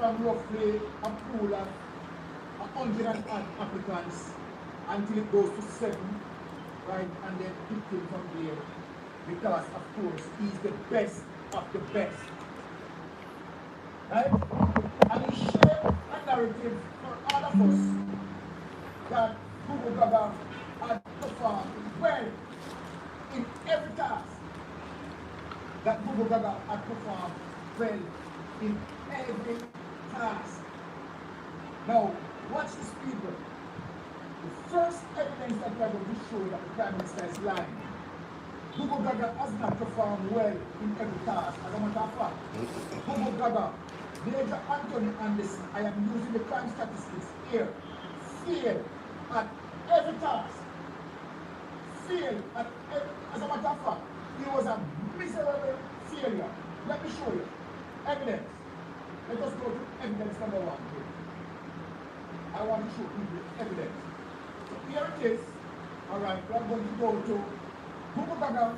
from roughly a pool of 100 applicants until it goes to 7, right? And then 15 from there. Because, of course, he's the best of the best. Right? And he shared a narrative for all of us that Govt had performed well in every task. That Govt had performed well in every task. Now, watch this, people. The first evidence that we are going to show that the Prime Minister is lying. Govt has not performed well in every task. As a matter of fact, Govt, Major Anthony Anderson, I am using the crime statistics here, failed at every task. Failed at every, as a matter of fact, he was a miserable failure. Let me show you. Evidence. Let us go to evidence number 1 here. I want to show you the evidence. So here it is. Alright, we are going to go to Govt.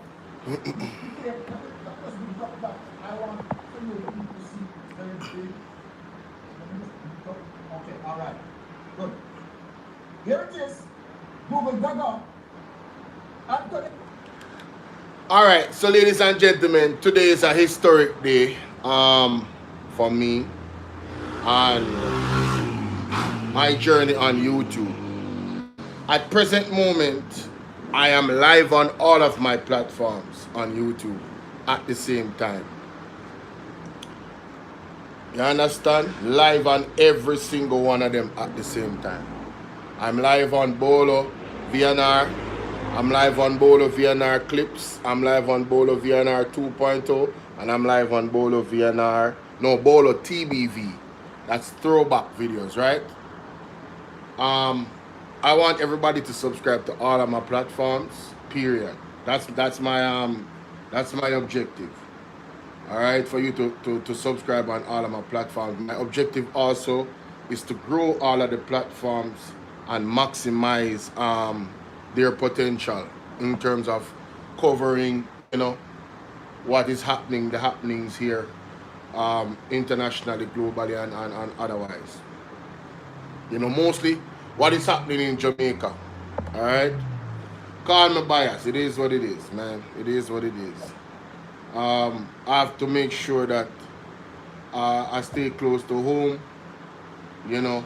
I want for you to see very big. Okay, alright. Good. Here it is. Govt. Anthony. Alright, so ladies and gentlemen, today is a historic day for me and my journey on YouTube. At present moment, I am live on all of my platforms on YouTube at the same time. You understand? Live on every single one of them at the same time. I'm live on Bolo VNR. I'm live on Bolo VNR Clips. I'm live on Bolo VNR 2.0. And I'm live on Bolo Tbv. That's throwback videos, right? I want everybody to subscribe to all of my platforms, period. That's my objective. All right, for you to subscribe on all of my platforms. My objective also is to grow all of the platforms and maximize their potential in terms of covering, you know, what is happening, the happenings here, internationally, globally, and otherwise. You know, mostly what is happening in Jamaica. All right, call me bias. It is what it is, man. It is what it is. I have to make sure that I stay close to home. You know,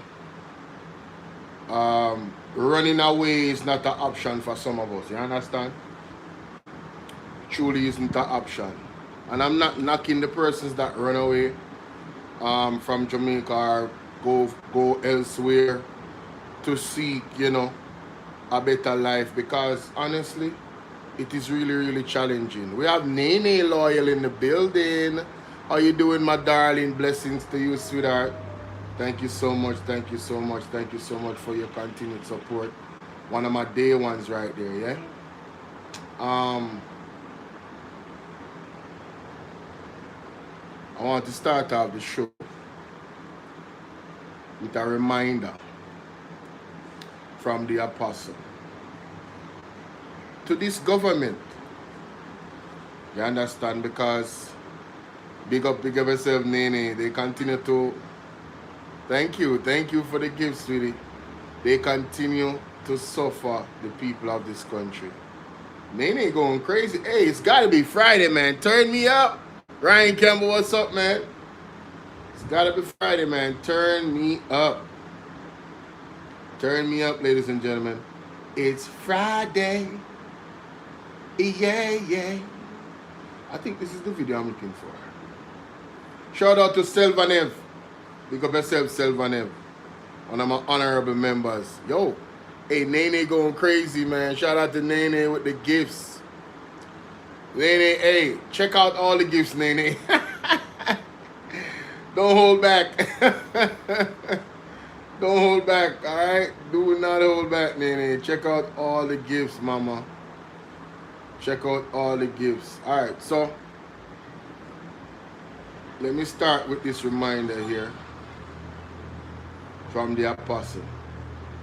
running away is not an option for some of us. You understand? Truly isn't an option. And I'm not knocking the persons that run away from Jamaica or go elsewhere to seek, you know, a better life, because honestly, it is really, really challenging. We have Nene Loyal in the building. How you doing, my darling? Blessings to you, sweetheart. Thank you so much. Thank you so much. Thank you so much for your continued support. One of my day ones right there, yeah? I want to start off the show with a reminder from the apostle to this government. You understand? Because big up yourself, Nene. They continue to, thank you for the gifts, sweetie. They continue to suffer the people of this country. Nene going crazy. Hey, it's gotta be Friday, man. Turn me up. Ryan Campbell, what's up, man? It's gotta be Friday, man. Turn me up. Turn me up, ladies and gentlemen. It's Friday. Yeah, yeah. I think this is the video I'm looking for. Shout out to Selvanev. Big up yourself, Selvanev. One of my honorable members. Yo, hey, Nene going crazy, man. Shout out to Nene with the gifts. Nene, hey, check out all the gifts, Nene. Don't hold back. Don't hold back, all right? Do not hold back, Nene. Check out all the gifts, mama. Check out all the gifts. All right, so let me start with this reminder here from the apostle.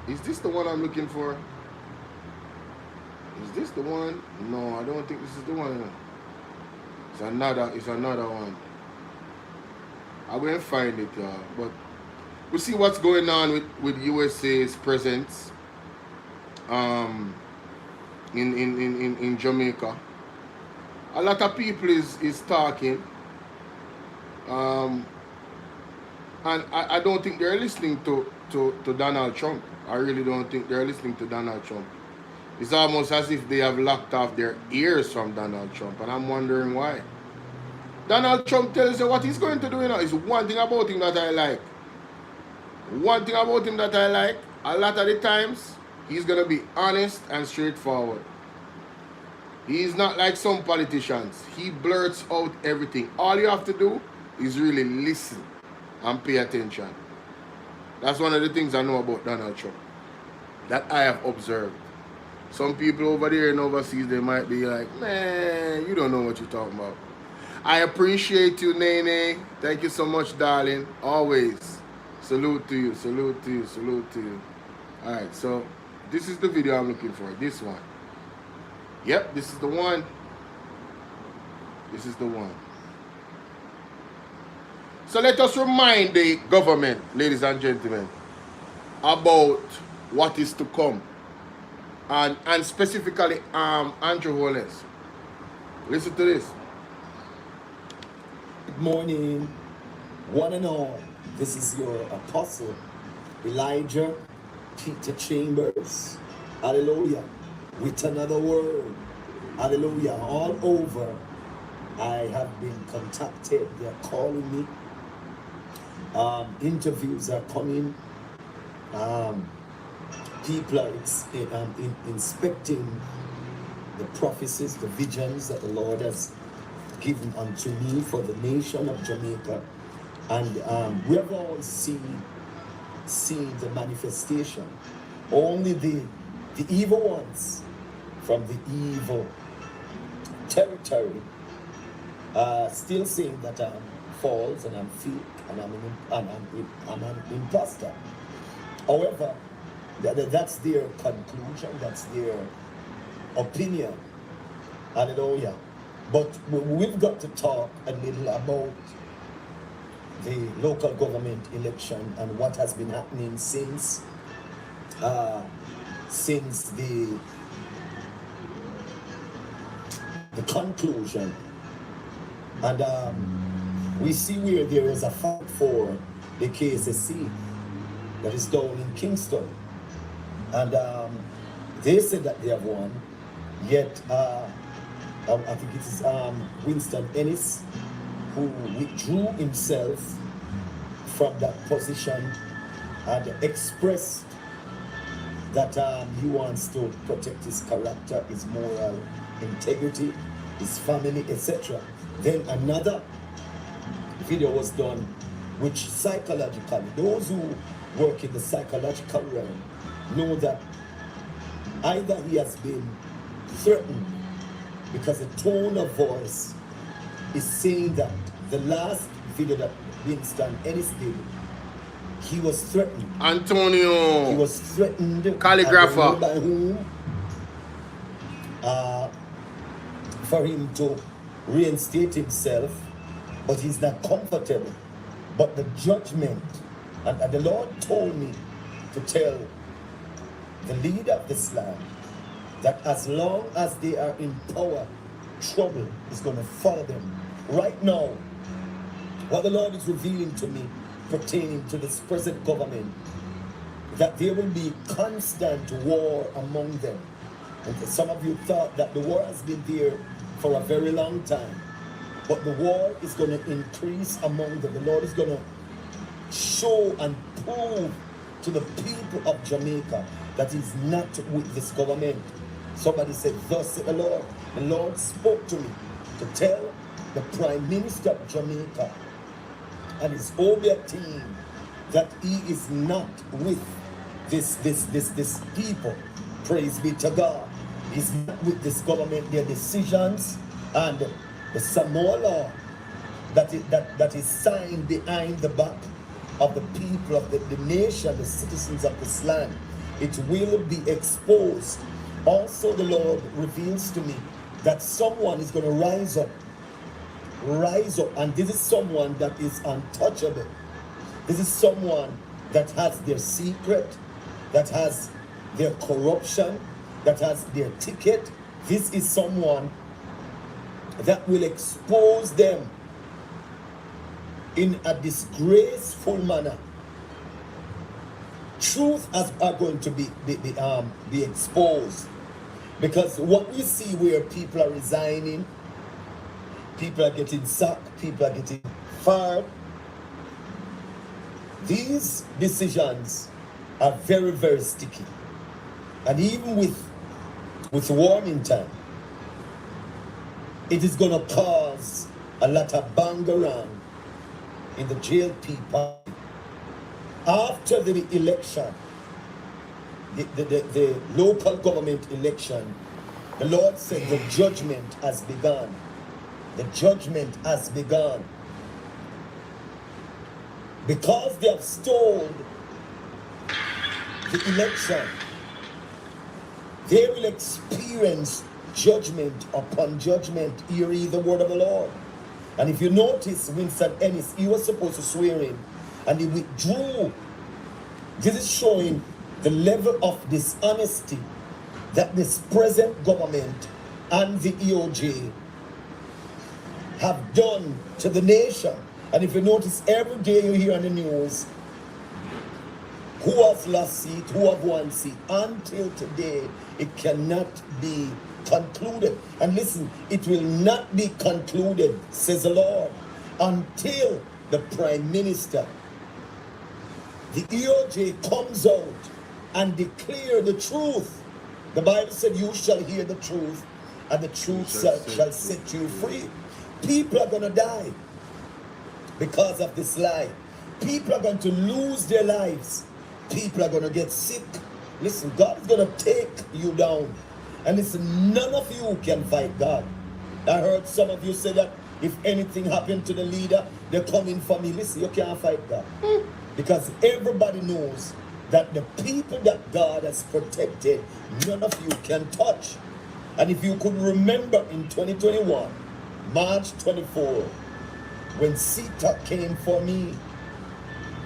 Is this the one I'm looking for? Is this the one? No, I don't think this is the one. It's another one. I will find it, y'all. But we see what's going on with USA's presence in Jamaica. A lot of people is talking. And I don't think they're listening to Donald Trump. I really don't think they're listening to Donald Trump. It's almost as if they have locked off their ears from Donald Trump, and I'm wondering why. Donald Trump tells you what he's going to do, you know. It's one thing about him that I like. One thing about him that I like, a lot of the times, he's going to be honest and straightforward. He's not like some politicians. He blurts out everything. All you have to do is really listen and pay attention. That's one of the things I know about Donald Trump, that I have observed. Some people over there and overseas, they might be like, man, you don't know what you're talking about. I appreciate you, Nene. Thank you so much, darling. Always. Salute to you, salute to you, salute to you. All right, so this is the video I'm looking for. This one. Yep, this is the one. This is the one. So let us remind the government, ladies and gentlemen, about what is to come. And specifically, Andrew Hollis. Listen to this. Good morning, one and all. This is your apostle, Elijah Peter Chambers. Hallelujah. With another word. Hallelujah. All over, I have been contacted. They're calling me. Interviews are coming. People are inspecting the prophecies, the visions that the Lord has given unto me for the nation of Jamaica. And we have all seen the manifestation. Only the evil ones from the evil territory still saying that I'm false and I'm fake and I'm an imposter. However, that's their conclusion, that's their opinion. Hallelujah. But we've got to talk a little about the local government election and what has been happening since the conclusion. And we see where there is a fight for the KSSC that is down in Kingston. And they said that they have won, yet I think it is Winston Ennis who withdrew himself from that position and expressed that he wants to protect his character, his moral integrity, his family, etc. Then another video was done, which psychologically, those who work in the psychological realm know that either he has been threatened, because the tone of voice is saying that the last video that Winston Ennis did, he was threatened. Antonio. He was threatened. Calligrapher. By whom? For him to reinstate himself, but he's not comfortable. But the judgment, and the Lord told me to tell the leader of this land that as long as they are in power, trouble is going to follow them. Right now, what the Lord is revealing to me pertaining to this present government, that there will be constant war among them. And some of you thought that the war has been there for a very long time, but the war is going to increase among them. The Lord is going to show and prove to the people of Jamaica that he's not with this government. Somebody said, thus said the Lord. The Lord spoke to me to tell the Prime Minister of Jamaica and his whole team that he is not with this people. Praise be to God. He's not with this government, their decisions, and the Samoa law that is signed behind the back of the people of the nation, the citizens of this land. It will be exposed. Also, the Lord reveals to me that someone is going to rise up rise up. And this is someone that is untouchable. This is someone that has their secret, that has their corruption, that has their ticket. This is someone that will expose them in a disgraceful manner. Truth are going to be exposed, because what we see where people are resigning, people are getting sacked, people are getting fired, these decisions are very, very sticky. And even with warming time, it is going to cause a lot of bang around in the JLP party. After the election, the local government election, the Lord said the judgment has begun. The judgment has begun. Because they have stolen the election, they will experience judgment upon judgment. Hear ye the word of the Lord. And if you notice, Winston Ennis, he was supposed to swear in, and he withdrew. This is showing the level of dishonesty that this present government and the EOJ have done to the nation. And if you notice, every day you hear on the news who has lost seat, who have won seat. Until today, it cannot be concluded. And listen, it will not be concluded, says the Lord, until the Prime Minister, the EOJ, comes out and declare the truth. The Bible said, you shall hear the truth, and the truth shall set you free. People are going to die because of this lie. People are going to lose their lives. People are going to get sick. Listen, God is going to take you down. And listen, none of you can fight God. I heard some of you say that if anything happened to the leader, they're coming for me. Listen, you can't fight God. Because everybody knows that the people that God has protected, none of you can touch. And if you could remember in 2021, March 24, when CETA came for me,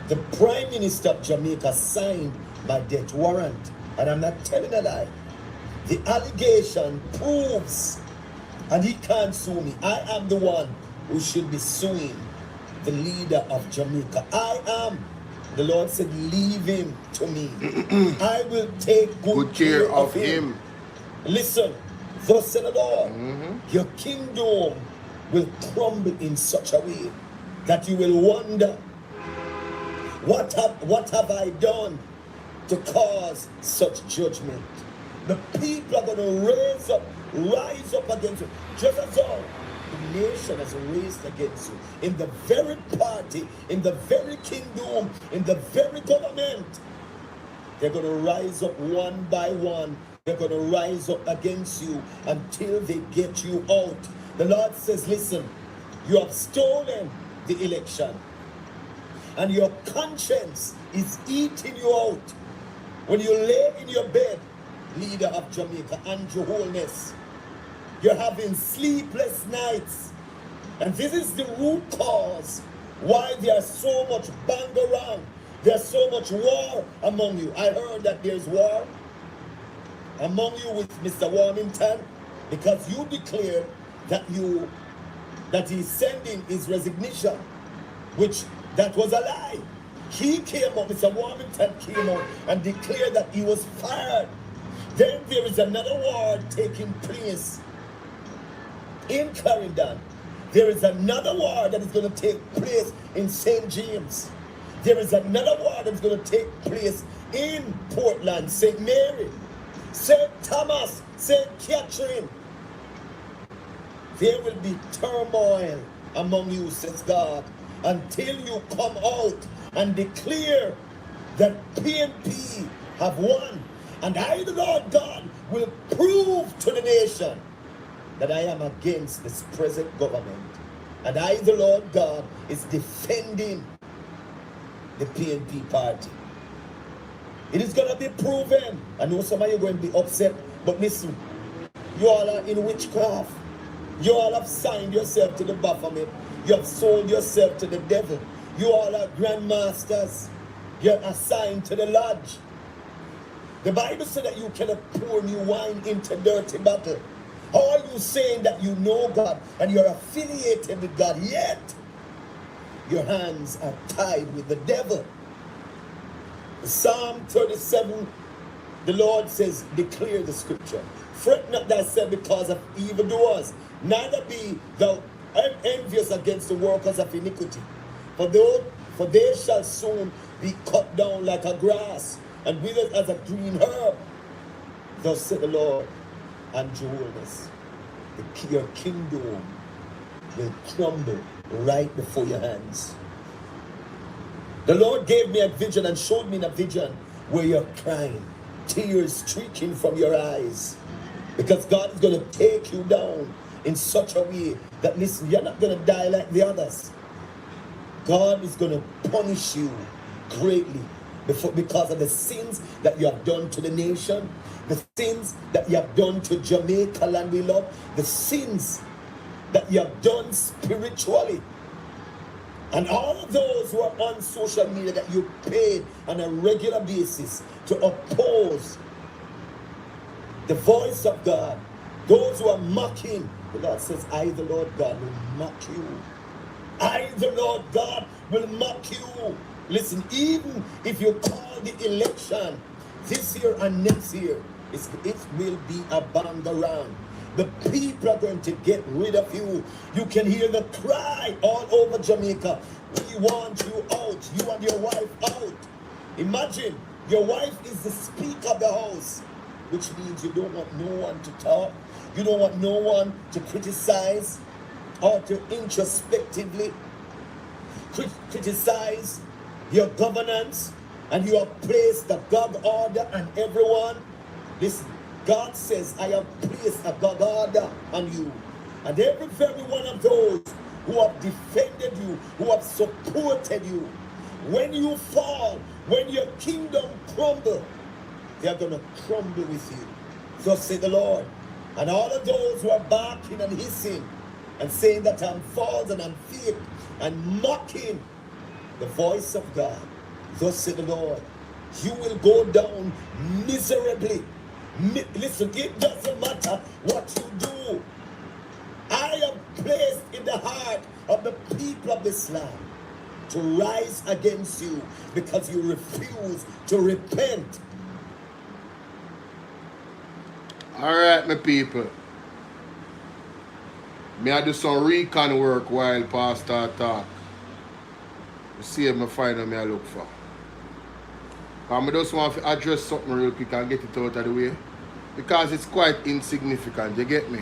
the Prime Minister of Jamaica signed my death warrant. And I'm not telling a lie. The allegation proves, and he can't sue me. I am the one who should be suing the leader of Jamaica. I am. The Lord said, leave him to me. I will take good care of him. Listen, thus said the Lord, your kingdom will crumble in such a way that you will wonder, what have I done to cause such judgment? The people are going to rise up against you, just as all the nation has raised against you. In the very party, in the very kingdom, in the very government, they're going to rise up one by one. They're going to rise up against you until they get you out. The Lord says, listen, you have stolen the election, and your conscience is eating you out. When you lay in your bed, leader of Jamaica, Andrew Holness, you're having sleepless nights. And this is the root cause why there's so much bang around. There's so much war among you. I heard that there's war among you with Mr. Warmington, because you declared that he's sending his resignation, which that was a lie. He came up, Mr. Warmington came out and declared that he was fired. Then there is another war taking place in Clarendon. There is another war that is going to take place in St. James. There is another war that is going to take place in Portland, St. Mary, St. Thomas, St. Catherine. There will be turmoil among you, says God, until you come out and declare that PNP have won. And I, the Lord God, will prove to the nation that I am against this present government. And I, the Lord God, is defending the PNP party. It is going to be proven. I know some of you are going to be upset, but listen, you all are in witchcraft. You all have signed yourself to the Baphomet. You have sold yourself to the devil. You all are grandmasters. You're assigned to the lodge. The Bible said that you cannot pour new wine into dirty bottle. How are you saying that you know God and you're affiliated with God, yet your hands are tied with the devil? Psalm 37, the Lord says, declare the scripture. Fret not thyself because of evildoers, neither be thou envious against the workers of iniquity. For they shall soon be cut down like a grass, and withered as a green herb. Thus said the Lord, and Jehovah's, your kingdom will crumble right before your hands. The Lord gave me a vision and showed me in a vision where you're crying, tears streaking from your eyes, because God is going to take you down in such a way that, listen, you're not going to die like the others. God is going to punish you greatly because of the sins that you have done to the nation, the sins that you have done to Jamaica, land we love, the sins that you have done spiritually. And all of those who are on social media that you paid on a regular basis to oppose the voice of God, those who are mocking, the Lord says, I, the Lord God, will mock you. I, the Lord God, will mock you. Listen, even if you call the election this year and next year, it will be a bangarang. The people are going to get rid of you. You can hear the cry all over Jamaica. We want you out. You and your wife out. Imagine, your wife is the speaker of the house, which means you don't want no one to talk. You don't want no one to criticize or to introspectively criticize your governance, and you have placed the God order on everyone. Listen, God says, I have placed a God order on you. And every very one of those who have defended you, who have supported you, when you fall, when your kingdom crumble, they are going to crumble with you. Thus say the Lord. And all of those who are barking and hissing and saying that I'm false and I'm fake and mocking the voice of God, thus say the Lord, you will go down miserably. Listen, it doesn't matter what you do. I am placed in the heart of the people of this land to rise against you because you refuse to repent. All right, my people. May I do some recon work while Pastor talk. See if I find what I look for. I just want to address something real quick and get it out of the way, because it's quite insignificant, you get me?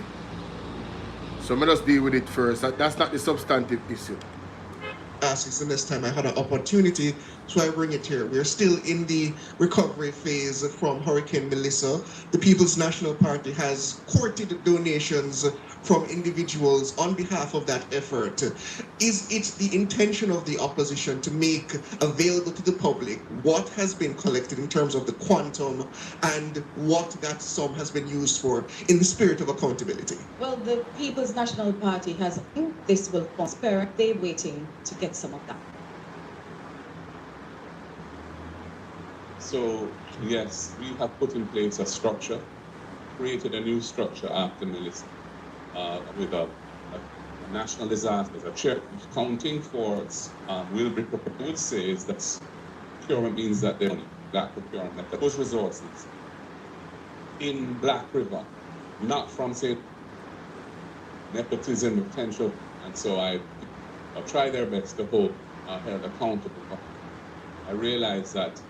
So I just deal with it first. That's not the substantive issue. Since this time I had an opportunity, so I bring it here. We're still in the recovery phase from Hurricane Melissa. The People's National Party has courted donations from individuals on behalf of that effort. Is it the intention of the opposition to make available to the public what has been collected in terms of the quantum and what that sum has been used for in the spirit of accountability? Well, the People's National Party has, this will prosper. They're waiting to get some of that. So, yes, we have put in place a structure, created a new structure after Melissa, with a national disaster as a chair. Counting for Wilbur would say is that procurement means that they're black procurement, that those resources in Black River, not from, say, nepotism potential, and so I'll try their best to hold held accountable. I realize that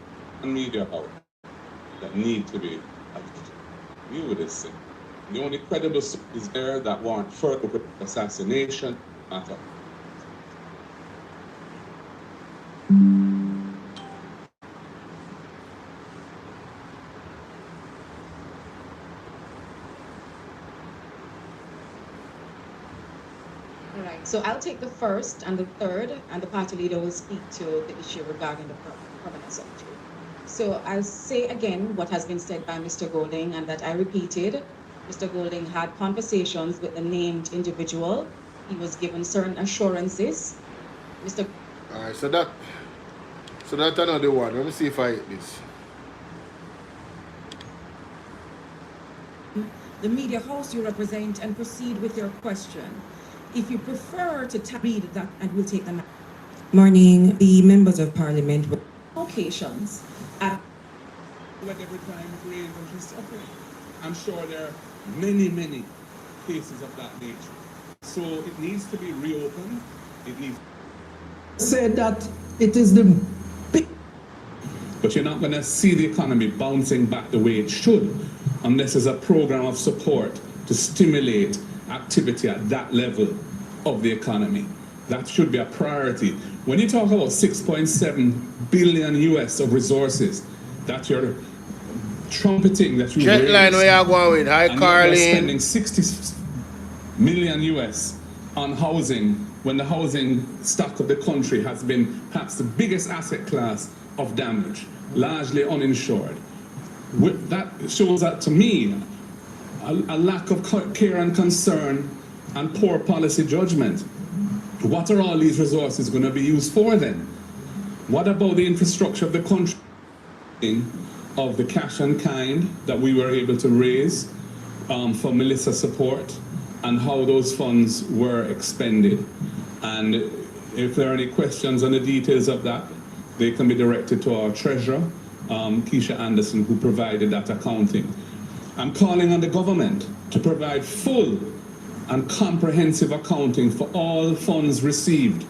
media out that need to be new with this thing. The only credible is there that warrant further assassination matter. All right, so I'll take the first and the third, and the party leader will speak to the issue regarding the permanent secretary. So I'll say again what has been said by Mr. Golding, and that I repeated. Mr. Golding had conversations with the named individual. He was given certain assurances. Mr. All right, so that's another one. Let me see if I hit this. The media house you represent and proceed with your question. If you prefer to read that, and we'll take them. Morning, the members of parliament. Occasions. Whatever time frames and she's suffering. I'm sure there are many cases of that nature. So it needs to be reopened. It needs. Said that it is the big. But you're not going to see the economy bouncing back the way it should unless there's a program of support to stimulate activity at that level of the economy. That should be a priority. When you talk about 6.7 billion US of resources that you're trumpeting, that you Jet line where you're going with. Hi, Carlin. Spending 60 million US on housing when the housing stock of the country has been perhaps the biggest asset class of damage, largely uninsured. That shows that to me a lack of care and concern and poor policy judgment. What are all these resources going to be used for then? What about the infrastructure of the country, of the cash and kind that we were able to raise for Melissa support, and how those funds were expended? And if there are any questions on the details of that, they can be directed to our treasurer, Keisha Anderson, who provided that accounting. I'm calling on the government to provide full and comprehensive accounting for all funds received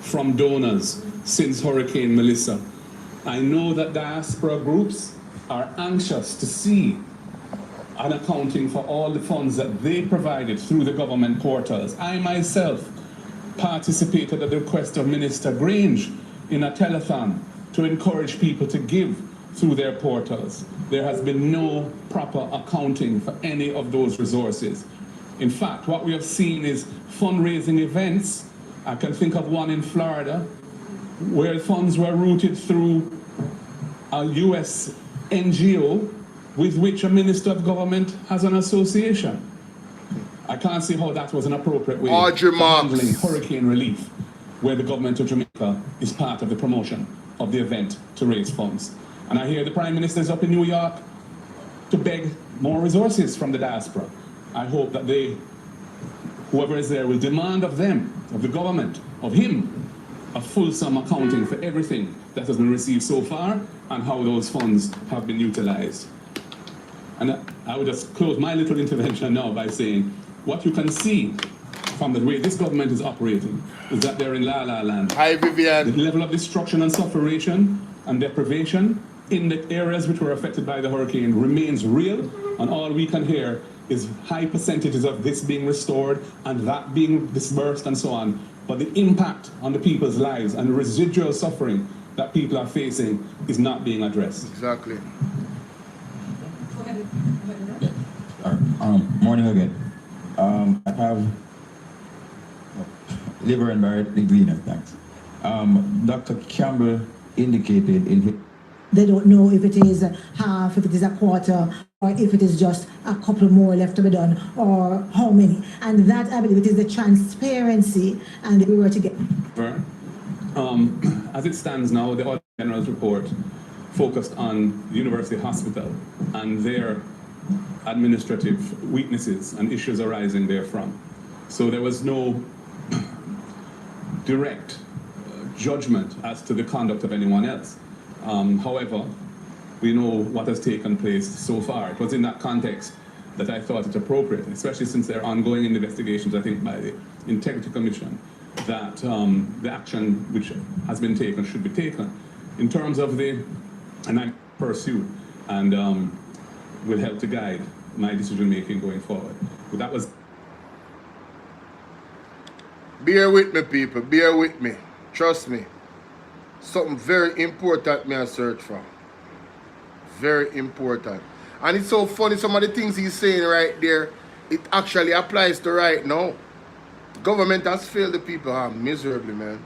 from donors since Hurricane Melissa. I know that diaspora groups are anxious to see an accounting for all the funds that they provided through the government portals. I myself participated at the request of Minister Grange in a telethon to encourage people to give through their portals. There has been no proper accounting for any of those resources. In fact, what we have seen is fundraising events. I can think of one in Florida where funds were routed through a US NGO with which a minister of government has an association. I can't see how that was an appropriate way of handling hurricane relief, where the government of Jamaica is part of the promotion of the event to raise funds. And I hear the Prime Minister is up in New York to beg more resources from the diaspora. I hope that whoever is there will demand of them, of the government, of him, a fulsome accounting for everything that has been received so far and how those funds have been utilized. And I would just close my little intervention now by saying, what you can see from the way this government is operating is that they're in la-la land. Hi, Vivian. The level of destruction and suffering and deprivation in the areas which were affected by the hurricane remains real, and all we can hear is high percentages of this being restored and that being dispersed and so on. But the impact on the people's lives and the residual suffering that people are facing is not being addressed. Exactly. Morning again. I have Liver and Barrett, the Greener, thanks. Dr. Campbell indicated in his... They don't know if it is half, if it is a quarter, or if it is just a couple more left to be done, or how many. And that, I believe, it is the transparency, and we were to get... As it stands now, the Auditor General's report focused on the University Hospital and their administrative weaknesses and issues arising therefrom. So there was no direct judgment as to the conduct of anyone else. However, we know what has taken place so far. It was in that context that I thought it appropriate, especially since there are ongoing investigations, I think, by the Integrity Commission, that the action which has been taken should be taken. In terms of and I pursue and will help to guide my decision-making going forward. But that was... Bear with me, people. Bear with me. Trust me. Something very important me I search for. Very important. And it's so funny, some of the things he's saying right there, it actually applies to right now. Government has failed the people miserably, man.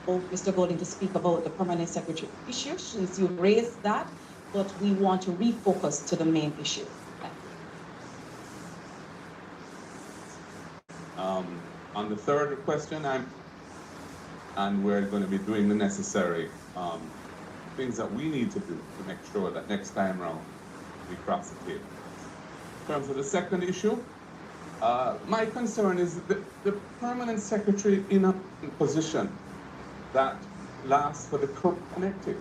Mr. Golding to speak about the permanent secretary issue, since you raised that, but we want to refocus to the main issue. On the third question, and we're going to be doing the necessary things that we need to do to make sure that next time around we cross the table. In terms of the second issue, my concern is the permanent secretary in a position that lasts for the connected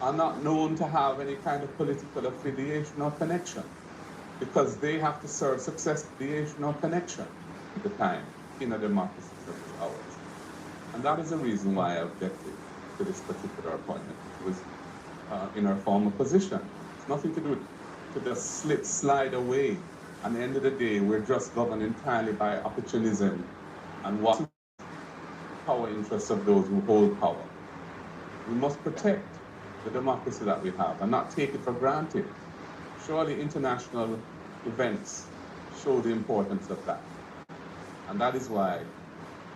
are not known to have any kind of political affiliation or connection, because they have to serve success affiliation or connection at the time in a democracy such as ours. And that is the reason why I objected to this particular appointment. It was in our former position. It's nothing to do with to just slide away. At the end of the day, we're just governed entirely by opportunism and what power interests of those who hold power. We must protect the democracy that we have and not take it for granted. Surely international events show the importance of that. And that is why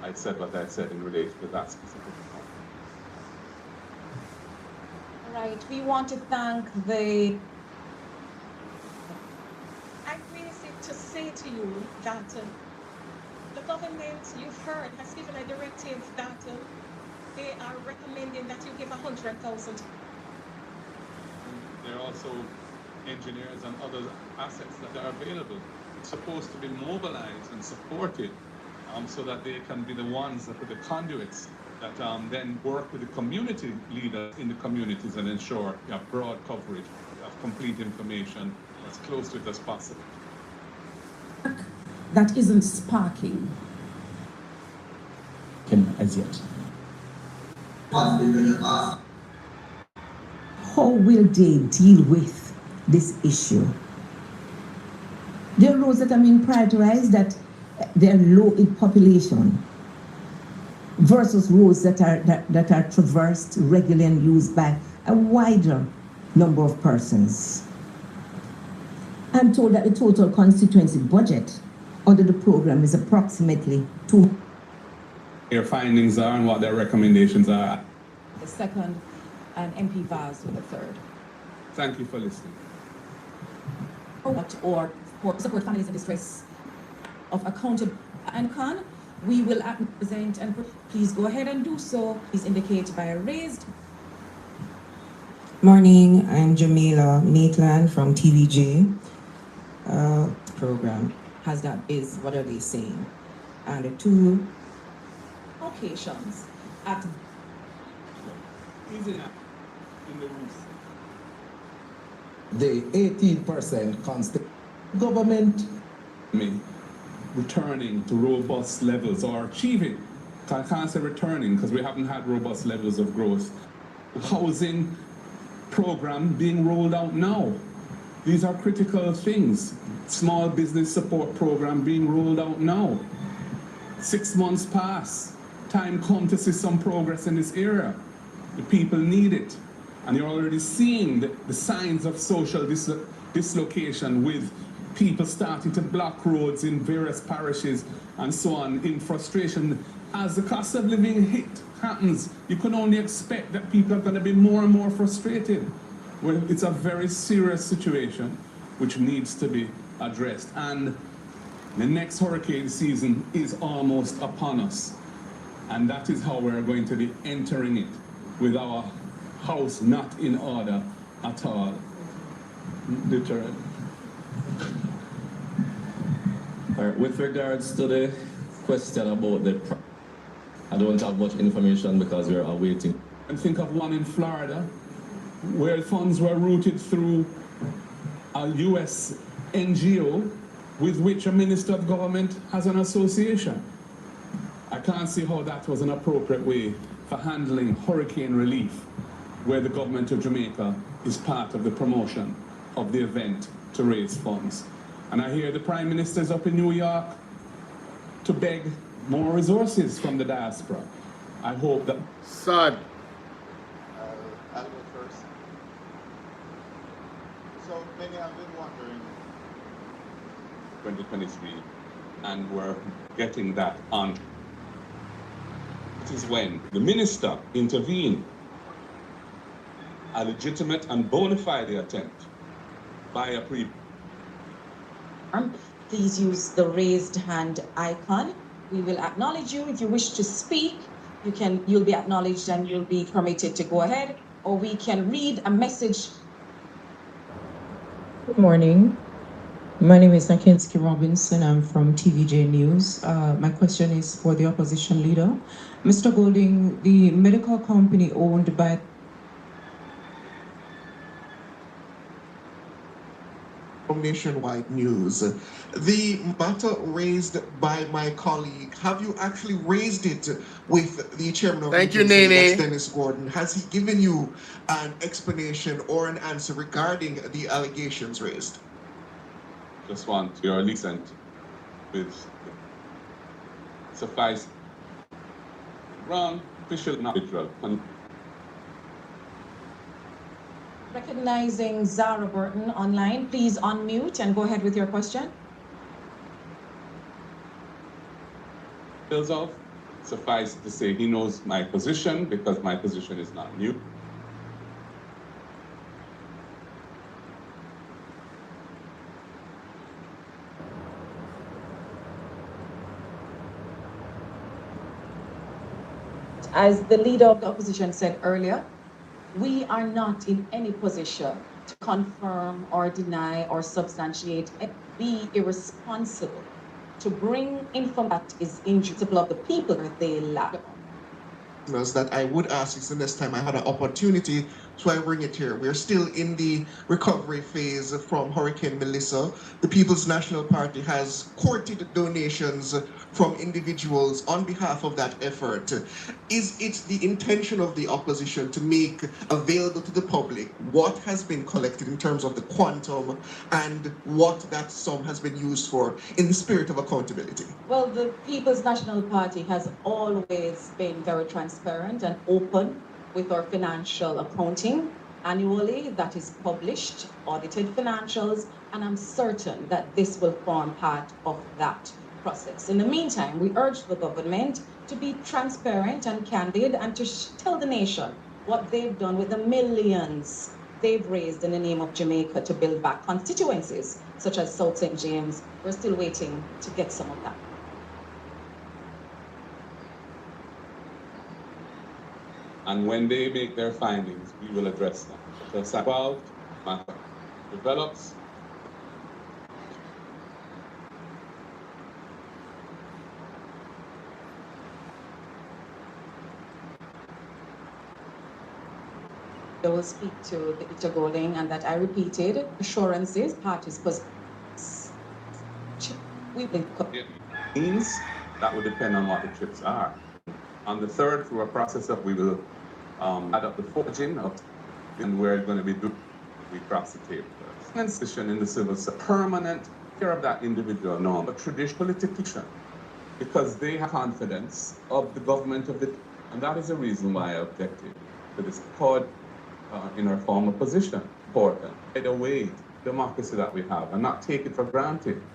I said what I said in relation to that specific point. Right, we want to thank the... I really to say to you that the government, you've heard, has given a directive that they are recommending that you give 100,000. There are also engineers and other assets that are available. It's supposed to be mobilized and supported so that they can be the ones that are the conduits that then work with the community leaders in the communities and ensure you have broad coverage, you have complete information as close to it as possible. That isn't sparking as yet. How will they deal with this issue? There are roads that are being prioritized that they're low in population versus roads that are traversed regularly and used by a wider number of persons. I'm told that the total constituency budget under the program is approximately $2. Their findings are and what their recommendations are. The second, and MP Vaz with the third. Thank you for listening. Or for support families in distress of accountable and con, we will present and please go ahead and do so. Please indicate by a raised. Morning, I'm Jamila Maitland from TVJ. Program has that is what are they saying? And the two Locations at Easy now. In the roof. The 18% constant government Returning to robust levels or achieving. I can't say returning because we haven't had robust levels of growth. Housing program being rolled out now. These are critical things. Small business support program being rolled out now. 6 months pass. Time come to see some progress in this area. The people need it. And you're already seeing the signs of social dislocation with people starting to block roads in various parishes and so on in frustration. As the cost of living happens, you can only expect that people are going to be more and more frustrated. Well, it's a very serious situation which needs to be addressed. And the next hurricane season is almost upon us. And that is how we're going to be entering it, with our house not in order at all. Deterrent. All right, with regards to the question about I don't have much information because we're awaiting. And think of one in Florida, where funds were routed through a U.S. NGO with which a minister of government has an association. I can't see how that was an appropriate way for handling hurricane relief, where the government of Jamaica is part of the promotion of the event to raise funds. And I hear the Prime Minister's up in New York to beg more resources from the diaspora. I hope that... Sad. I'll go first. So many have been wondering. 2023, and we're getting that on. It is when the minister intervened, a legitimate and bona fide attempt by a pre. Please use the raised hand icon We will acknowledge you. If you wish to speak, you'll be acknowledged and you'll be permitted to go ahead, or we can read a message. Good morning. My name is MAGNITSKY Robinson. I'm from TVJ News. My question is for the opposition leader. Mr. Golding, the medical company owned by Nationwide News. The matter raised by my colleague, have you actually raised it with the chairman of the agency, that's Dennis Gordon? Has he given you an explanation or an answer regarding the allegations raised? Just want your listen with suffice wrong official knowledge. Recognizing Zara Burton online, please unmute and go ahead with your question. Fills off, suffice to say he knows my position because my position is not new. As the leader of the opposition said earlier, we are not in any position to confirm or deny or substantiate, be irresponsible to bring information that is injustice of the people that they lack. That I would ask is the next time I had an opportunity, so I bring it here. We're still in the recovery phase from Hurricane Melissa. The People's National Party has courted donations from individuals on behalf of that effort. Is it the intention of the opposition to make available to the public what has been collected in terms of the quantum and what that sum has been used for in the spirit of accountability? Well, the People's National Party has always been very transparent and open with our financial accounting annually. That is published, audited financials, and I'm certain that this will form part of that process. In the meantime, we urge the government to be transparent and candid and to tell the nation what they've done with the millions they've raised in the name of Jamaica to build back constituencies such as South St. James. We're still waiting to get some of that. And when they make their findings, we will address them. So about matter develops. I will speak to Mr. Golding, and that I repeated assurances, parties, because we've been means that will depend on what the trips are. On the third, through a process of we will add up the forging of, and we're going to be doing, we cross the table. Transition in the civil service, permanent care of that individual, no, but traditional politician, because they have confidence of the government of the, and that is the reason why I objected to this called in our former position, important. Take away democracy that we have and not take it for granted.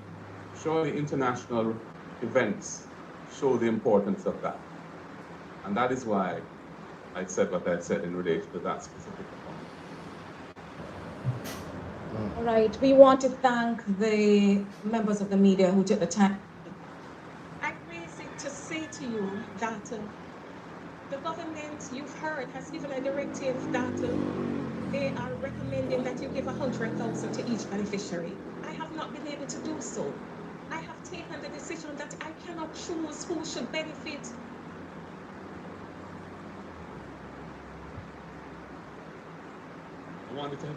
Show the international events, show the importance of that. And that is why I said what I said in relation to that specific point. All right, we want to thank the members of the media who took the time. I raise it to say to you that the government, you've heard, has given a directive that they are recommending that you give 100,000 to each beneficiary. I have not been able to do so. I have taken the decision that I cannot choose who should benefit. I wanted to have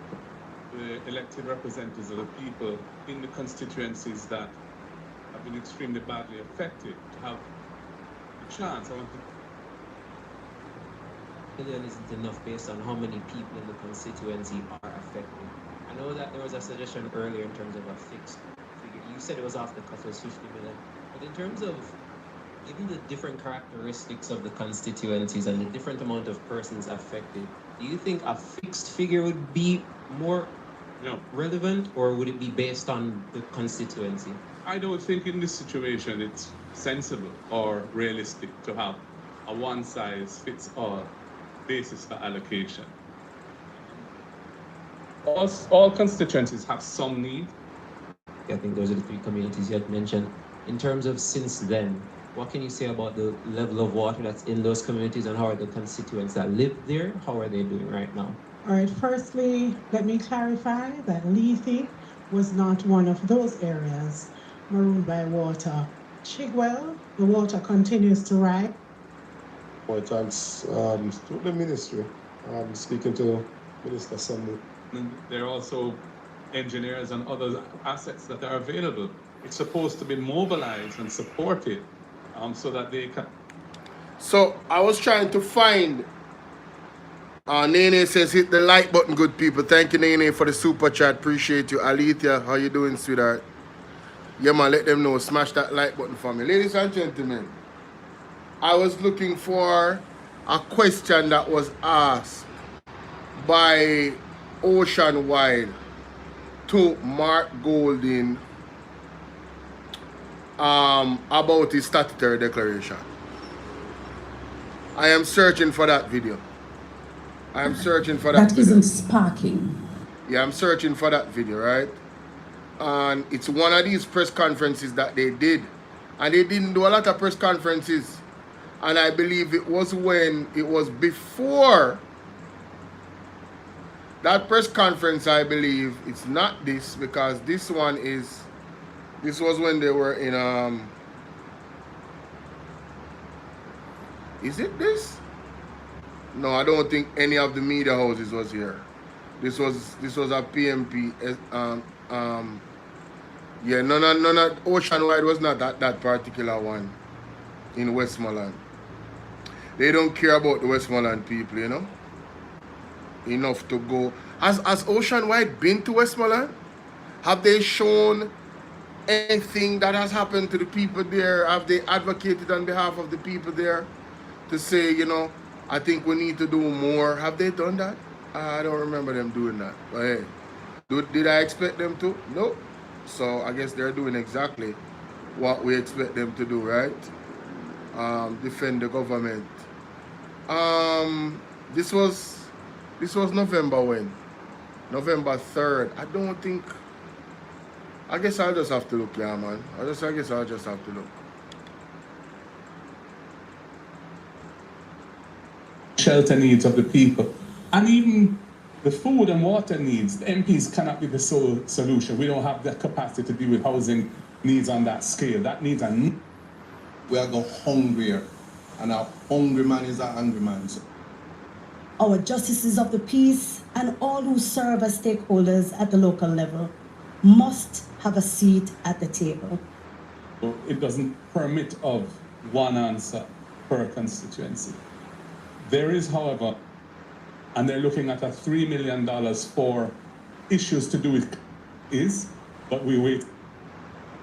the elected representatives of the people in the constituencies that have been extremely badly affected to have a chance. I want to million isn't enough based on how many people in the constituency are affected. I know that there was a suggestion earlier in terms of a fixed figure. You said it was off the cuff, it was 50 million. But in terms of given the different characteristics of the constituencies and the different amount of persons affected, do you think a fixed figure would be more relevant, or would it be based on the constituency? I don't think in this situation it's sensible or realistic to have a one-size-fits-all basis for allocation. All constituencies have some need. I think those are the three communities you had mentioned. In terms of since then, What can you say about the level of water that's in those communities, and how are the constituents that live there, how are they doing right now? All right, firstly, let me clarify that Lethe was not one of those areas marooned by water. Chigwell, the water continues to rise. Well, thanks to the ministry. Speaking to Minister Sambu. There are also engineers and other assets that are available. It's supposed to be mobilized and supported so that they can. So I was trying to find. Nene says hit the like button, good people. Thank you, Nene, for the super chat. Appreciate you. Alethea, how you doing, sweetheart? Yeah, man, let them know. Smash that like button for me. Ladies and gentlemen, I was looking for a question that was asked by Oceanwide to Mark Golding about his statutory declaration. I am searching for that video. I am searching for that video. That isn't sparking. Yeah, I'm searching for that video, right? And it's one of these press conferences that they did. And they didn't do a lot of press conferences. And I believe it was when it was before that press conference. I believe it's not this, because this one is, this was when they were in is it this? No, I don't think any of the media houses was here. This was a PMP. Yeah, no, Oceanwide was not that particular one in Westmoreland. They don't care about the Westmoreland people, you know. Enough to go. Has Oceanwide been to Westmoreland? Have they shown anything that has happened to the people there? Have they advocated on behalf of the people there to say, you know, I think we need to do more? Have they done that? I don't remember them doing that. But hey, did I expect them to? No. So I guess they're doing exactly what we expect them to do, right? Defend the government. This was November when? November 3rd. I don't think. I guess I'll just have to look, yeah, man. I guess I'll just have to look. Shelter needs of the people, and even the food and water needs. The MPs cannot be the sole solution. We don't have the capacity to deal with housing needs on that scale. That needs a. We are going hungrier, and a hungry man is a hungry man. So. Our justices of the peace and all who serve as stakeholders at the local level must have a seat at the table. It doesn't permit of one answer per constituency. There is, however, and they're looking at a $3 million for issues to do with but we wait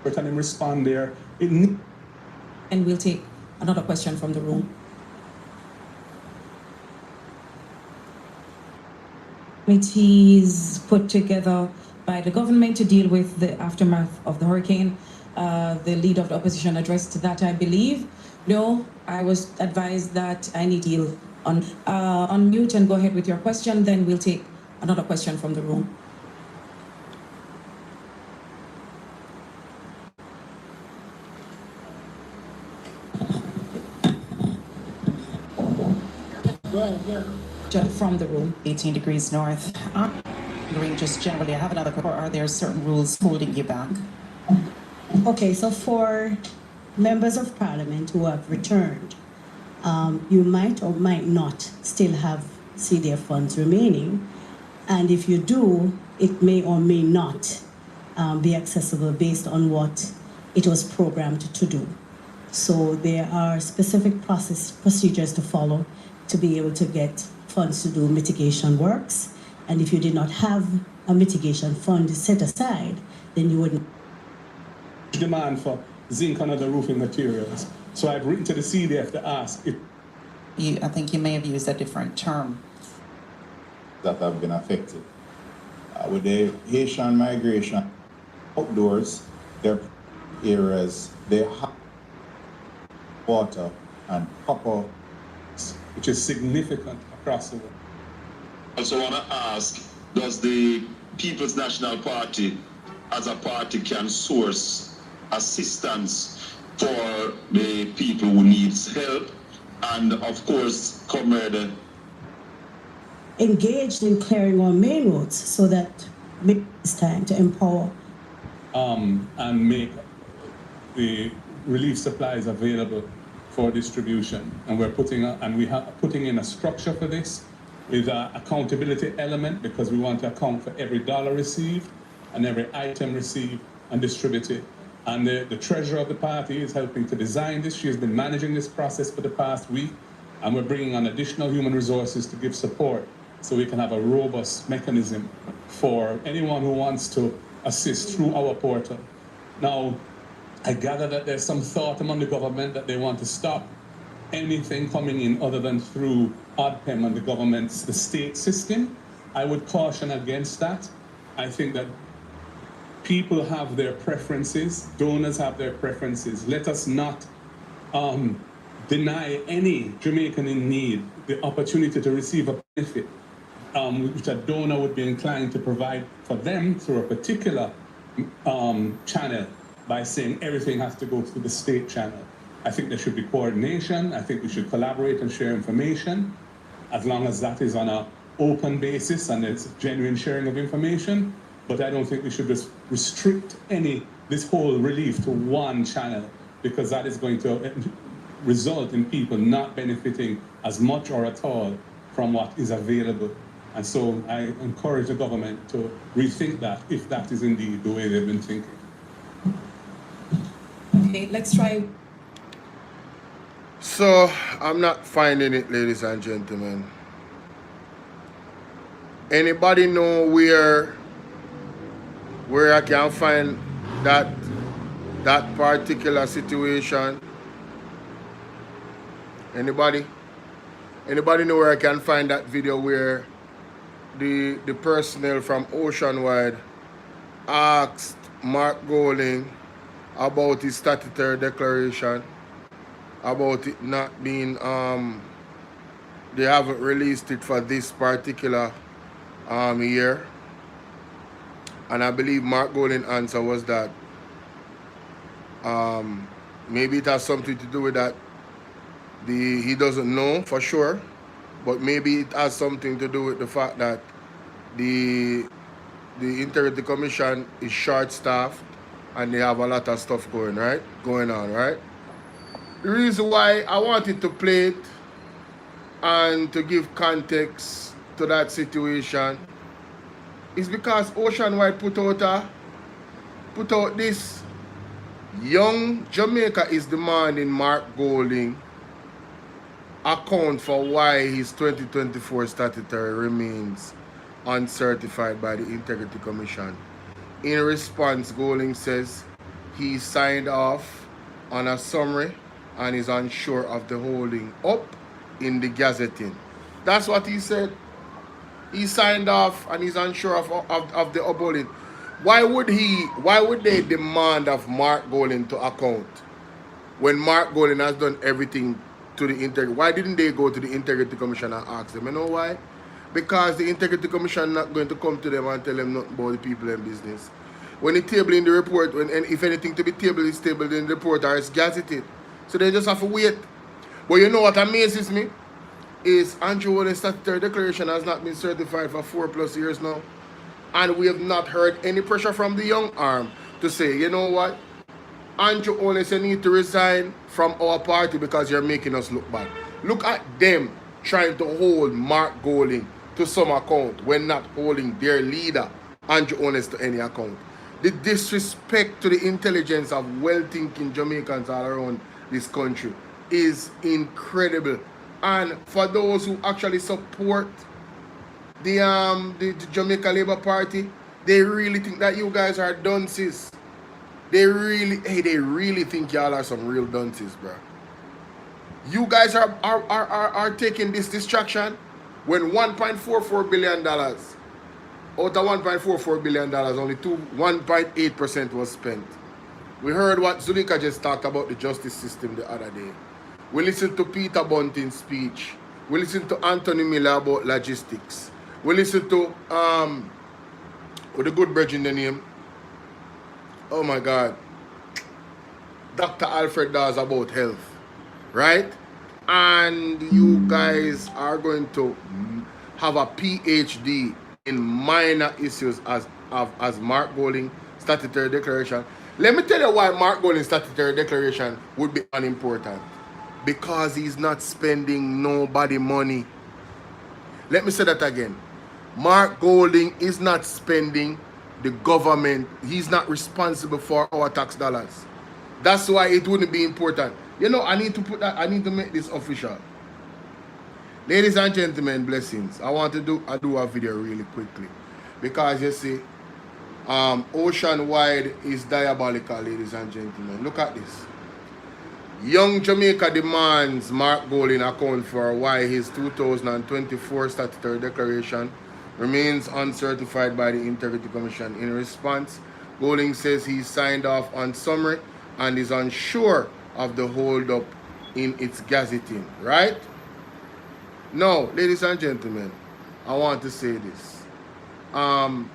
for them to respond there. And we'll take another question from the room. Committees put together by the government to deal with the aftermath of the hurricane. The leader of the opposition addressed that, I believe. No, I was advised that I need to deal on mute and go ahead with your question. Then we'll take another question from the room. From the room. 18 degrees north. Just generally, I have another question. Are there certain rules holding you back? Okay, so for members of parliament who have returned, you might or might not still have CDF funds remaining. And if you do, it may or may not be accessible based on what it was programmed to do. So there are specific procedures to follow to be able to get funds to do mitigation works. And if you did not have a mitigation fund set aside, then you wouldn't. Demand for zinc and other roofing materials. So I've written to the CDF to ask if. I think you may have used a different term. That have been affected. With the Haitian migration outdoors, their areas, they have water and copper, which is significant across the world. I also want to ask, does the People's National Party as a party can source assistance for the people who needs help, and of course, Comrade engaged in clearing our main roads so that it's time to empower. And make the relief supplies available for distribution. And we're putting in a structure for this with an accountability element, because we want to account for every dollar received and every item received and distributed. And the treasurer of the party is helping to design this. She has been managing this process for the past week, and we're bringing on additional human resources to give support so we can have a robust mechanism for anyone who wants to assist through our portal. Now, I gather that there's some thought among the government that they want to stop anything coming in other than through ODPEM and the state system. I would caution against that. I think that people have their preferences, donors have their preferences. Let us not deny any Jamaican in need the opportunity to receive a benefit which a donor would be inclined to provide for them through a particular channel, by saying everything has to go through the state channel. I think there should be coordination. I think we should collaborate and share information, as long as that is on an open basis and it's genuine sharing of information. But I don't think we should just restrict this whole relief to one channel, because that is going to result in people not benefiting as much or at all from what is available. And so I encourage the government to rethink that, if that is indeed the way they've been thinking. Okay, let's try. So I'm not finding it, ladies and gentlemen. Anybody know where I can find that particular situation? Anybody know where I can find that video where the personnel from Oceanwide asked Mark Golding about his statutory declaration, about it not being they haven't released it for this particular year? And I believe Mark Golding's answer was that maybe it has something to do with that. He doesn't know for sure, but maybe it has something to do with the fact that the Integrity Commission is short-staffed and they have a lot of stuff going on, right? The reason why I wanted to play it and to give context to that situation is because Oceanwide put out this: young Jamaica is demanding Mark Golding account for why his 2024 statutory remains uncertified by the Integrity Commission. In response, Golding says he signed off on a summary and is unsure of the holding up in the gazetting. That's what he said. He signed off and he's unsure of the upholding. Why would they demand of Mark Golding to account when Mark Golding has done everything to the Integrity? Why didn't they go to the Integrity Commission and ask them? You know why? Because the Integrity Commission not going to come to them and tell them nothing about the people in business. When they table in the report, and if anything to be tabled is tabled in the report or it's gazetted. So they just have to wait. But you know what amazes me? Is Andrew Holden's statutory declaration has not been certified for 4+ years now. And we have not heard any pressure from the young arm to say, you know what? Andrew Holden said you need to resign from our party because you're making us look bad. Look at them trying to hold Mark Golding to some account when not holding their leader, Andrew Holden, to any account. The disrespect to the intelligence of well-thinking Jamaicans all around this country is incredible. And for those who actually support the Jamaica Labour Party, they really think that you guys are dunces. They really think y'all are some real dunces, bro. You guys are taking this distraction when $1.44 billion out of $1.44 billion, only 1.8% was spent. We heard what Zulika just talked about the justice system the other day. We listened to Peter Bunting's speech. We listened to Anthony Miller about logistics. We listened to with the good bridge in the name. Oh my God. Dr. Alfred Dawes about health, right? And you guys are going to have a PhD in minor issues as Mark Golding statutory declaration. Let me tell you why Mark Golding statutory declaration would be unimportant. Because he's not spending nobody money. Let me say that again. Mark Golding is not spending the government. He's not responsible for our tax dollars. That's why it wouldn't be important. You know, I need to make this official. Ladies and gentlemen, blessings. I want to do a video really quickly. Because you see, Ocean-wide is diabolical, ladies and gentlemen. Look at this. Young Jamaica demands Mark Golding account for why his 2024 statutory declaration remains uncertified by the Integrity Commission. In response, Golding says he signed off on summary and is unsure of the hold-up in its gazetting, right? Now, ladies and gentlemen, I want to say this. Andrew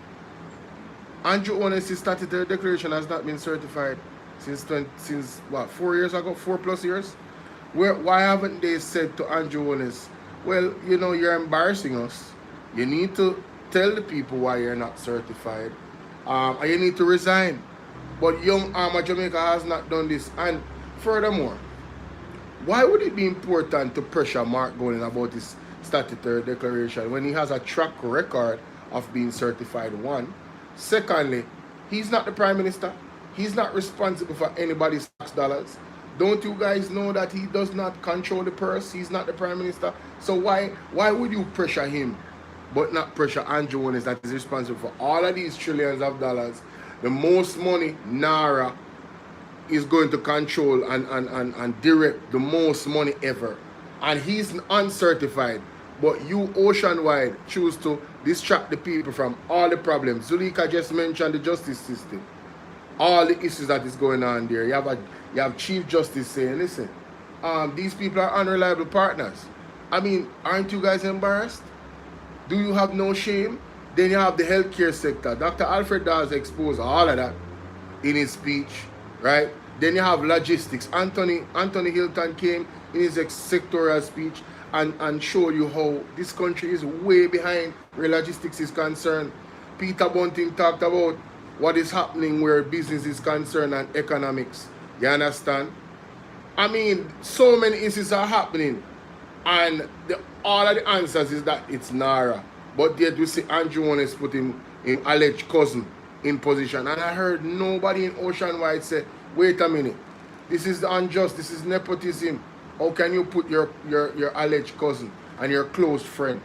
Honest's statutory declaration has not been certified since what, 4 years ago, 4+ years? Why haven't they said to Andrew Honest, well, you know, you're embarrassing us. You need to tell the people why you're not certified. And you need to resign. But Young Armor Jamaica has not done this. And furthermore, why would it be important to pressure Mark Golding about his statutory declaration when he has a track record of being certified? One. Secondly, he's not the Prime Minister. He's not responsible for anybody's tax dollars. Don't you guys know that he does not control the purse? He's not the Prime Minister. So why would you pressure him but not pressure Andrew Honest that is responsible for all of these trillions of dollars? The most money NARA is going to control and direct the most money ever. And he's uncertified. But you Ocean-wide choose to distract the people from all the problems. Zulika just mentioned the justice system. All the issues that is going on there. You have Chief Justice saying, listen, these people are unreliable partners. I mean, aren't you guys embarrassed? Do you have no shame? Then you have the healthcare sector. Dr. Alfred Dawes exposed all of that in his speech, right? Then you have logistics. Anthony Hilton came in his sectorial speech and showed you how this country is way behind where logistics is concerned. Peter Bunting talked about what is happening where business is concerned and economics. You understand? I mean, so many issues are happening. And all of the answers is that it's NARA. But yet we see Andrew Honest put him in alleged cousin in position. And I heard nobody in Ocean-wide say, wait a minute, this is unjust, this is nepotism. How can you put your alleged cousin and your close friend?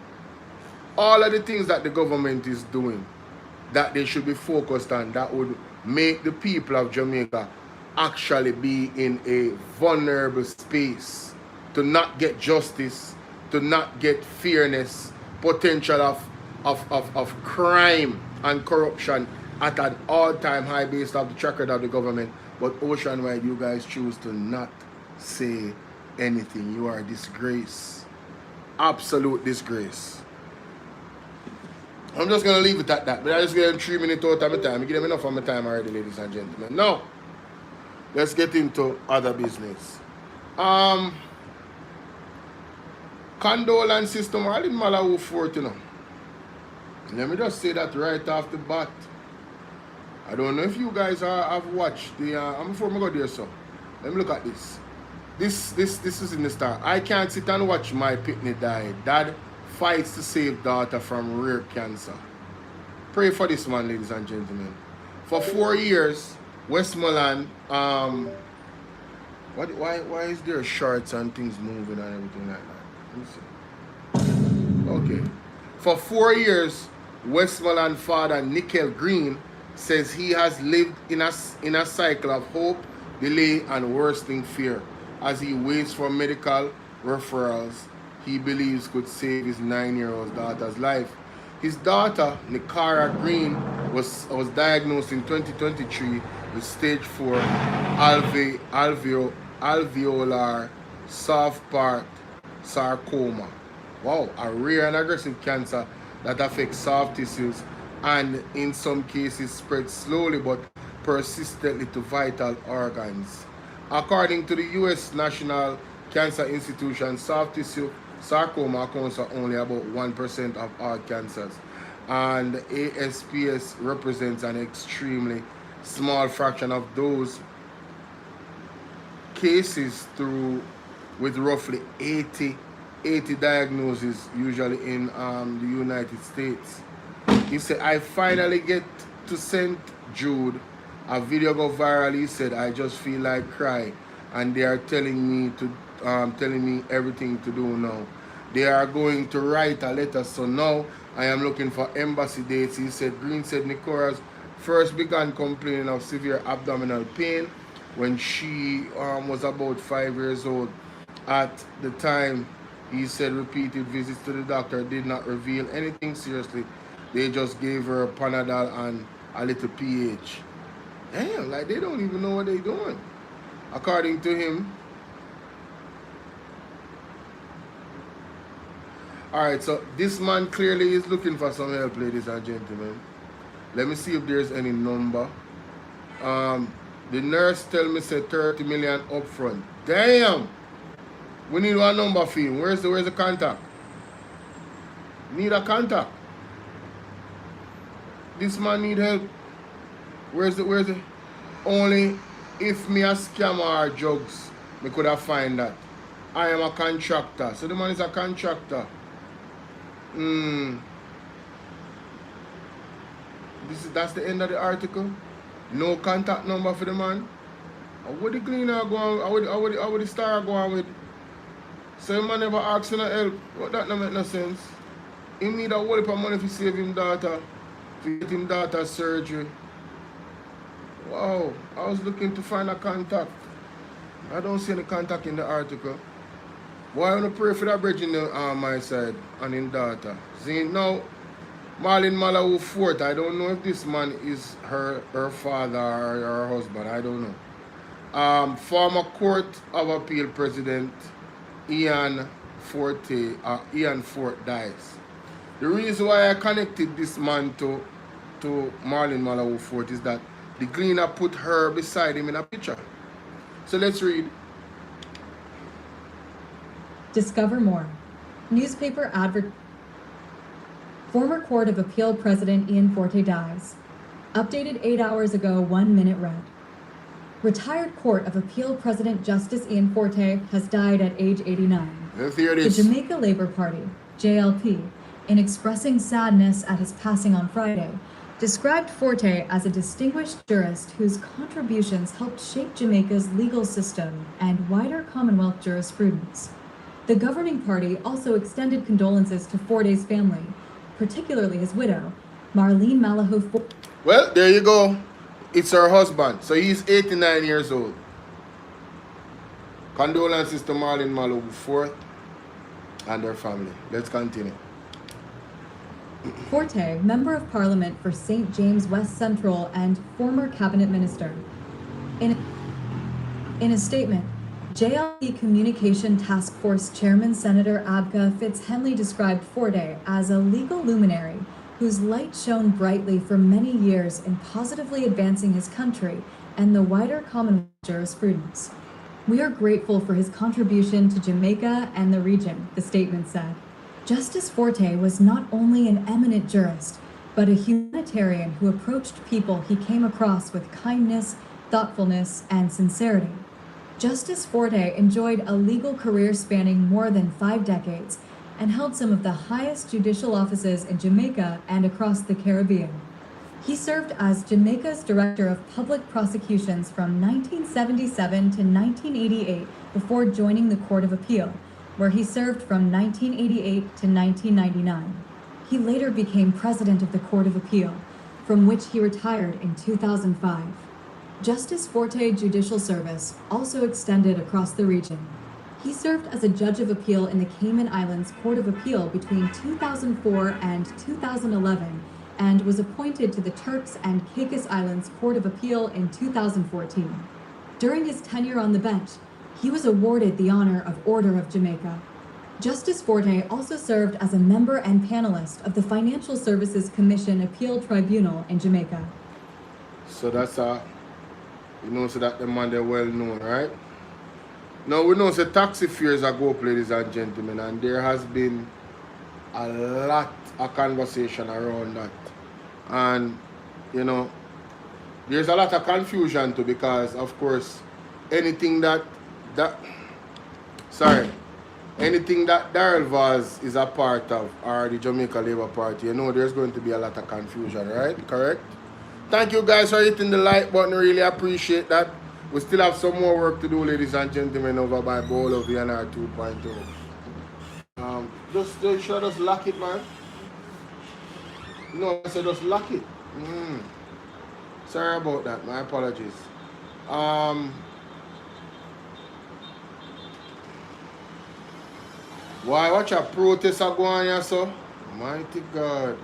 All of the things that the government is doing that they should be focused on, that would make the people of Jamaica actually be in a vulnerable space to not get justice, to not get fairness, potential of crime and corruption at an all-time high based off the track record of the government. But Ocean-wide, you guys choose to not say anything. You are a disgrace. Absolute disgrace. I'm just going to leave it at that. But I just gave them 3 minutes out of my time. I give them enough of my time already, ladies and gentlemen. Now, let's get into other business. Condolence system, I didn't matter who for it, you know. Let me just say that right off the bat. I don't know if you guys have watched the, before I go there, so let me look at this. This is in the start. I can't sit and watch my pitney die. Dad fights to save daughter from rare cancer. Pray for this man, ladies and gentlemen. For 4 years, Westmoreland, why is there shorts and things moving and everything like that? Let me see. Okay. For 4 years, Westmoreland father Nickel Green says he has lived in a cycle of hope, delay, and worsening fear as he waits for medical referrals he believes could save his 9-year-old daughter's life. His daughter, Nikara Green, was diagnosed in 2023 with stage 4 alveolar soft part sarcoma. Wow, a rare and aggressive cancer that affects soft tissues and in some cases spreads slowly but persistently to vital organs. According to the U.S. National Cancer Institution, soft tissue sarcoma accounts for only about 1% of all cancers, and ASPS represents an extremely small fraction of those cases with roughly 80 diagnoses usually in the United States. He said, I finally get to St. Jude. A video go viral. He said, I just feel like crying, and they are telling me everything to do now. They are going to write a letter, so now I am looking for embassy dates. He said, Green said Nicora's first began complaining of severe abdominal pain when she was about 5 years old. At the time, he said repeated visits to the doctor did not reveal anything seriously. They just gave her Panadol and a little pH. Damn, like they don't even know what they're doing. According to him. Alright, so this man clearly is looking for some help, ladies and gentlemen. Let me see if there's any number. The nurse tell me say 30 million up front. Damn! We need one number for him. Where's the contact? Need a contact. This man need help. Where's the only if me a scammer or drugs, me could have find that. I am a contractor. So the man is a contractor. That's the end of the article. No contact number for the man. How would the cleaner go on? How would the star go on with? So the man never asked for no help. What that don't make no sense. He need a whole heap of money to save him daughter. To get him daughter surgery. Wow. I was looking to find a contact. I don't see any contact in the article. Why I want to pray for that bridge on my side and in daughter. See now, Marlene Malawu Fort, I don't know if this man is her father or her husband. I don't know. Former Court of Appeal President Ian Fort dies. The reason why I connected this man to Marlene Malawu Fort is that the cleaner put her beside him in a picture. So let's read. Discover more. Newspaper advert. Former Court of Appeal President Ian Forte dies. Updated 8 hours ago, 1 minute read. Retired Court of Appeal President Justice Ian Forte has died at age 89. Let's hear this. The Jamaica Labour Party, JLP, in expressing sadness at his passing on Friday, described Forte as a distinguished jurist whose contributions helped shape Jamaica's legal system and wider Commonwealth jurisprudence. The governing party also extended condolences to Forte's family, particularly his widow, Marlene Malawu Fort. Well, there you go. It's her husband. So he's 89 years old. Condolences to Marlene Malawu Fort and her family. Let's continue. Forte, Member of Parliament for St. James West Central and former cabinet minister. In a statement, JLP Communication Task Force Chairman Senator Abka Fitzhenley described Forte as a legal luminary whose light shone brightly for many years in positively advancing his country and the wider Commonwealth jurisprudence. We are grateful for his contribution to Jamaica and the region, the statement said. Justice Forte was not only an eminent jurist, but a humanitarian who approached people he came across with kindness, thoughtfulness, and sincerity. Justice Forte enjoyed a legal career spanning more than 5 decades and held some of the highest judicial offices in Jamaica and across the Caribbean. He served as Jamaica's Director of Public Prosecutions from 1977 to 1988 before joining the Court of Appeal, where he served from 1988 to 1999. He later became President of the Court of Appeal, from which he retired in 2005. Justice Forte judicial service also extended across the region. He served as a judge of appeal in the Cayman Islands Court of Appeal between 2004 and 2011 and was appointed to the Turks and Caicos Islands Court of Appeal in 2014. During his tenure on the bench, he was awarded the honor of Order of Jamaica. Justice Forte also served as a member and panelist of the Financial Services Commission Appeal Tribunal in Jamaica. So that's You know, so that the man they're well known, right? Now we know the taxi fares are go up, ladies and gentlemen, and there has been a lot of conversation around that. And you know, there's a lot of confusion too, because of course anything that Darrell Vaz is a part of, or the Jamaica Labour Party, you know there's going to be a lot of confusion, right? Correct? Thank you guys for hitting the like button. Really appreciate that. We still have some more work to do, ladies and gentlemen, over by Bolo Tbv 2.0. Just lock it, man. No, I said just lock it. Sorry about that. My apologies. Why? Watch a protest are going here, so? Mighty God.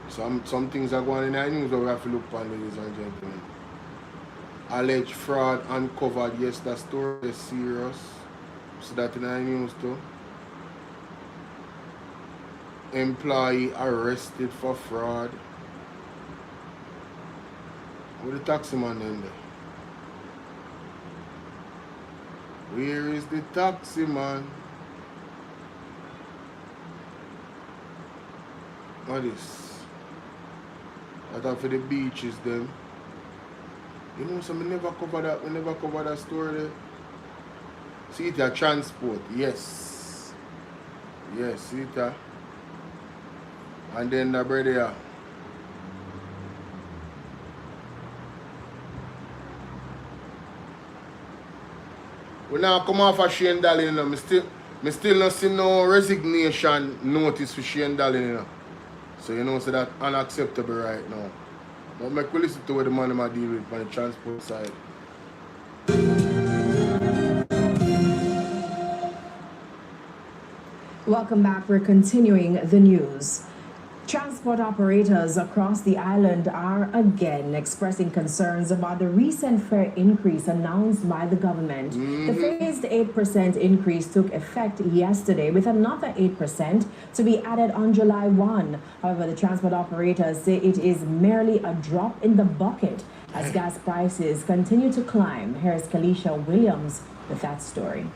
Some things are going in the news that we have to look upon, ladies and gentlemen. Alleged fraud uncovered. Yes, that story is serious. See that in the news too. Employee arrested for fraud. Where the taxi man in there? Where is the taxi man? What is? That for the beaches then. You know, so we never cover that story there. See it a transport, yes. Yes, see it a. And then the brother. We now come off of Shane Dallin, you know. Me still not see no resignation notice for Shane Dallin, you know. So you know, so that unacceptable right now. But make we listen to what the man might deal with on the transport side. Welcome back. We're continuing the news. Transport operators across the island are again expressing concerns about the recent fare increase announced by the government. The phased 8% increase took effect yesterday, with another 8% to be added on July 1. However, the transport operators say it is merely a drop in the bucket as gas prices continue to climb. Here's Kalisha Williams with that story.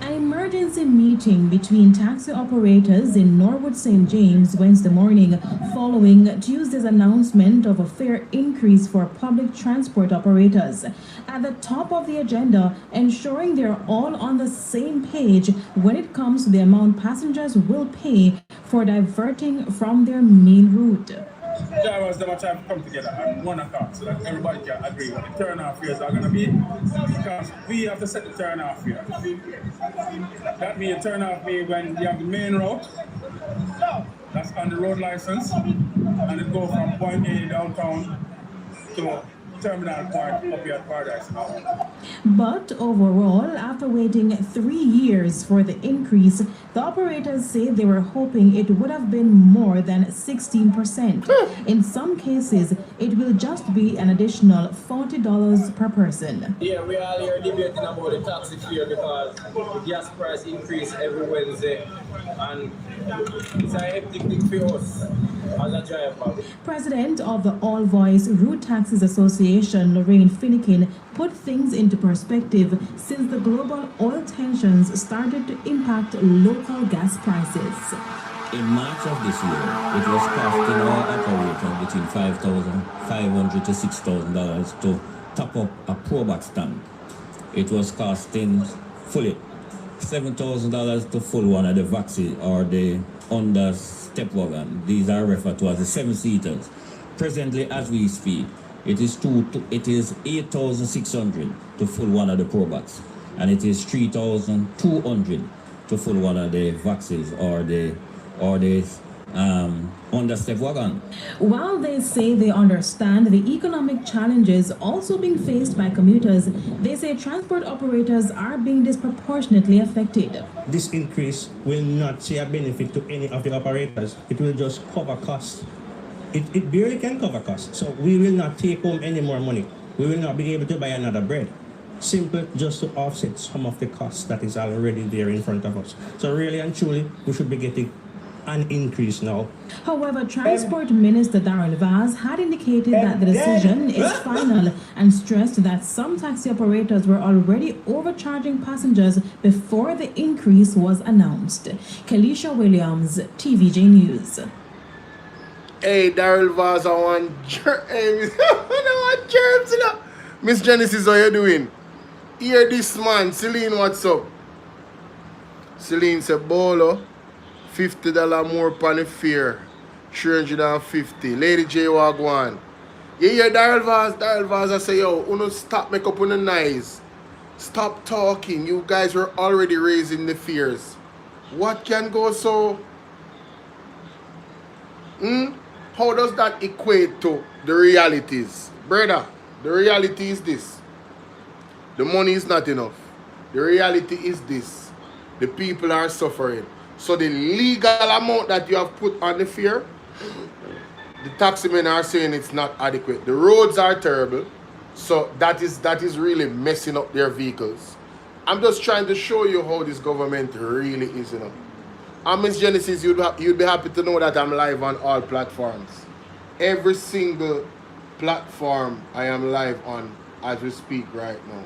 An emergency meeting between taxi operators in Norwood St. James Wednesday morning following Tuesday's announcement of a fare increase for public transport operators. At the top of the agenda, ensuring they're all on the same page when it comes to the amount passengers will pay for diverting from their main route. Drivers have time to come together and one accord so that everybody can agree what the turnout fares are going to be, because we have to set the turnout fare. That means turnout fare when you have the main route, that's on the road license, and it goes from point A downtown to terminal point up here at Paradise. But overall, after waiting 3 years for the increase, the operators say they were hoping it would have been more than 16%. In some cases, it will just be an additional $40 per person. Yeah, we are here debating about the taxi fare because the gas price increase every Wednesday, and it's a hectic thing for us as a driver. President of the All Voice Route Taxis Association, Lorraine Finnegan, put things into perspective since the global oil tensions started to impact local gas prices. In March of this year, it was costing our operator between $5,500 to $6,000 to top up a Probox tank. It was costing fully $7,000 to full one of the Vaxi or the under step wagon. These are referred to as the 7-seaters. Presently, as we speak, it is $8,600 to full one of the Probox, and it is $3,200 to full one of the Vaxis or the under step wagon. While they say they understand the economic challenges also being faced by commuters, they say transport operators are being disproportionately affected. This increase will not see a benefit to any of the operators. It will just cover costs. It barely can cover costs. So we will not take home any more money. We will not be able to buy another bread. Simply just to offset some of the costs that is already there in front of us. So really and truly, we should be getting an increase now. However, Transport Minister Darrell Vaz had indicated that the decision is final and stressed that some taxi operators were already overcharging passengers before the increase was announced. Kelisha Williams, TVJ News. Hey, Darrell Vaz, I want germs, you know. Miss Genesis, how you doing? Hear this man. Celine, what's up? Celine said, Bolo, $50 more upon the fare. 350. Lady J Wagwan. You hear Darrell Vaz? Darrell Vaz, I say, yo, uno stop make up on the noise. Stop talking. You guys were already raising the fears. What can go so? How does that equate to the realities? Brother, the reality is this. The money is not enough. The reality is this. The people are suffering. So the legal amount that you have put on the fare, the taximen are saying it's not adequate. The roads are terrible. So that is really messing up their vehicles. I'm just trying to show you how this government really is, you know. And Miss Genesis, you'd be happy to know that I'm live on all platforms. Every single platform I am live on as we speak right now.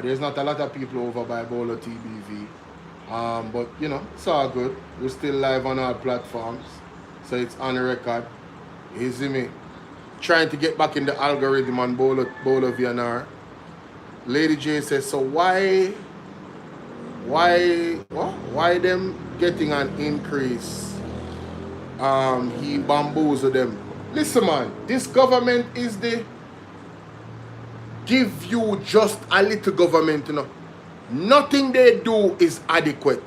There's not a lot of people over by Bolo Tbv. But, you know, it's all good. We're still live on all platforms. So it's on the record. You see me? Trying to get back in the algorithm on Bolo VNR. Lady J says, so why them getting an increase? He bamboozled them. Listen, man, this government is the give you just a little government, you know. Nothing they do is adequate.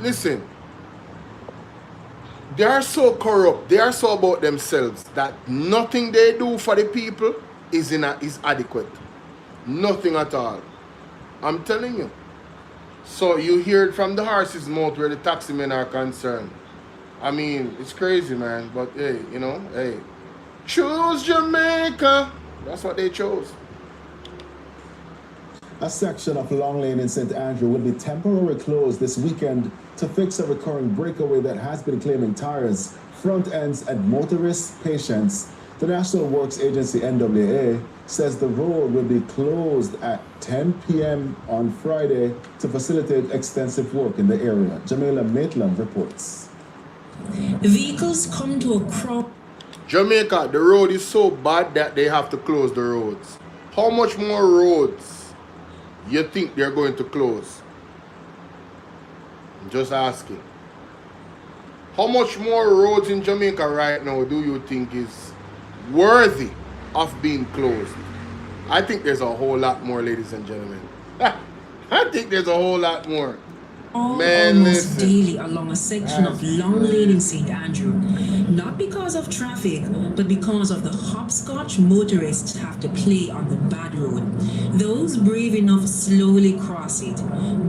Listen, they are so corrupt, they are so about themselves that nothing they do for the people is adequate. Nothing at all. I'm telling you. So you hear it from the horse's mouth where the taximen are concerned. I mean, it's crazy, man. But hey, you know, hey, choose Jamaica. That's what they chose. A section of Long Lane in St. Andrew will be temporarily closed this weekend to fix a recurring breakaway that has been claiming tires, front ends, and motorist patients. The National Works Agency, NWA, says the road will be closed at 10 p.m. on Friday to facilitate extensive work in the area. Jamila Maitland reports. Vehicles come to a crawl. Jamaica, the road is so bad that they have to close the roads. How much more roads you think they're going to close? I'm just asking. How much more roads in Jamaica right now do you think is worthy of being closed? I think there's a whole lot more, ladies and gentlemen. I think there's a whole lot more. Almost daily along a section of Long Lane in St. Andrew. Not because of traffic, but because of the hopscotch motorists have to play on the bad road. Those brave enough slowly cross it.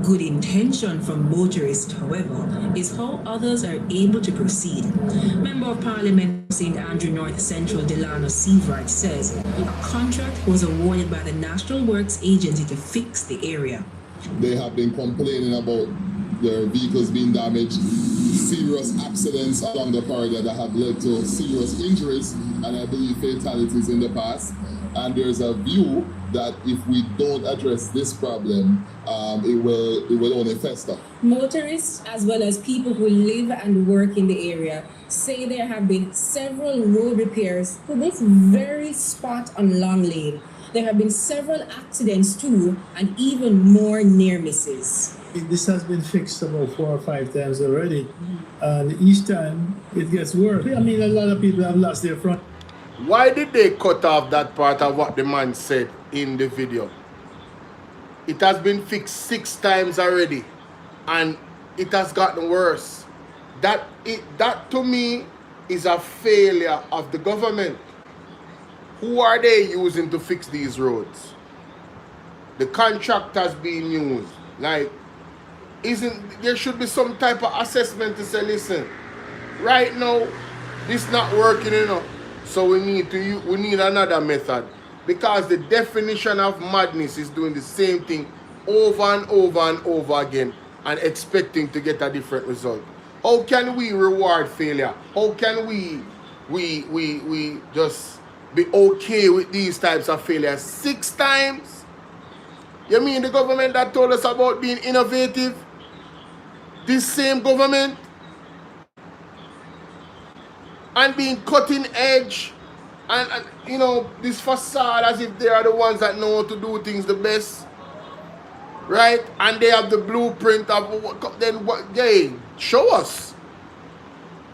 Good intention from motorists, however, is how others are able to proceed. Member of Parliament St. Andrew North Central Delano Seabright says a contract was awarded by the National Works Agency to fix the area. They have been complaining about their vehicles being damaged, serious accidents along the corridor that have led to serious injuries and I believe fatalities in the past. And there's a view that if we don't address this problem, it will only fester. Motorists, as well as people who live and work in the area, say there have been several road repairs to this very spot on Long Lane. There have been several accidents too, and even more near misses. This has been fixed about 4 or 5 times already, and each time it gets worse. I mean, a lot of people have lost their front. Why did they cut off that part of what the man said in the video? It has been fixed 6 times already, and it has gotten worse. That to me is a failure of the government. Who are they using to fix these roads? The contractors being used. Like, there should be some type of assessment to say, listen, right now, this not working enough. So we need another method. Because the definition of madness is doing the same thing over and over and over again. and expecting to get a different result? How can we reward failure? How can we just be okay with these types of failures? 6 times? You mean the government that told us about being innovative? This same government? And being cutting edge? And you know, this facade as if they are the ones that know how to do things the best. Right? And they have the blueprint of what, then what? Hey, show us.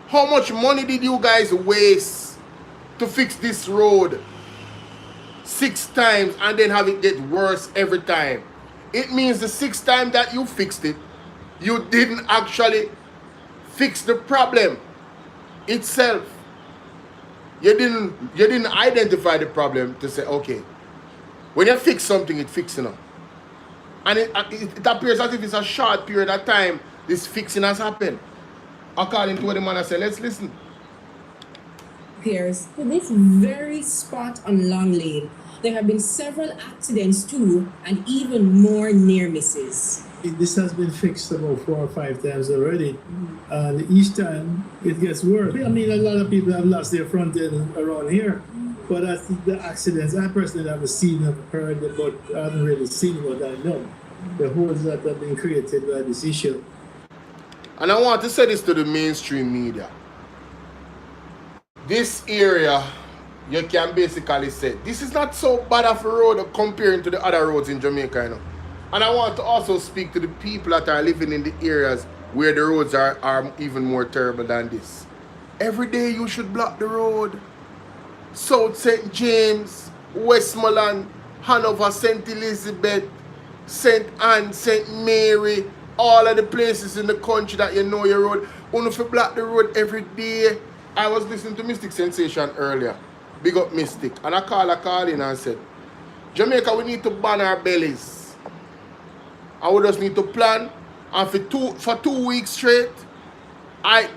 How much money did you guys waste to fix this road 6 times and then have it get worse every time? It means the 6th time that you fixed it, you didn't actually fix the problem itself. You didn't identify the problem to say, okay, when you fix something, it's fixing up. And it appears as if it's a short period of time this fixing has happened. According to what the man I said, let's listen. Here's this very spot on Long Lane. There have been several accidents too, and even more near misses. This has been fixed about 4 or 5 times already. And each time it gets worse. I mean, a lot of people have lost their front end around here. But I think the accidents, I personally haven't seen or heard, but I haven't really seen what I know. The holes that have been created by this issue. And I want to say this to the mainstream media. This area, you can basically say, this is not so bad of a road comparing to the other roads in Jamaica, you know. And I want to also speak to the people that are living in the areas where the roads are even more terrible than this. Every day you should block the road. South St. James, Westmoreland, Hanover, St. Elizabeth, St. Anne, St. Mary, all of the places in the country that you know your road. Only if you block the road every day. I was listening to Mystic Sensation earlier. Big up Mystic. And I called in and said, Jamaica, we need to ban our bellies. And we just need to plan. And for 2 weeks straight,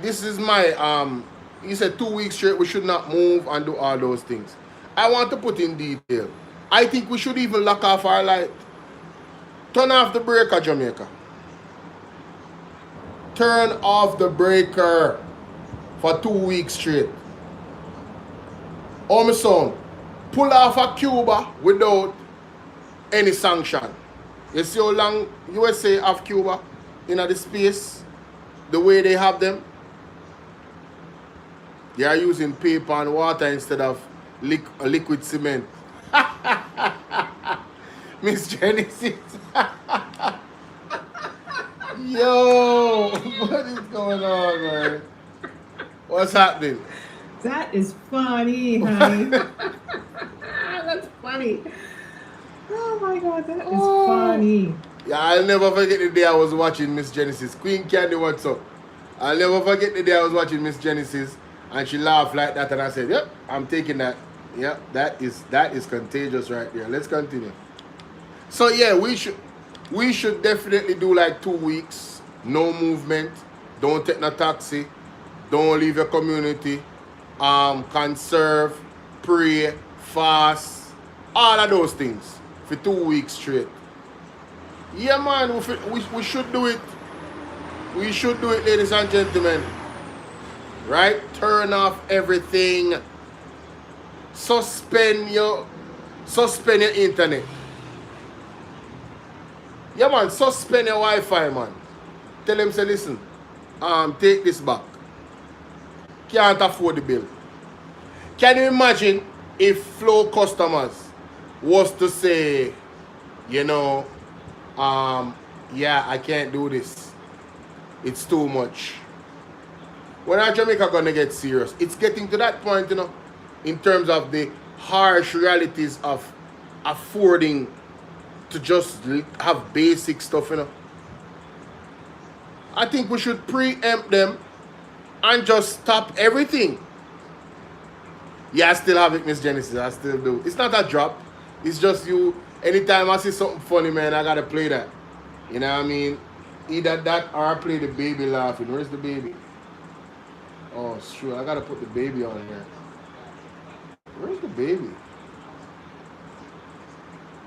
this is my he said 2 weeks straight we should not move and do all those things. I want to put in detail. I think we should even lock off our light. Turn off the breaker, Jamaica. Turn off the breaker for 2 weeks straight. Oh, my son, pull off a Cuba without any sanction. You see how long USA have Cuba in the space, the way they have them? They are using paper and water instead of liquid cement. Miss Genesis. Yo, what is going on, man? What's happening? That is funny, honey. That's funny. Oh my God, that is funny. Yeah, I'll never forget the day I was watching Miss Genesis. Queen Candy, what's up? I'll never forget the day I was watching Miss Genesis and she laughed like that and I said, yep, I'm taking that. Yep, that is contagious right there. Let's continue. So yeah, we should definitely do like 2 weeks. No movement. Don't take no taxi. Don't leave your community. Conserve, pray, fast, all of those things for 2 weeks straight. Yeah, man, we should do it. We should do it, ladies and gentlemen. Right? Turn off everything. Suspend your internet. Yeah, man, suspend your Wi-Fi, man. Tell them, say, listen, take this back. Can't afford the bill. Can you imagine if Flow customers was to say, you know, yeah, I can't do this. It's too much. When are Jamaica gonna get serious? It's getting to that point, you know, in terms of the harsh realities of affording to just have basic stuff, you know. I think we should preempt them and just stop everything. Yeah, I still have it, Miss Genesis. I still do. It's not a drop. It's just you. Anytime I see something funny, man, I gotta play that. You know what I mean? Either that or I play the baby laughing. Where's the baby? Oh, it's true. I gotta put the baby on here. Where's the baby?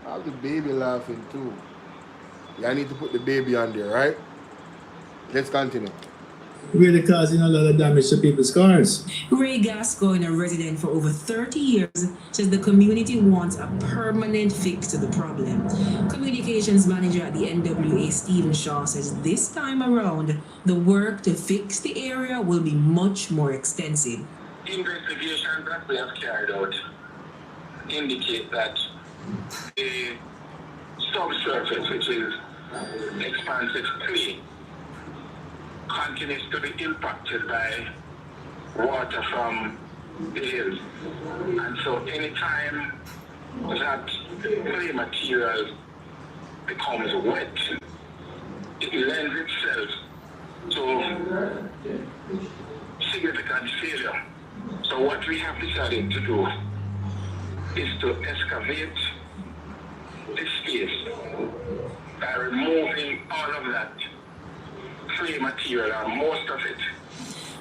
I have the baby laughing too. Yeah, I need to put the baby on there, right? Let's continue. Really causing a lot of damage to people's cars. Ray Gascoigne, a resident for over 30 years, says the community wants a permanent fix to the problem. Communications manager at the NWA, Stephen Shaw, says this time around, the work to fix the area will be much more extensive. Investigations that we have carried out indicate that the subsurface, which is expansive clay, continues to be impacted by water from the hills. And so anytime that clay material becomes wet, it lends itself to significant failure. So what we have decided to do is to excavate this space by removing all of that clay material, or most of it.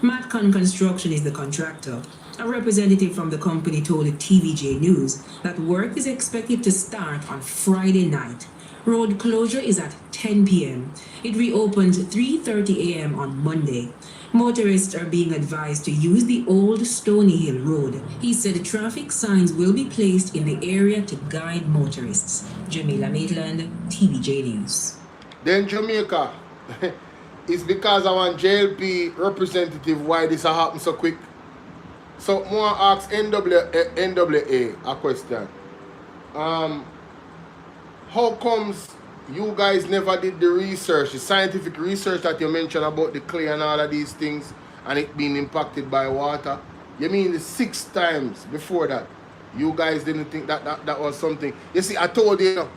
Matcon Construction is the contractor. A representative from the company told TVJ News that work is expected to start on Friday night. Road closure is at 10 p.m. It reopened 3:30 a.m. on Monday. Motorists are being advised to use the old Stony Hill Road. He said traffic signs will be placed in the area to guide motorists. Jamila Maitland, TVJ News. Then Jamaica, it's because I want JLP representative why this happened so quick. So more ask NWA a question. How comes you guys never did the research, the scientific research that you mentioned about the clay and all of these things and it being impacted by water? You mean the 6 times before that, you guys didn't think that was something? You see, I told you,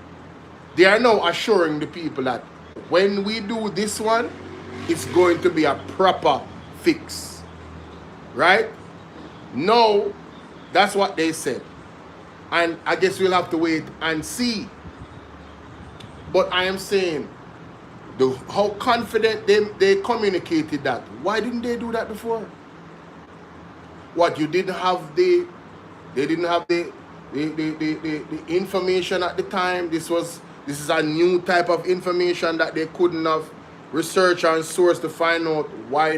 they are now assuring the people that when we do this one, it's going to be a proper fix. Right? No, that's what they said. And I guess we'll have to wait and see. But I am saying, how confident they communicated that. Why didn't they do that before? What, you didn't have they didn't have the information at the time? This is a new type of information that they couldn't have researched and sourced to find out why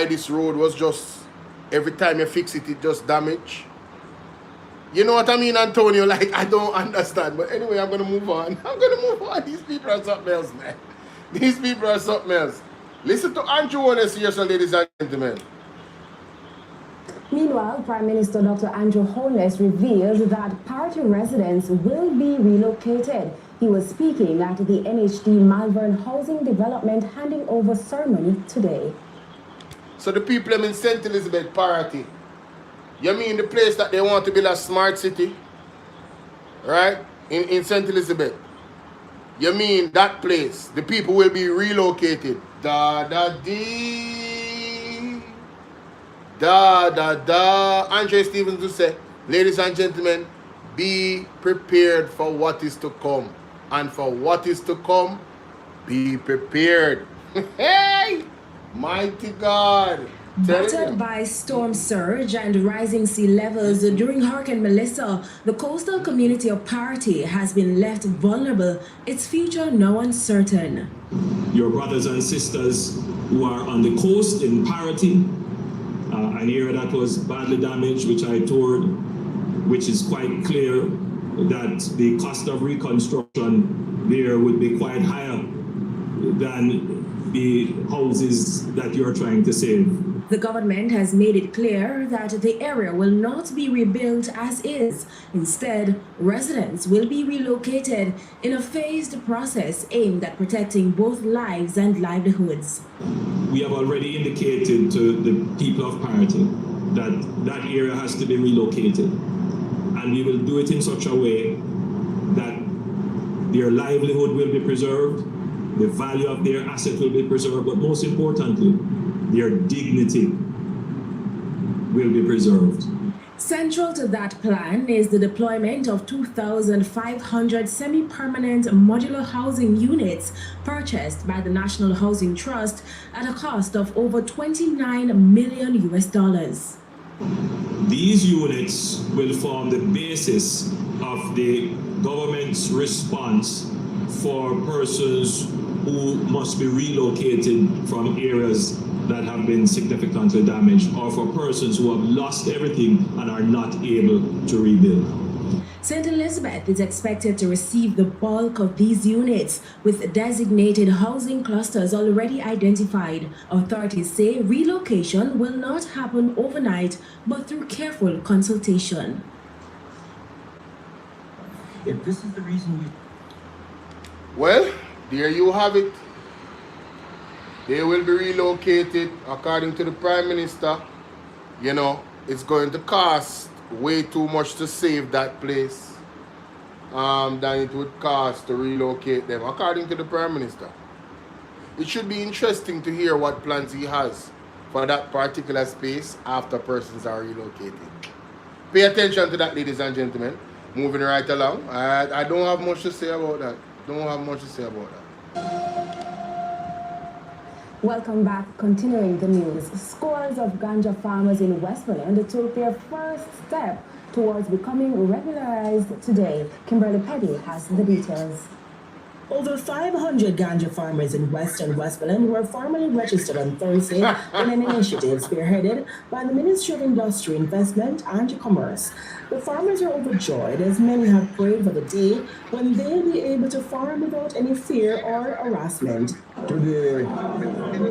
this road was just, every time you fix it, it just damage. You know what I mean, Antonio? Like, I don't understand. But anyway, I'm going to move on. These people are something else, man. These people are something else. Listen to Andrew Holness here, so ladies and gentlemen. Meanwhile, Prime Minister Dr. Andrew Holness revealed that party residents will be relocated. He was speaking at the NHD Malvern Housing Development handing over ceremony today. So the people in St. Elizabeth party, you mean the place that they want to build a smart city? Right? In St. Elizabeth. You mean that place, the people will be relocated. Da-da-dee. Da-da-da. Andre Stevens will say, ladies and gentlemen, be prepared for what is to come. And for what is to come, be prepared. Hey! Mighty God. Battered by storm surge and rising sea levels during Hurricane Melissa, the coastal community of Party has been left vulnerable, its future now uncertain. Your brothers and sisters who are on the coast in Party, an area that was badly damaged, which I toured, which is quite clear that the cost of reconstruction there would be quite higher than the houses that you're trying to save. The government has made it clear that the area will not be rebuilt as is. Instead, residents will be relocated in a phased process aimed at protecting both lives and livelihoods. We have already indicated to the people of Party that that area has to be relocated. And we will do it in such a way that their livelihood will be preserved, the value of their asset will be preserved, but most importantly, their dignity will be preserved. Central to that plan is the deployment of 2,500 semi-permanent modular housing units purchased by the National Housing Trust at a cost of over $29 million. These units will form the basis of the government's response for persons who must be relocated from areas that have been significantly damaged, or for persons who have lost everything and are not able to rebuild. St. Elizabeth is expected to receive the bulk of these units, with designated housing clusters already identified. Authorities say relocation will not happen overnight, but through careful consultation. If this is the reason you... Well, there you have it. They will be relocated according to the Prime Minister. You know, it's going to cost way too much to save that place than it would cost to relocate them, according to the Prime Minister. It should be interesting to hear what plans he has for that particular space after persons are relocated. Pay attention to that, ladies and gentlemen. Moving right along. I don't have much to say about that. Welcome back. Continuing the news, scores of ganja farmers in Westmoreland took their first step towards becoming regularized today. Kimberly Petty has the details. Over 500 ganja farmers in Western Westmoreland were formally registered on Thursday in an initiative spearheaded by the Ministry of Industry, Investment and Commerce. The farmers are overjoyed as many have prayed for the day when they'll be able to farm without any fear or harassment. Today,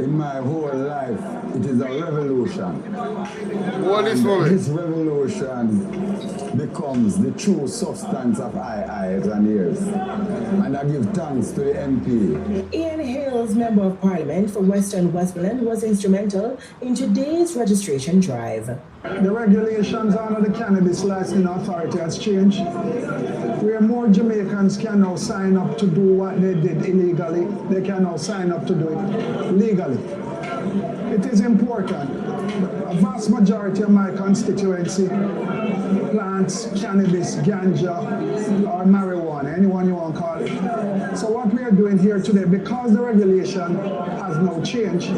in my whole life, it is a revolution. What is for this revolution becomes the true substance of eyes and ears. And I give thanks to the MP. Ian Hales, Member of Parliament for Western Westmoreland, was instrumental in today's registration drive. The regulations under the Cannabis Licensing Authority has changed, where more Jamaicans can now sign up to do what they did illegally. They can now sign up to do it legally. It is important. A vast majority of my constituency plants cannabis, ganja, or marijuana, anyone you want to call it. So what we are doing here today, because the regulation has now changed,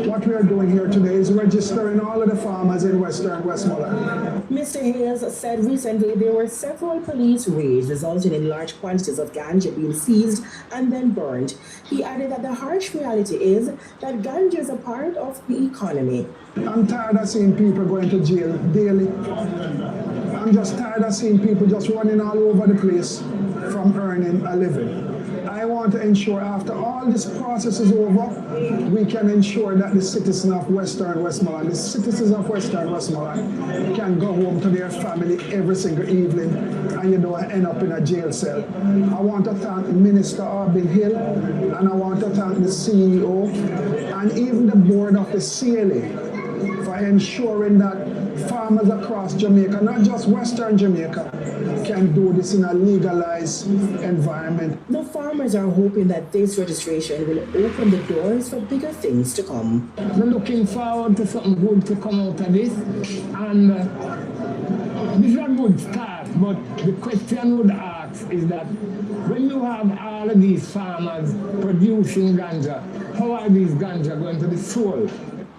what we are doing here today is registering all of the farmers in Western Westmoreland. Mr. Hales said recently there were several police raids resulting in large quantities of ganja being seized and then burned. He added that the harsh reality is that ganja is a part of the economy. I'm tired of seeing people going to jail daily. I'm just tired of seeing people just running all over the place from earning a living. I want to ensure after all this process is over, we can ensure that the citizens of Western Westmoreland, can go home to their family every single evening and you don't end up in a jail cell. I want to thank Minister Arbin Hill and I want to thank the CEO and even the board of the CLA for ensuring that farmers across Jamaica, not just Western Jamaica, can do this in a legalized environment. The farmers are hoping that this registration will open the doors for bigger things to come. We're looking forward to something good to come out of this, and this is a good start, but the question I would ask is that when you have all of these farmers producing ganja, how are these ganja going to be sold?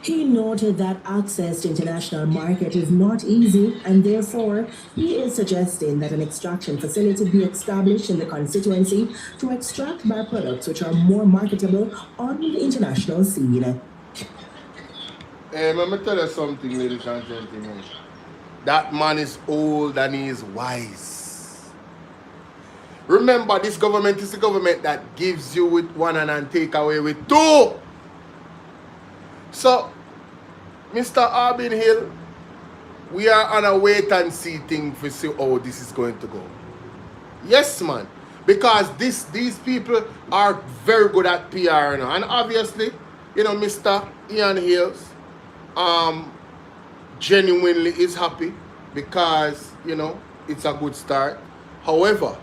He noted that access to international market is not easy, and therefore he is suggesting that an extraction facility be established in the constituency to extract byproducts which are more marketable on the international scene. Let me tell you something, ladies and gentlemen. That man is old and he is wise. Remember, this government is the government that gives you with one and take away with two. So, Mr. Arbin Hill, we are on a wait and see thing to see how this is going to go. Yes, man. Because these people are very good at PR now. And obviously, you know, Mr. Ian Hills genuinely is happy because, you know, it's a good start. However,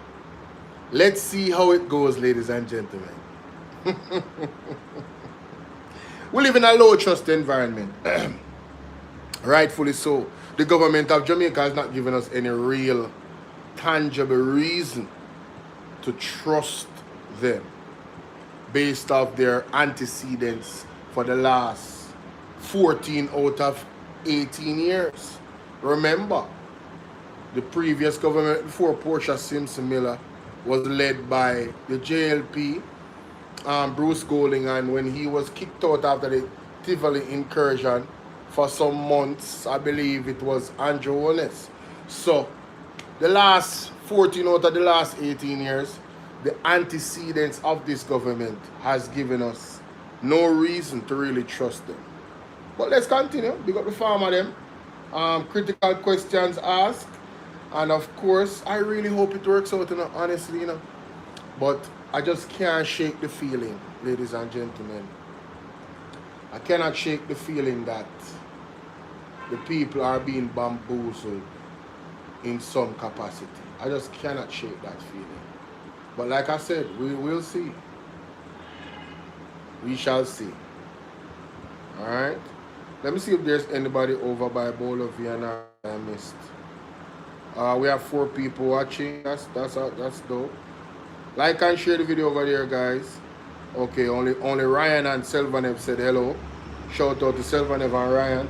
let's see how it goes, ladies and gentlemen. We live in a low trust environment. Rightfully so. The government of Jamaica has not given us any real tangible reason to trust them based off their antecedents for the last 14 out of 18 years. Remember, the previous government before Portia Simpson Miller was led by the JLP Bruce Golding, and when he was kicked out after the Tivoli incursion for some months, I believe it was Andrew Holness. So the last 14 out of the last 18 years, the antecedents of this government has given us no reason to really trust them. But let's continue. We got the farm of them. Critical questions asked. And of course, I really hope it works out, honestly, But I just can't shake the feeling, ladies and gentlemen. I cannot shake the feeling that the people are being bamboozled in some capacity. I just cannot shake that feeling. But like I said, we will see. We shall see. Alright? Let me see if there's anybody over by Bolo Tbv I missed. We have 4 people watching. That's dope. Like and share the video over there, guys. Okay, only Ryan and Selvanev said hello. Shout out to Selvanev and Ryan.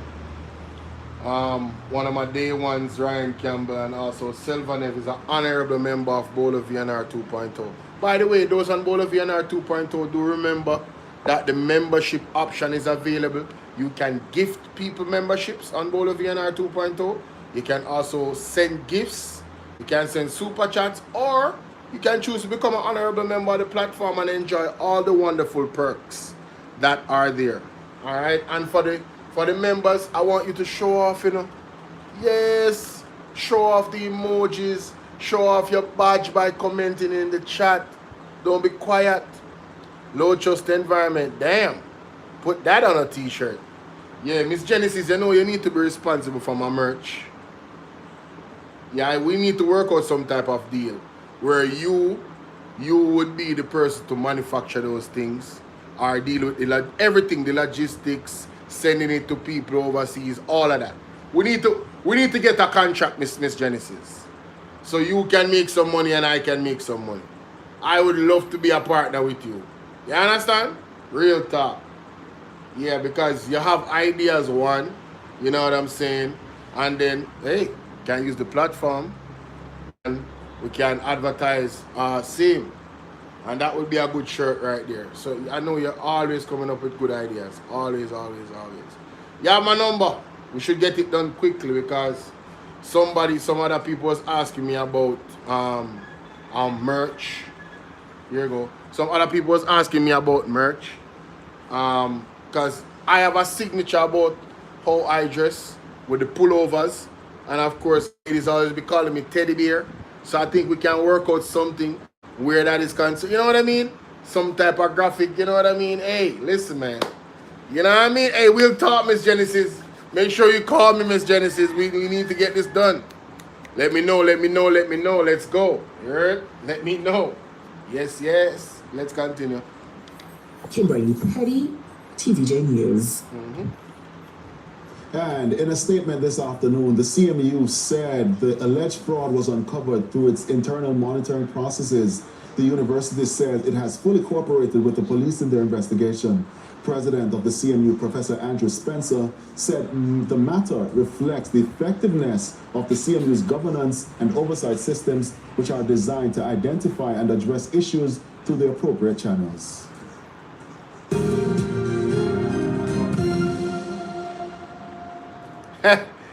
One of my day ones, Ryan Campbell, and also Selvanev is an honorable member of Bolo Tbv 2.0. By the way, those on Bolo Tbv 2.0, do remember that the membership option is available. You can gift people memberships on Bolo Tbv 2.0. You can also send gifts. You can send super chats, or you can choose to become an honorable member of the platform and enjoy all the wonderful perks that are there. All right, and for the members, I want you to show off, Yes, show off the emojis, show off your badge by commenting in the chat. Don't be quiet. Low trust environment. Damn, put that on a t-shirt. Yeah, Miss Genesis, you need to be responsible for my merch. Yeah, we need to work out some type of deal where you would be the person to manufacture those things or deal with everything, the logistics, sending it to people overseas, all of that. We need to get a contract, Miss Genesis, so you can make some money and I can make some money. I would love to be a partner with you. You understand? Real talk. Yeah, because you have ideas, one, you know what I'm saying, and then hey, can use the platform and we can advertise same, and that would be a good shirt right there. So I know you're always coming up with good ideas, always. You have my number. We should get it done quickly because some other people was asking me about merch. Here you go. Some other people was asking me about merch because I have a signature about how I dress with the pullovers. And of course, ladies always be calling me Teddy Bear. So I think we can work out something where that is concerned. You know what I mean? Some type of graphic, you know what I mean? Hey, listen, man. You know what I mean? Hey, we'll talk, Miss Genesis. Make sure you call me, Miss Genesis. We need to get this done. Let me know. Let's go. You heard? Let me know. Yes. Let's continue. Kimberly Petty, TVJ News. And in a statement this afternoon, the CMU said the alleged fraud was uncovered through its internal monitoring processes. The university said it has fully cooperated with the police in their investigation. President of the CMU, Professor Andrew Spencer, said the matter reflects the effectiveness of the CMU's governance and oversight systems, which are designed to identify and address issues through the appropriate channels.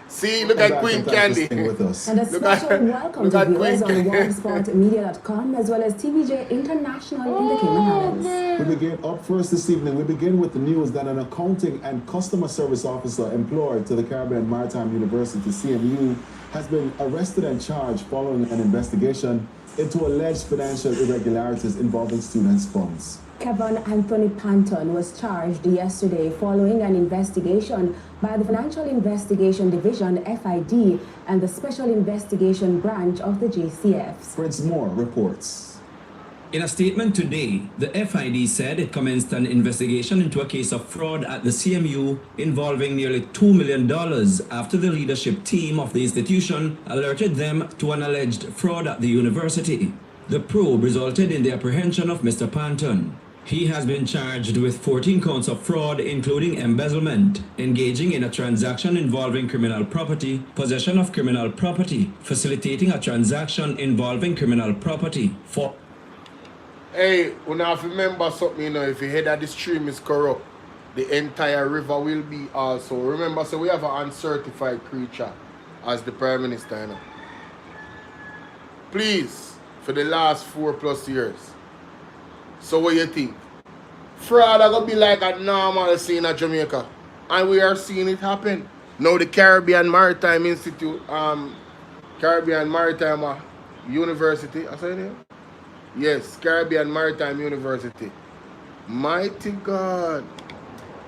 See, look at Queen Candy. And a special welcome to viewers on worldsportmedia.com as well as TVJ International in the Cayman Islands. We begin up first this evening. We begin with the news that an accounting and customer service officer employed to the Caribbean Maritime University, CMU, has been arrested and charged following an investigation into alleged financial irregularities involving students' funds. Kevin Anthony Panton was charged yesterday following an investigation by the Financial Investigation Division, FID, and the Special Investigation Branch of the JCFs. Prince Moore reports. In a statement today, the FID said it commenced an investigation into a case of fraud at the CMU involving nearly $2 million after the leadership team of the institution alerted them to an alleged fraud at the university. The probe resulted in the apprehension of Mr. Panton. He has been charged with 14 counts of fraud, including embezzlement, engaging in a transaction involving criminal property, possession of criminal property, facilitating a transaction involving criminal property. Hey, we now have to remember something, you know, if the head of the stream is corrupt, the entire river will be also. Remember, so we have an uncertified creature as the Prime Minister, you know. Please, for the last 4+ years. So what you think? Fraud are going to be like a normal scene in Jamaica. And we are seeing it happen. Now the Caribbean Maritime Institute, Caribbean Maritime University, I say name? Yes, Caribbean Maritime University. Mighty God.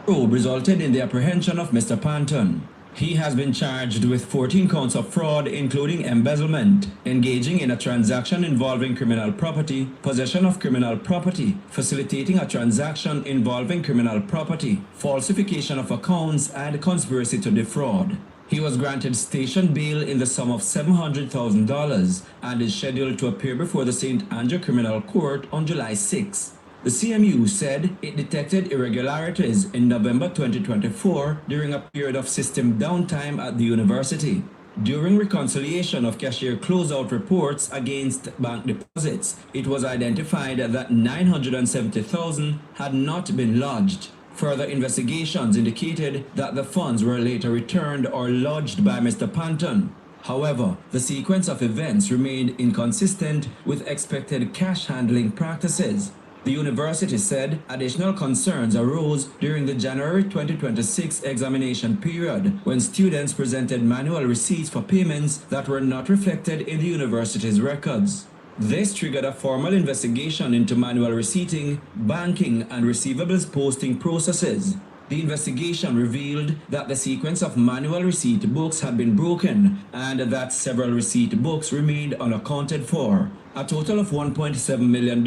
Probe resulted in the apprehension of Mr. Panton. He has been charged with 14 counts of fraud, including embezzlement, engaging in a transaction involving criminal property, possession of criminal property, facilitating a transaction involving criminal property, falsification of accounts, and conspiracy to defraud. He was granted station bail in the sum of $700,000 and is scheduled to appear before the St. Andrew Criminal Court on July 6. The CMU said it detected irregularities in November 2024 during a period of system downtime at the university. During reconciliation of cashier closeout reports against bank deposits, it was identified that $970,000 had not been lodged. Further investigations indicated that the funds were later returned or lodged by Mr. Panton. However, the sequence of events remained inconsistent with expected cash handling practices. The university said additional concerns arose during the January 2026 examination period when students presented manual receipts for payments that were not reflected in the university's records. This triggered a formal investigation into manual receipting, banking, and receivables posting processes. The investigation revealed that the sequence of manual receipt books had been broken and that several receipt books remained unaccounted for. A total of $1.7 million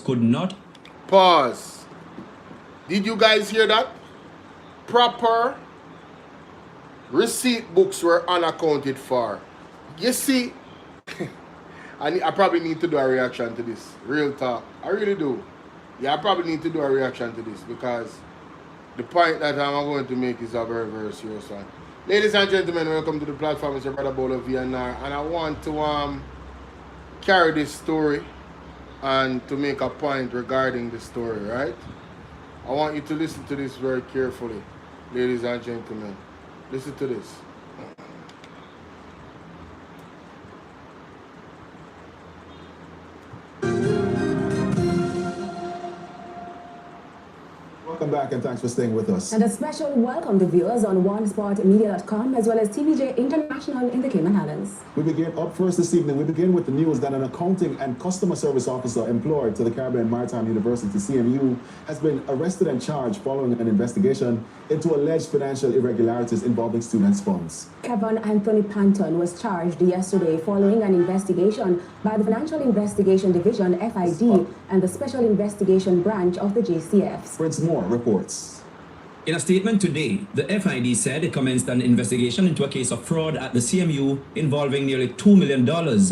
could not... Pause. Did you guys hear that? Proper receipt books were unaccounted for. You see, I probably need to do a reaction to this. Real talk. I really do. Yeah, I probably need to do a reaction to this because the point that I'm going to make is a very, very serious one. Ladies and gentlemen, welcome to the platform. It's your brother Bolo Tbv, and I want to carry this story and to make a point regarding the story, right? I want you to listen to this very carefully, ladies and gentlemen. Listen to this. Welcome back and thanks for staying with us. And a special welcome to viewers on OneSportMedia.com as well as TVJ International in the Cayman Islands. We begin up first this evening. We begin with the news that an accounting and customer service officer employed to the Caribbean Maritime University, CMU, has been arrested and charged following an investigation into alleged financial irregularities involving students' funds. Kevin Anthony Panton was charged yesterday following an investigation by the Financial Investigation Division, FID, and the Special Investigation Branch of the JCFs. Prince Moore reports. In a statement today, the FID said it commenced an investigation into a case of fraud at the CMU involving nearly $2 million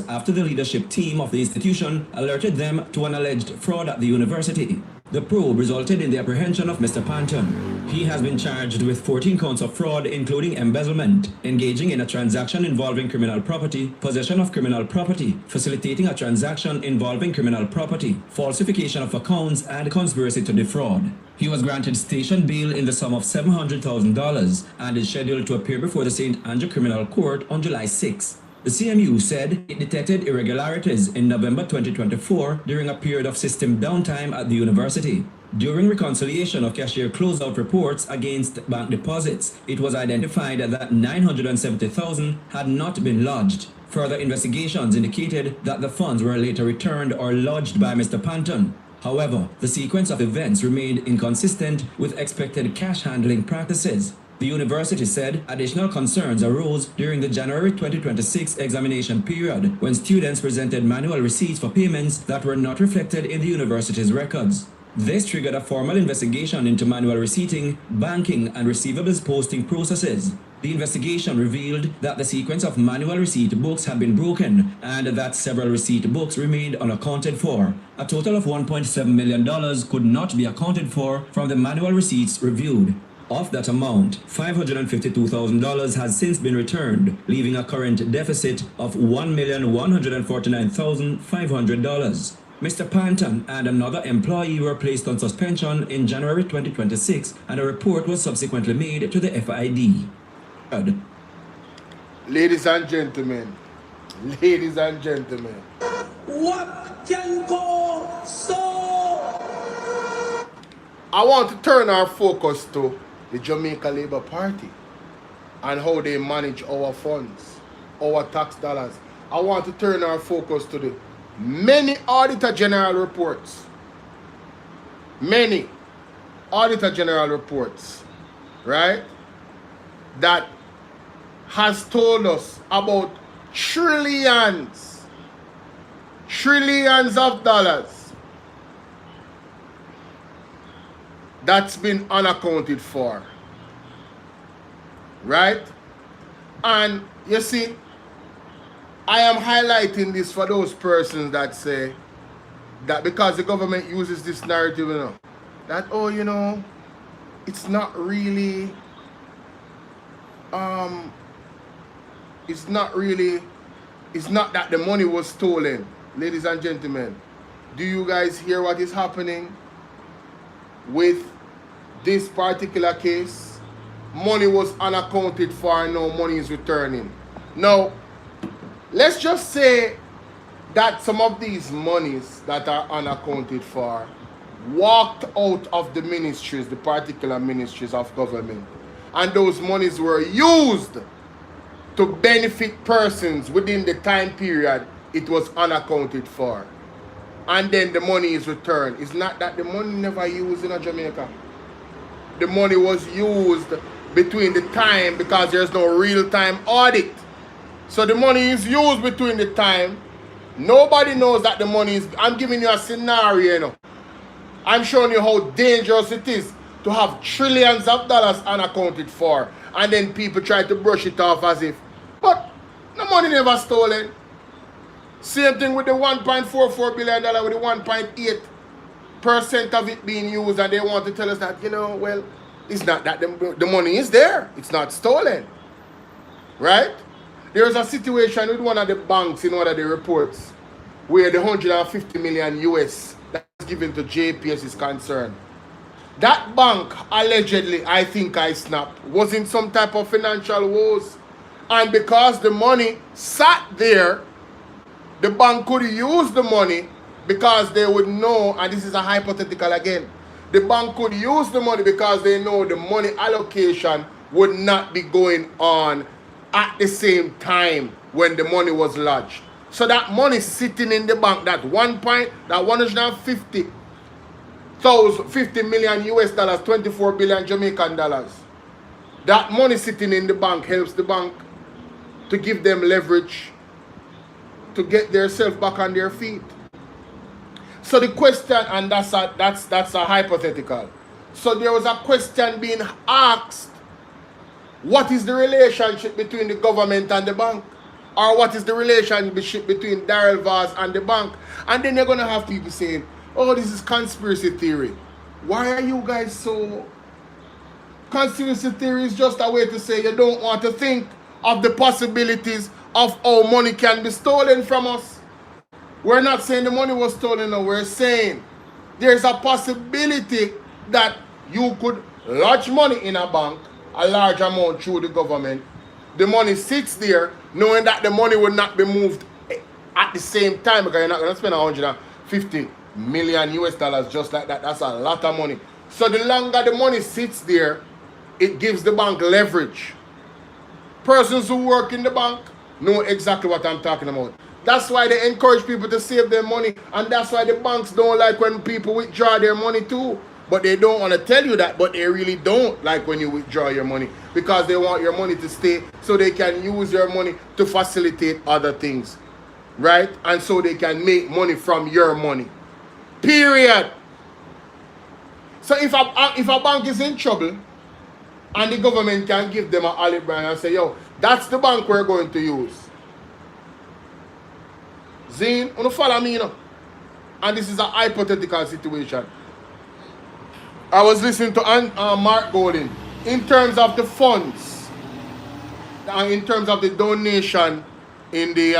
after the leadership team of the institution alerted them to an alleged fraud at the university. The probe resulted in the apprehension of Mr. Panton. He has been charged with 14 counts of fraud, including embezzlement, engaging in a transaction involving criminal property, possession of criminal property, facilitating a transaction involving criminal property, falsification of accounts, and conspiracy to defraud. He was granted station bail in the sum of $700,000 and is scheduled to appear before the St. Andrew Criminal Court on July 6. The CMU said it detected irregularities in November 2024 during a period of system downtime at the university. During reconciliation of cashier closeout reports against bank deposits, it was identified that $970,000 had not been lodged. Further investigations indicated that the funds were later returned or lodged by Mr. Panton. However, the sequence of events remained inconsistent with expected cash handling practices. The university said additional concerns arose during the January 2026 examination period when students presented manual receipts for payments that were not reflected in the university's records. This triggered a formal investigation into manual receipting, banking, and receivables posting processes. The investigation revealed that the sequence of manual receipt books had been broken and that several receipt books remained unaccounted for. A total of $1.7 million could not be accounted for from the manual receipts reviewed. Of that amount, $552,000 has since been returned, leaving a current deficit of $1,149,500. Mr. Panton and another employee were placed on suspension in January 2026, and a report was subsequently made to the FID. Ladies and gentlemen, what can go so? I want to turn our focus to the Jamaica Labour Party and how they manage our funds, our tax dollars. I want to turn our focus to the many Auditor General reports. Many Auditor General reports, right? That has told us about trillions of dollars that's been unaccounted for, right? And you see, I am highlighting this for those persons that say that because the government uses this narrative, you know, that, oh, you know, it's not really, it's not that the money was stolen. Ladies and gentlemen, do you guys hear what is happening with this particular case? Money was unaccounted for and now money is returning. Now, let's just say that some of these monies that are unaccounted for walked out of the ministries, the particular ministries of government, and those monies were used to benefit persons within the time period it was unaccounted for. And then the money is returned. It's not that the money never used in Jamaica. The money was used between the time because there's no real-time audit. So the money is used between the time. Nobody knows that the money is... I'm giving you a scenario, you know. I'm showing you how dangerous it is to have trillions of dollars unaccounted for. And then people try to brush it off as if, but the money never stolen. Same thing with the $1.44 billion with the 1.8% of it being used, and they want to tell us that, you know, well, it's not that the money is there. It's not stolen. Right? There's a situation with one of the banks in one of the reports where the 150 million US that's given to JPS is concerned. That bank allegedly, I think I snapped, was in some type of financial woes. And because the money sat there, the bank could use the money because they would know, and this is a hypothetical again, the bank could use the money because they know the money allocation would not be going on at the same time when the money was lodged. So that money sitting in the bank, that 150 million US dollars, 24 billion Jamaican dollars, that money sitting in the bank helps the bank to give them leverage to get themselves back on their feet. So the question, and that's a hypothetical. So there was a question being asked, what is the relationship between the government and the bank? Or what is the relationship between Darrell Vaz and the bank? And then you're going to have people saying, oh, this is conspiracy theory. Why are you guys so... Conspiracy theory is just a way to say you don't want to think of the possibilities of how money can be stolen from us. We're not saying the money was stolen, no. We're saying there's a possibility that you could lodge money in a bank, a large amount through the government. The money sits there, knowing that the money will not be moved at the same time, because you're not going to spend 150 million US dollars just like that. That's a lot of money. So the longer the money sits there, it gives the bank leverage. Persons who work in the bank know exactly what I'm talking about. That's why they encourage people to save their money, and that's why the banks don't like when people withdraw their money too. But they don't want to tell you that, but they really don't like when you withdraw your money, because they want your money to stay so they can use your money to facilitate other things, right? And so they can make money from your money. Period. So if a bank is in trouble and the government can give them an olive branch and say, yo, that's the bank we're going to use. Zane, you follow me, you know? And this is a hypothetical situation. I was listening to Mark Golden. In terms of the funds, in terms of the donation in the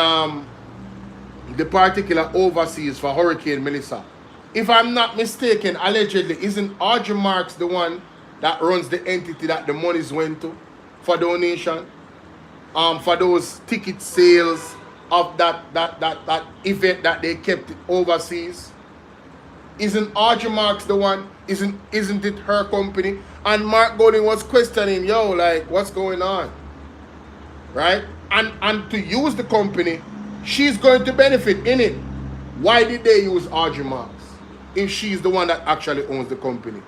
the particular overseas for Hurricane Melissa. If I'm not mistaken, allegedly, isn't Audrey Marks the one that runs the entity that the monies went to for donation? For those ticket sales of that event that they kept overseas? Isn't Audrey Marks the one? Isn't it her company? And Mark Golding was questioning, yo, like, what's going on? Right? And to use the company, she's going to benefit in it. Why did they use Audrey Marks if she's the one that actually owns the company?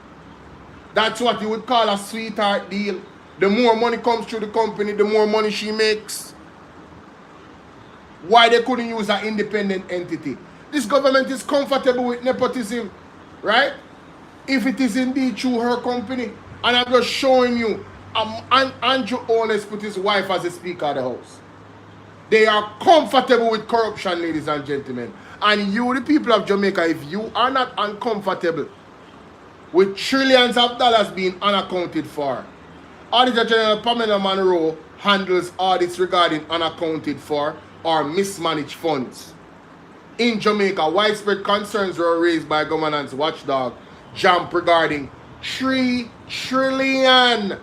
That's what you would call a sweetheart deal. The more money comes through the company, the more money she makes. Why they couldn't use an independent entity? This government is comfortable with nepotism, right? If it is indeed through her company. And I'm just showing you, Andrew Holness put his wife as a Speaker of the House. They are comfortable with corruption, ladies and gentlemen. And you, the people of Jamaica, if you are not uncomfortable with trillions of dollars being unaccounted for, Auditor General Pamela Monroe handles audits regarding unaccounted for or mismanaged funds. In Jamaica, widespread concerns were raised by governance watchdog JAMAICA regarding 3 trillion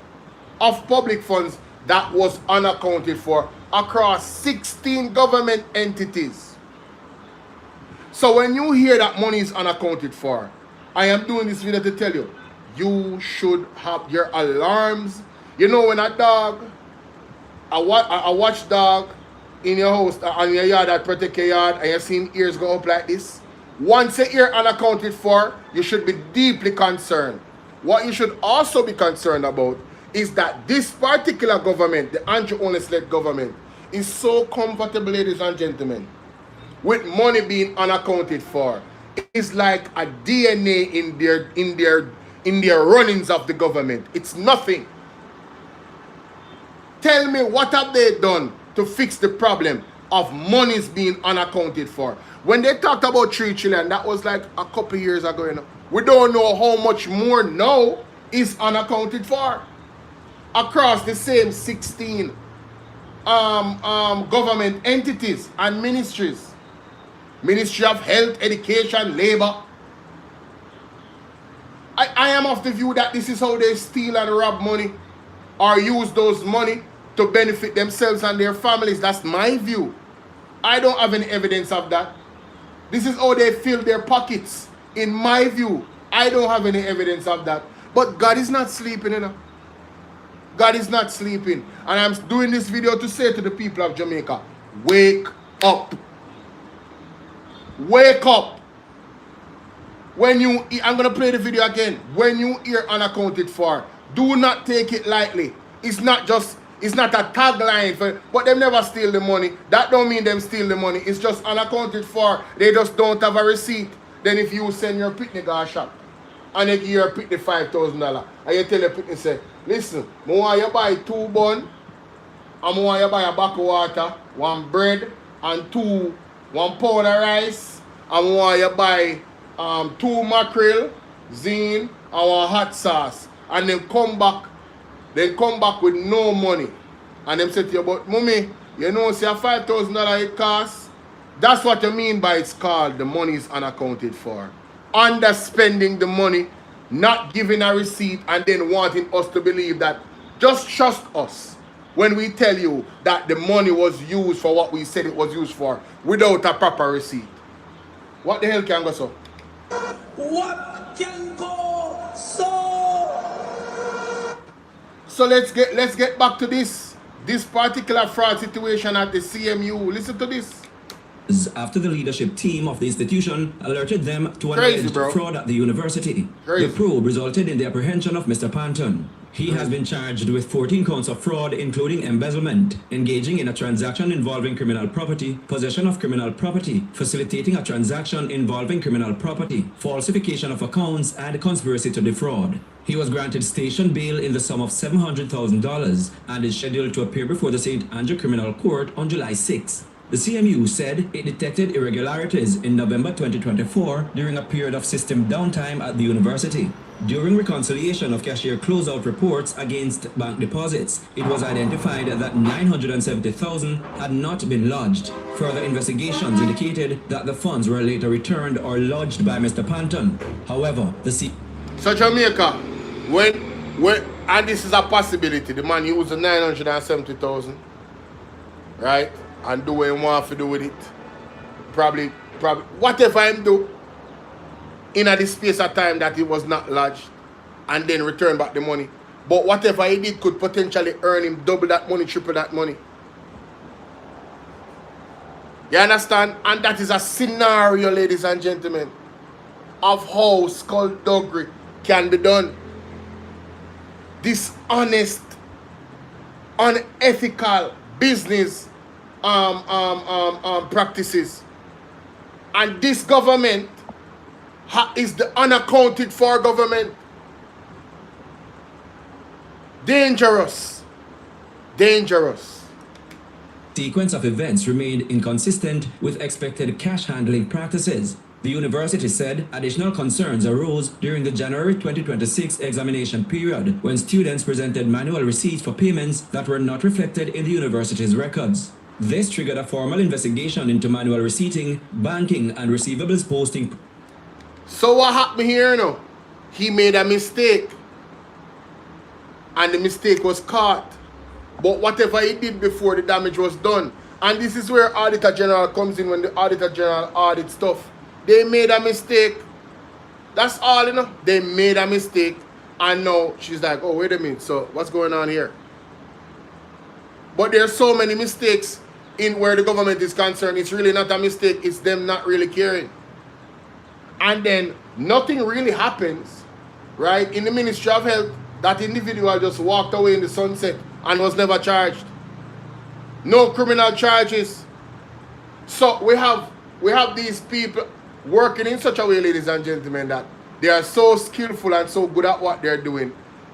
of public funds that was unaccounted for across 16 government entities. So when you hear that money is unaccounted for, I am doing this video to tell you, you should have your alarms. You know, when a dog, a watchdog in your house, on your yard that protect your yard, and you see ears go up like this, once your ear unaccounted for, you should be deeply concerned. What you should also be concerned about is that this particular government, the Andrew Holness-led government, is so comfortable, ladies and gentlemen, with money being unaccounted for. It's like a DNA in their runnings of the government. It's nothing. Tell me, what have they done to fix the problem of monies being unaccounted for? When they talked about 3 trillion, that was like a couple years ago, you know. We don't know how much more now is unaccounted for across the same 16 government entities and ministries. Ministry of Health, Education, Labor. I am of the view that this is how they steal and rob money or use those money to benefit themselves and their families. That's my view. I don't have any evidence of that. This is how they fill their pockets. In my view, I don't have any evidence of that. But God is not sleeping, you know. God is not sleeping. And I'm doing this video to say to the people of Jamaica, wake up. Wake up. When you, I'm going to play the video again. When you hear unaccounted for, do not take it lightly. It's not a tagline for, but them never steal the money. That don't mean them steal the money. It's just unaccounted for. They just don't have a receipt. Then if you send your pitney go a shop and they give your pitney $5,000 and you tell your pitney, say, listen, I want you buy 2 buns and I want you buy a bucket of water, 1 bread and 1 pound of rice, and I want you buy 2 mackerel, zine, and 1 hot sauce, and then come back with no money. And them say to you, but mommy, you know, say $5,000 it costs. That's what you mean by it's called the money is unaccounted for. Underspending the money, not giving a receipt, and then wanting us to believe that just trust us when we tell you that the money was used for what we said it was used for without a proper receipt. What the hell can go so? What can go so? So let's get back to this particular fraud situation at the CMU. Listen to this. After the leadership team of the institution alerted them to an alleged fraud at the university. The probe resulted in the apprehension of Mr. Panton. He has been charged with 14 counts of fraud, including embezzlement, engaging in a transaction involving criminal property, possession of criminal property, facilitating a transaction involving criminal property, falsification of accounts, and conspiracy to defraud. He was granted station bail in the sum of $700,000 and is scheduled to appear before the St. Andrew Criminal Court on July 6. The CMU said it detected irregularities in November 2024 during a period of system downtime at the university. During reconciliation of cashier closeout reports against bank deposits, it was identified that $970,000 had not been lodged. Further investigations indicated that the funds were later returned or lodged by Mr. Panton. However, So Jamaica, when and this is a possibility, the man used the 970,000, right? And do what he want to do with it. Probably whatever him do in the space of time that it was not lodged and then return back the money. But whatever he did could potentially earn him double that money, triple that money. You understand? And that is a scenario, ladies and gentlemen, of how skullduggery can be done. Dishonest, unethical business practices. And this government is the unaccounted for government. Dangerous. Dangerous. Sequence of events remained inconsistent with expected cash handling practices. The university said additional concerns arose during the January 2026 examination period when students presented manual receipts for payments that were not reflected in the university's records. This triggered a formal investigation into manual receipting, banking, and receivables posting. So what happened here now? He made a mistake. And the mistake was caught. But whatever he did before, the damage was done. And this is where Auditor General comes in when the Auditor General audits stuff. They made a mistake. That's all, you know. They made a mistake. And now she's like, oh, wait a minute. So what's going on here? But there are so many mistakes in where the government is concerned. It's really not a mistake. It's them not really caring. And then nothing really happens, right? In the Ministry of Health, that individual just walked away in the sunset and was never charged. No criminal charges. So we have these people working in such a way, ladies and gentlemen, that they are so skillful and so good at what they're doing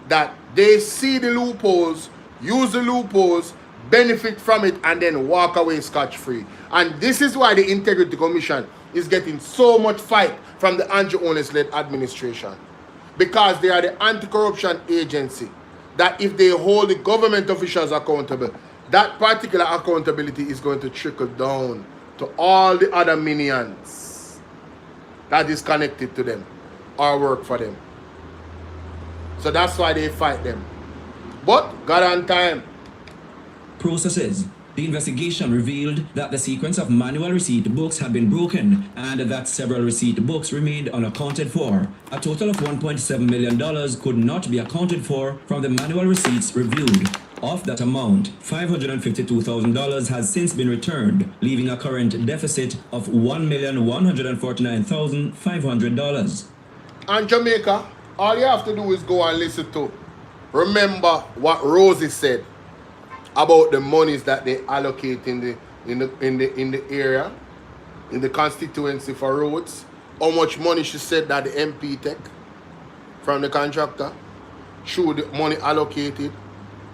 that they see the loopholes, use the loopholes, benefit from it, and then walk away scotch-free. And this is why the Integrity Commission is getting so much fight from the Andrew Holness-led administration. Because they are the anti-corruption agency that if they hold the government officials accountable, that particular accountability is going to trickle down to all the other minions that is connected to them or work for them. So that's why they fight them. But God on time. Processes. The investigation revealed that the sequence of manual receipt books had been broken and that several receipt books remained unaccounted for. A total of $1.7 million could not be accounted for from the manual receipts reviewed. Of that amount, $552,000 has since been returned, leaving a current deficit of $1,149,500. And Jamaica, all you have to do is go and listen to. Remember what Rosie said about the monies that they allocate in the area, in the constituency for roads. How much money she said that the MP take from the contractor. Should the money allocated.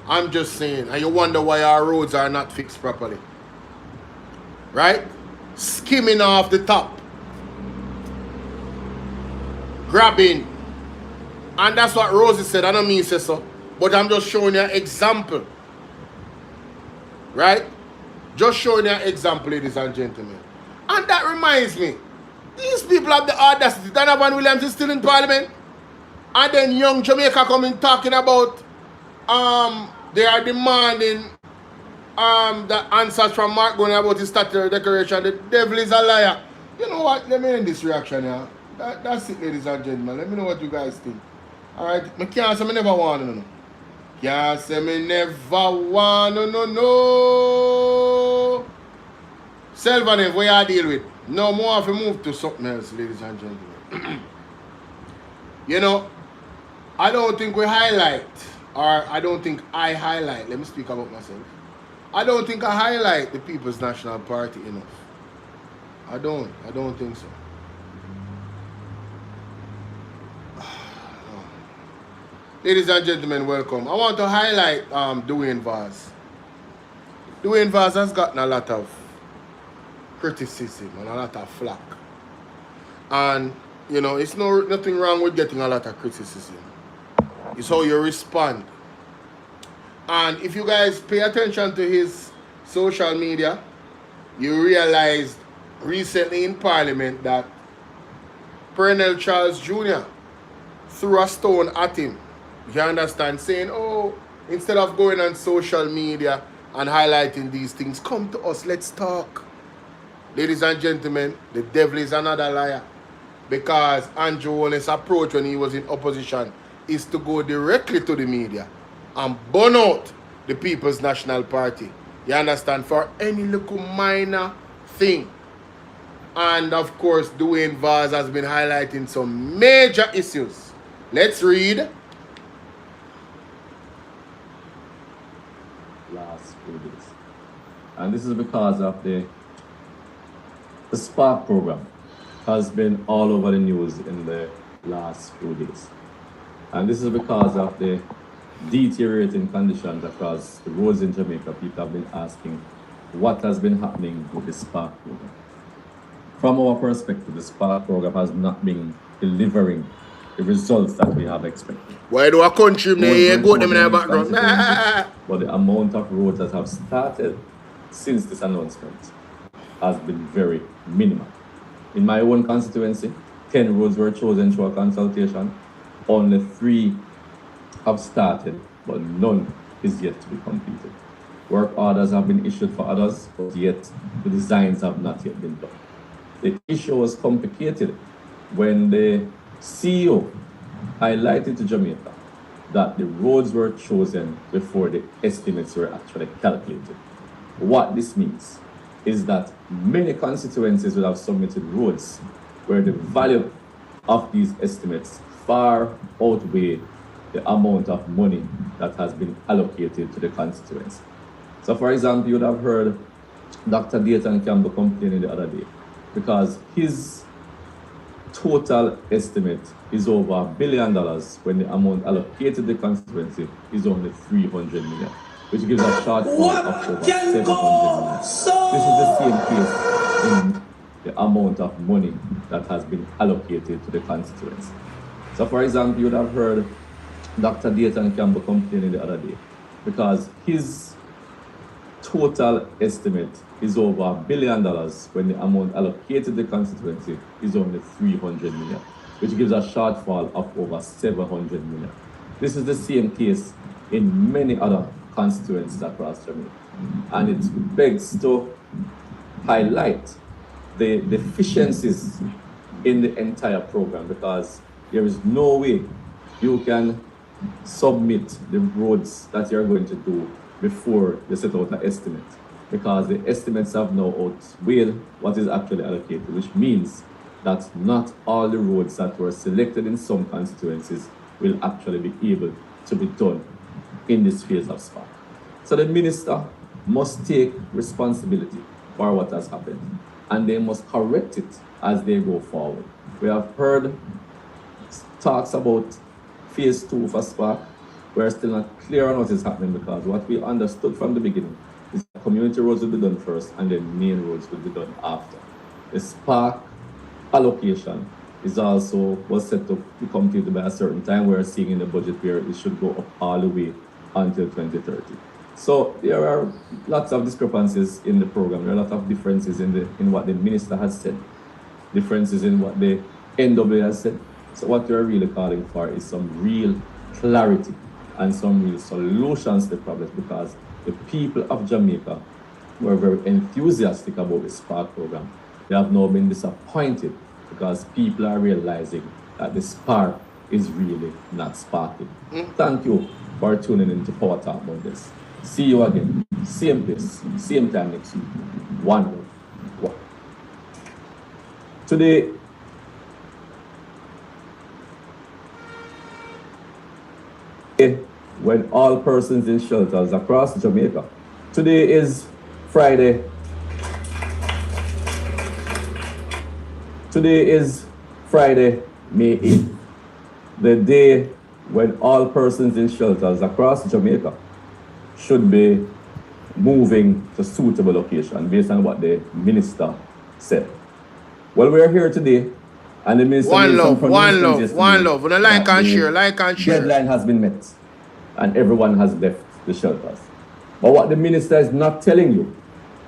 I'm just saying, and you wonder why our roads are not fixed properly. Right? Skimming off the top. Grabbing. And that's what Rosie said. I don't mean say so. But I'm just showing you an example. Right? Just showing you an example, ladies and gentlemen. And that reminds me, these people have the audacity. Donovan Williams is still in Parliament. And then young Jamaica coming talking about they are demanding the answers from Mark going about his statutory declaration. The devil is a liar. You know what? Let me end this reaction here. That's it, ladies and gentlemen. Let me know what you guys think. Alright? I can't say I never want to know. Can't say me never want to know. Selvanev, what you deal with? No more if you move to something else, ladies and gentlemen. You know, I don't think we highlight, or I don't think I highlight, let me speak about myself. I don't think I highlight the People's National Party enough. I don't think so. Ladies and gentlemen, welcome. I want to highlight Dwayne Vaz. Dwayne Vaz has gotten a lot of criticism and a lot of flack. And You know, it's nothing wrong with getting a lot of criticism. It's how you respond. And if you guys pay attention to his social media, you realized recently in Parliament that Pernell Charles Jr. threw a stone at him. You understand? Saying, oh, instead of going on social media and highlighting these things, come to us, let's talk. Ladies and gentlemen, the devil is another liar. Because Andrew Holness' approach when he was in opposition is to go directly to the media and burn out the People's National Party. You understand? For any little minor thing. And of course, Dwayne Vaz has been highlighting some major issues. Let's read. Last few days. And this is because of the Spark program has been all over the news in the last few days. And this is because of the deteriorating conditions across the roads in Jamaica. People have been asking what has been happening with the Spark program. From our perspective, the Spark program has not been delivering the results that we have expected. Why do a country go them in the background? But the amount of roads that have started since this announcement has been very minimal. In my own constituency, 10 roads were chosen through a consultation. Only 3 have started, but none is yet to be completed. Work orders have been issued for others, but yet the designs have not yet been done. The issue was complicated when the CEO highlighted to Jamaica that the roads were chosen before the estimates were actually calculated. What this means is that many constituencies will have submitted roads where the value of these estimates far outweigh the amount of money that has been allocated to the constituency. So for example, you would have heard Dr. Dayton Campbell complaining the other day because his total estimate is over $1 billion when the amount allocated to the constituency is only 300 million, which gives a shortfall of over 700 million. This is the same case in the amount of money that has been allocated to the constituency. So for example, you would have heard Dr. Dayton Campbell complaining the other day because his total estimate is over $1 billion when the amount allocated to the constituency is only 300 million, which gives a shortfall of over 700 million. This is the same case in many other constituencies across Jamaica. And it begs to highlight the deficiencies in the entire program because there is no way you can submit the roads that you're going to do before you set out an estimate, because the estimates have now outweighed what is actually allocated, which means that not all the roads that were selected in some constituencies will actually be able to be done in this phase of Spark. So the minister must take responsibility for what has happened, and they must correct it as they go forward. We have heard talks about phase 2 for Spark. We're still not clear on what is happening because what we understood from the beginning is that community roads will be done first and then main roads will be done after. The Spark allocation is also was set to be completed by a certain time. We're seeing in the budget where it should go up all the way until 2030. So there are lots of discrepancies in the program. There are a lot of differences in what the minister has said, differences in what the NWA has said. So what we're really calling for is some real clarity and some real solutions to the problems, because the people of Jamaica were very enthusiastic about the Spark program. They have now been disappointed because people are realizing that the Spark is really not sparking. Thank you for tuning in to Power Talk about this. See you again, same place, same time next week. One. Today, when all persons in shelters across Jamaica. Today is Friday. Today is Friday, May 8th, the day when all persons in shelters across Jamaica should be moving to suitable location based on what the minister said. Well, we're here today And the minister One made some love, one pronouncements love, yesterday one love. When I like that and the share, like and share. deadline has been met and everyone has left the shelters. But what the minister is not telling you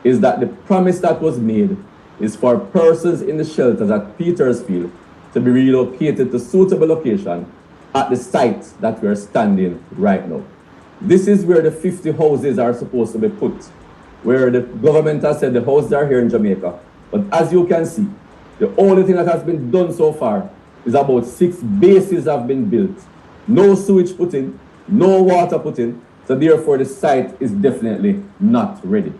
is that the promise that was made is for persons in the shelters at Petersfield to be relocated to suitable location at the site that we are standing right now. This is where the 50 houses are supposed to be put, where the government has said the houses are here in Jamaica. But as you can see, the only thing that has been done so far is about 6 bases have been built. No sewage put in, no water put in, so therefore the site is definitely not ready.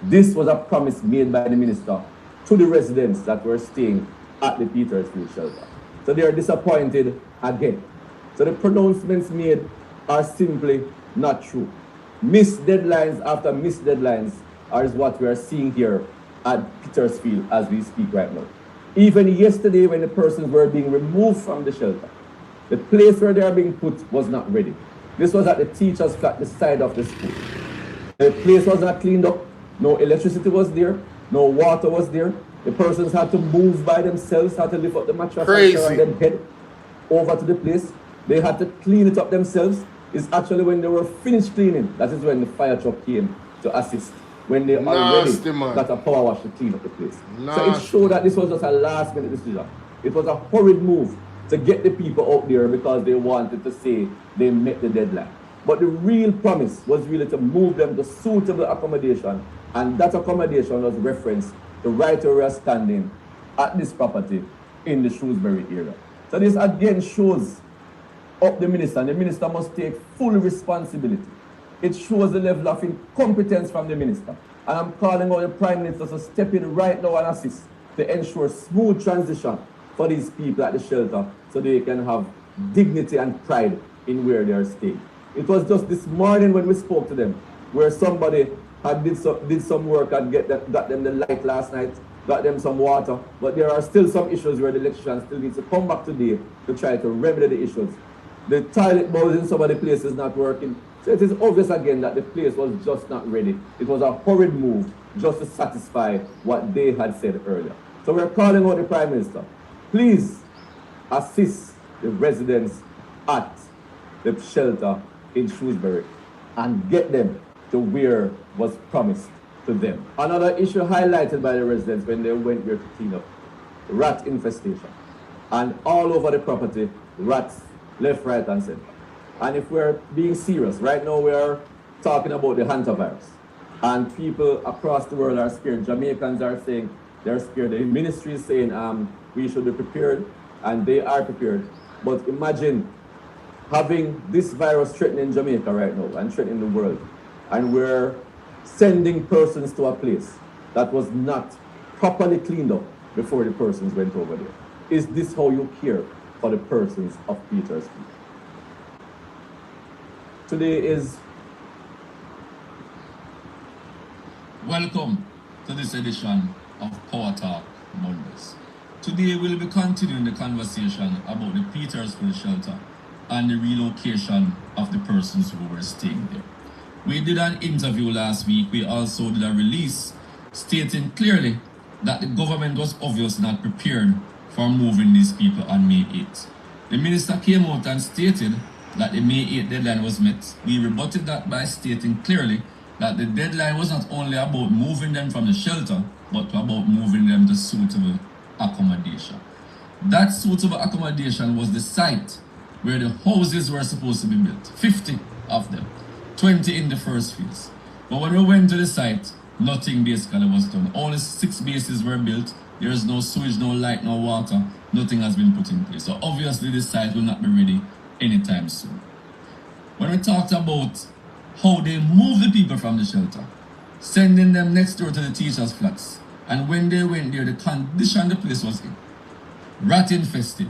This was a promise made by the minister to the residents that were staying at the Petersfield shelter. So they are disappointed again. So the pronouncements made are simply not true. Missed deadlines after missed deadlines is what we are seeing here at Petersfield as we speak right now. Even yesterday when the persons were being removed from the shelter, the place where they are being put was not ready. This was at the teacher's flat, the side of the school. The place was not cleaned up. No electricity was there. No water was there. The persons had to move by themselves, had to lift up the mattress and then head over to the place. They had to clean it up themselves. It's actually when they were finished cleaning, that is when the fire truck came to assist. When they already got a power wash to clean up the place. So it showed that this was just a last minute decision. It was a hurried move to get the people out there because they wanted to say they met the deadline. But the real promise was really to move them to suitable accommodation, and that accommodation was referenced to right where we are standing at this property in the Shrewsbury area. So this again shows up the minister, and the minister must take full responsibility. It shows the level of incompetence from the minister. And I'm calling on the Prime Minister to step in right now and assist to ensure smooth transition for these people at the shelter so they can have dignity and pride in where they are staying. It was just this morning when we spoke to them, where somebody had did some work and got them the light last night, got them some water, but there are still some issues where the electrician still needs to come back today to try to remedy the issues. The toilet bowls in some of the places not working. So it is obvious again that the place was just not ready. It was a hurried move just to satisfy what they had said earlier. So we're calling on the Prime Minister, please assist the residents at the shelter in Shrewsbury and get them to where was promised to them. Another issue highlighted by the residents when they went there to clean up, rat infestation. And all over the property, rats left, right, and center. And if we're being serious, right now we are talking about the hantavirus. And people across the world are scared. Jamaicans are saying they're scared. The ministry is saying we should be prepared, and they are prepared. But imagine having this virus threatening Jamaica right now and threatening the world. And we're sending persons to a place that was not properly cleaned up before the persons went over there. Is this how you care for the persons of Petersfield? Today is... Welcome to this edition of Power Talk Mondays. Today we'll be continuing the conversation about the Petersfield shelter and the relocation of the persons who were staying there. We did an interview last week. We also did a release stating clearly that the government was obviously not prepared for moving these people on May 8th. The minister came out and stated that the May 8th deadline was met. We rebutted that by stating clearly that the deadline was not only about moving them from the shelter, but about moving them to suitable accommodation. That suitable accommodation was the site where the houses were supposed to be built, 50 of them, 20 in the first phase. But when we went to the site, nothing basically was done. Only 6 bases were built. There is no sewage, no light, no water. Nothing has been put in place. So obviously this site will not be ready anytime soon. When we talked about how they moved the people from the shelter, sending them next door to the teachers' flats, and when they went there, the condition the place was in, rat infested,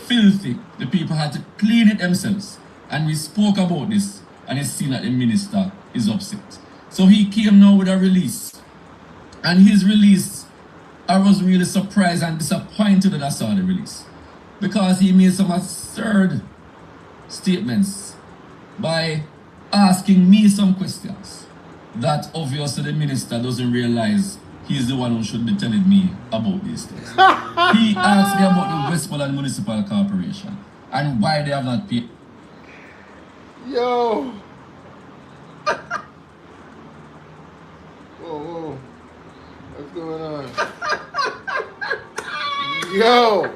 filthy, the people had to clean it themselves. And we spoke about this, and it seemed that the minister is upset. So he came now with a release. And his release, I was really surprised and disappointed that I saw the release, because he made some absurd statements by asking me some questions that obviously the minister doesn't realize he's the one who should be telling me about these things. He asked me about the Westmoreland Municipal Corporation and why they have not paid. Yo. Whoa. What's going on? Yo.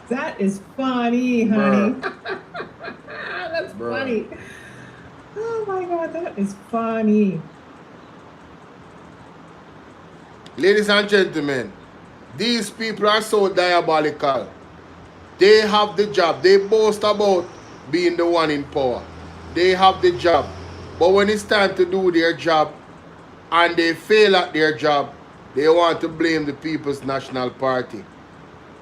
That is funny, honey. That's funny. Oh my God, that is funny. Ladies and gentlemen, these people are so diabolical. They have the job. They boast about being the one in power. They have the job. But when it's time to do their job and they fail at their job, they want to blame the People's National Party.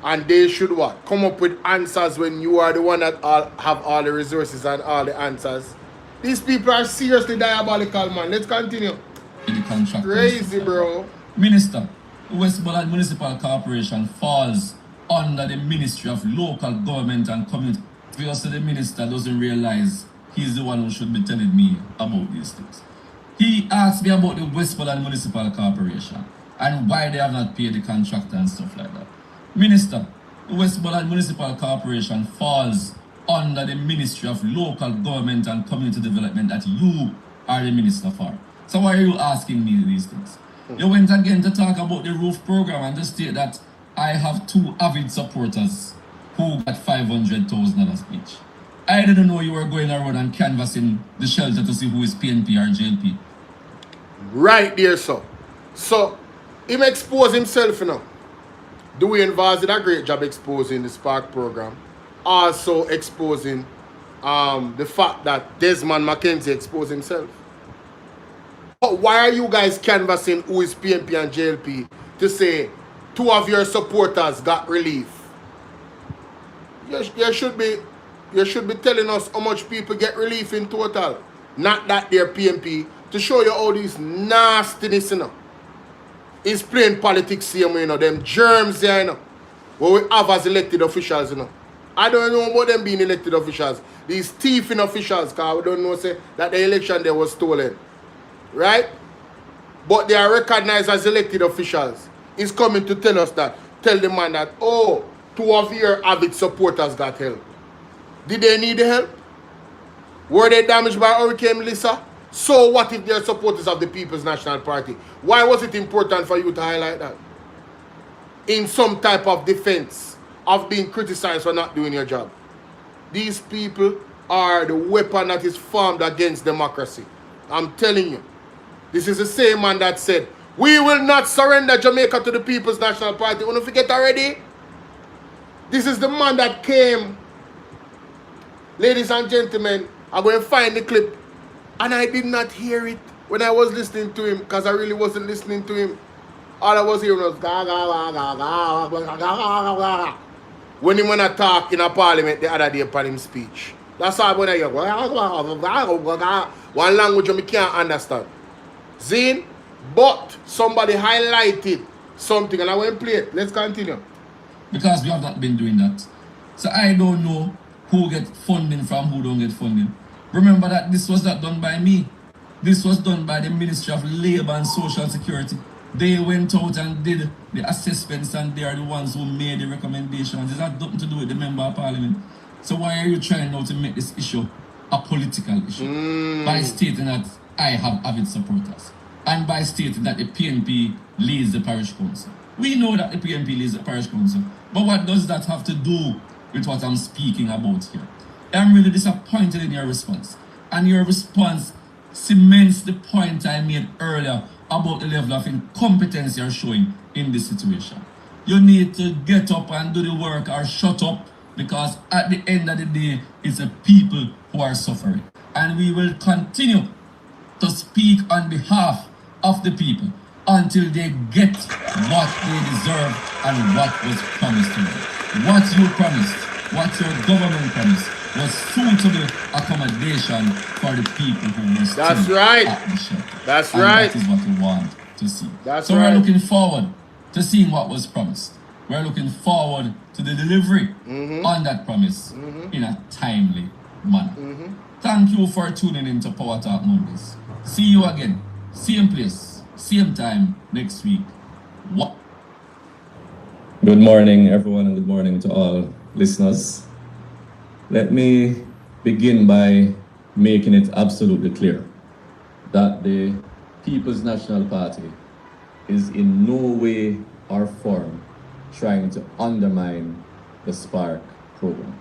And they should what? Come up with answers when you are the one that have all the resources and all the answers. These people are seriously diabolical, man. Let's continue. Crazy, bro. Minister, the Westmoreland Municipal Corporation falls under the Ministry of Local Government and Community. Obviously, the minister doesn't realize he's the one who should be telling me about these things. He asked me about the Westmoreland Municipal Corporation and why they have not paid the contractor and stuff like that. Minister, the Westmoreland Municipal Corporation falls under the Ministry of Local Government and Community Development that you are the minister for. So why are you asking me these things? You went again to talk about the roof program and just state that I have 2 avid supporters who got $500,000 each. I didn't know you were going around and canvassing the shelter to see who is PNP or JLP. Right there, sir. So, him expose himself, you know. Dwayne Vaz did a great job exposing the Spark program. Also exposing the fact that Desmond McKenzie exposed himself. But why are you guys canvassing who is PNP and JLP to say 2 of your supporters got relief? You should be telling us how much people get relief in total. Not that they're PNP. To show you all these nastiness, you know. It's playing politics here, you know. Them germs there, you know. What we have as elected officials, you know. I don't know about them being elected officials. These thieving officials, because we don't know say that the election there was stolen. Right? But they are recognized as elected officials. He's coming to tell us that. Tell the man that, oh, 2 of your avid supporters got help. Did they need the help? Were they damaged by Hurricane Melissa? So what if they're supporters of the People's National Party? Why was it important for you to highlight that? In some type of defense of being criticized for not doing your job. These people are the weapon that is formed against democracy. I'm telling you. This is the same man that said, we will not surrender Jamaica to the People's National Party. You don't forget already? This is the man that came. Ladies and gentlemen, I'm going to find the clip. And I did not hear it when I was listening to him, because I really wasn't listening to him. All I was hearing was ga ga ga ga ga ga ga ga. When he went to talk in a parliament the other day upon his speech. That's all when I hear. One language I can't understand. Zine, but somebody highlighted something and I went play it. Let's continue. Because we have not been doing that. So I don't know who get funding from who don't get funding. Remember that this was not done by me. This was done by the Ministry of Labour and Social Security. They went out and did the assessments and they are the ones who made the recommendations. It's not nothing to do with the Member of Parliament. So why are you trying now to make this issue a political issue? By stating that I have avid supporters. And by stating that the PNP leads the parish council. We know that the PNP leads the parish council. But what does that have to do with what I'm speaking about here? I'm really disappointed in your response. And your response cements the point I made earlier about the level of incompetence you're showing in this situation. You need to get up and do the work or shut up, because at the end of the day, it's the people who are suffering. And we will continue to speak on behalf of the people until they get what they deserve and what was promised to them. What you promised, what your government promised, was suitable accommodation for the people who were still at the shelter. That's and right. That is what we want to see. That's so right. we're looking forward to seeing what was promised. We're looking forward to the delivery on that promise in a timely manner. Thank you for tuning into Power Talk Mondays. See you again Same place, same time next week. What? Good morning, everyone, and good morning to all listeners. Let me begin by making it absolutely clear that the People's National Party is in no way or form trying to undermine the Spark program.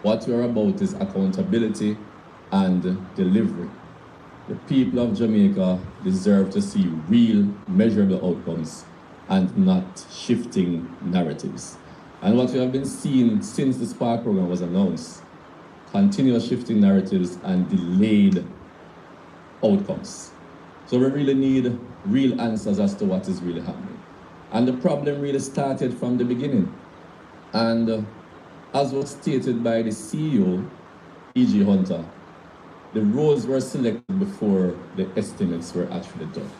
What we're about is accountability and delivery. The people of Jamaica deserve to see real, measurable outcomes and not shifting narratives. And what we have been seeing since the Spark program was announced, continuous shifting narratives and delayed outcomes. So we really need real answers as to what is really happening. And the problem really started from the beginning. And as was stated by the CEO, E.G. Hunter, the roads were selected before the estimates were actually done.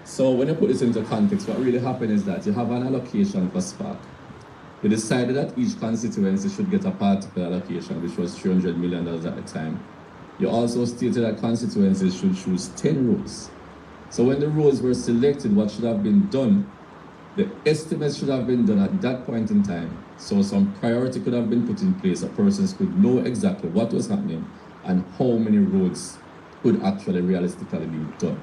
So when you put this into context, what really happened is that you have an allocation for Spark. We decided that each constituency should get a particular allocation, which was $300 million at the time. You also stated that constituencies should choose 10 roads. So when the roads were selected, what should have been done, the estimates should have been done at that point in time. So some priority could have been put in place. A person could know exactly what was happening and how many roads could actually realistically be done.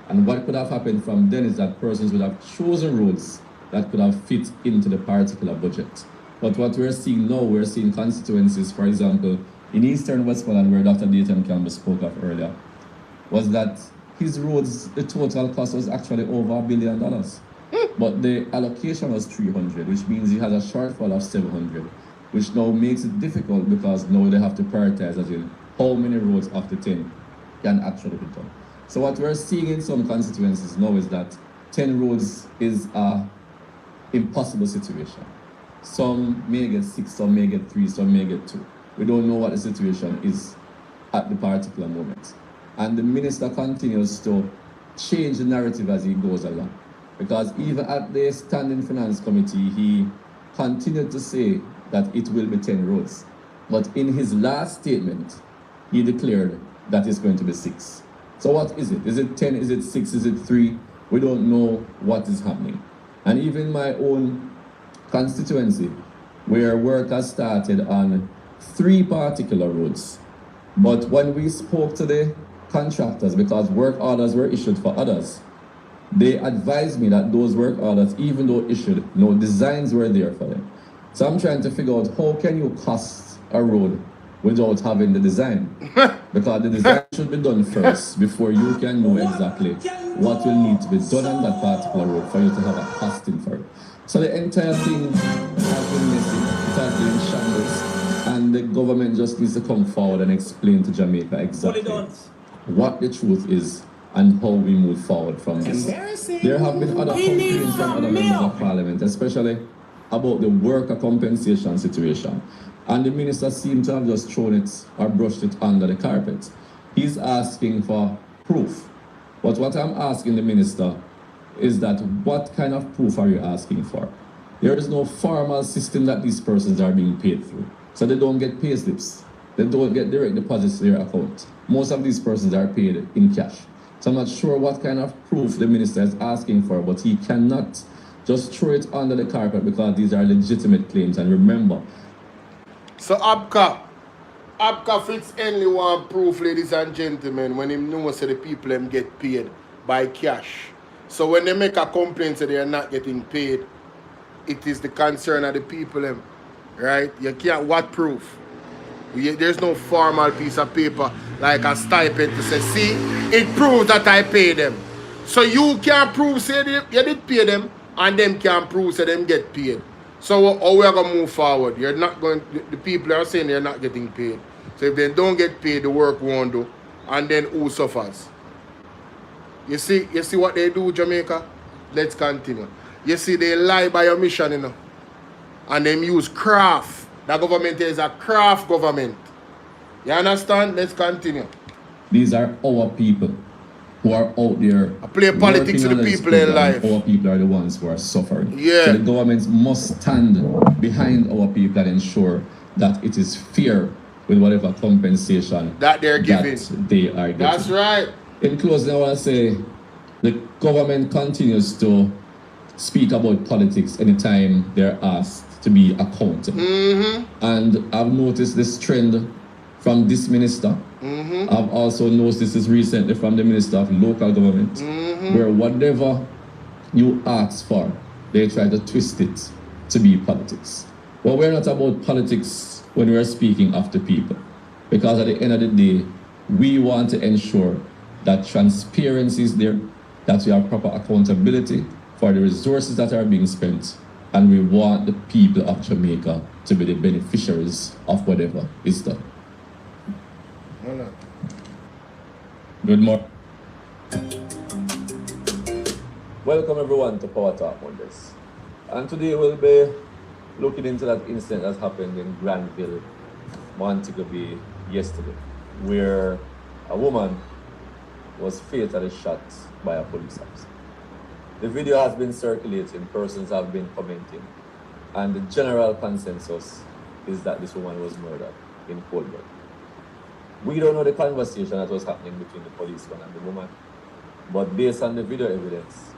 And what could have happened from then is that persons would have chosen roads that could have fit into the particular budget. But what we're seeing now, we're seeing constituencies, for example, in Eastern Westmoreland, where Dr. Dayton Campbell spoke of earlier, was that his roads, the total cost was actually over $1 billion. But the allocation was 300, which means he has a shortfall of 700, which now makes it difficult because now they have to prioritize as in how many roads of the 10 can actually be done. So what we're seeing in some constituencies now is that 10 roads is a impossible situation. Some may get 6, some may get 3, some may get 2. We don't know what the situation is at the particular moment. And the minister continues to change the narrative as he goes along. Because even at the Standing Finance Committee, he continued to say that it will be 10 roads. But in his last statement, he declared that it's going to be 6. So what is it? Is it 10? Is it 6? Is it 3? We don't know what is happening. And even my own constituency, where work has started on 3 particular roads. But when we spoke to the contractors, because work orders were issued for others, they advised me that those work orders, even though issued, no designs were there for them. So I'm trying to figure out how can you cost a road without having the design? Because the design should be done first before you can know exactly what will need to be done on that particular road for you to have a costing for it. So the entire thing has been missing, it has been in shambles, and the government just needs to come forward and explain to Jamaica exactly what the truth is and how we move forward from this. There have been other complaints from other members of parliament, especially about the worker compensation situation. And the minister seemed to have just thrown it or brushed it under the carpet. He's asking for proof. But what I'm asking the minister is that what kind of proof are you asking for? There is no formal system that these persons are being paid through. So they don't get pay slips. They don't get direct deposits to their account. Most of these persons are paid in cash. So I'm not sure what kind of proof the minister is asking for, but he cannot just throw it under the carpet because these are legitimate claims. And remember, so Abka fits only one proof, ladies and gentlemen, when him knows that the people them get paid by cash. So when they make a complaint that they are not getting paid, it is the concern of the people them, right? You can't, what proof? There's no formal piece of paper like a stipend to say, see, it proves that I pay them. So you can't prove say you did pay them, and them can't prove say them get paid. So how we are going to move forward? You're not going, the people are saying they're not getting paid. So if they don't get paid, the work won't do. And then who suffers? You see what they do, Jamaica? Let's continue. You see, they lie by omission, you know. And them use craft. The government is a craft government. You understand? Let's continue. These are our people who are out there. I play politics to the people in life. Our people are the ones who are suffering. Yeah. So the government must stand behind our people and ensure that it is fair with whatever compensation that they're giving. They are getting. That's right. In closing, I want to say the government continues to speak about politics anytime they're asked to be accountable. And I've noticed this trend from this minister. I've also noticed this recently from the Minister of Local Government, where whatever you ask for, they try to twist it to be politics. Well, we're not about politics when we're speaking of the people, because at the end of the day, we want to ensure that transparency is there, that we have proper accountability for the resources that are being spent, and we want the people of Jamaica to be the beneficiaries of whatever is done. Good morning. Welcome everyone to Power Talk Mondays. And today we'll be looking into that incident that happened in Granville, Montego Bay yesterday, where a woman was fatally shot by a police officer. The video has been circulating, persons have been commenting, and the general consensus is that this woman was murdered in cold blood. We don't know the conversation that was happening between the policeman and the woman, but based on the video evidence,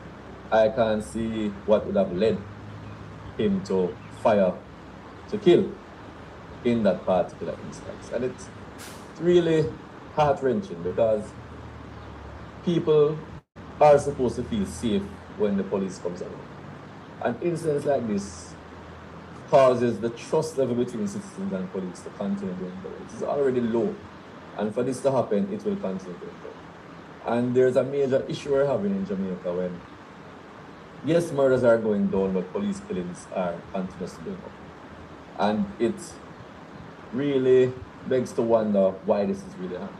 I can see what would have led him to fire to kill in that particular instance. And it's really heart-wrenching because people are supposed to feel safe when the police comes around. And incidents like this causes the trust level between citizens and police to continue going down. It is already low. And for this to happen, it will continue to improve. And there's a major issue we're having in Jamaica when, yes, murders are going down, but police killings are continuously going up. And it really begs to wonder why this is really happening.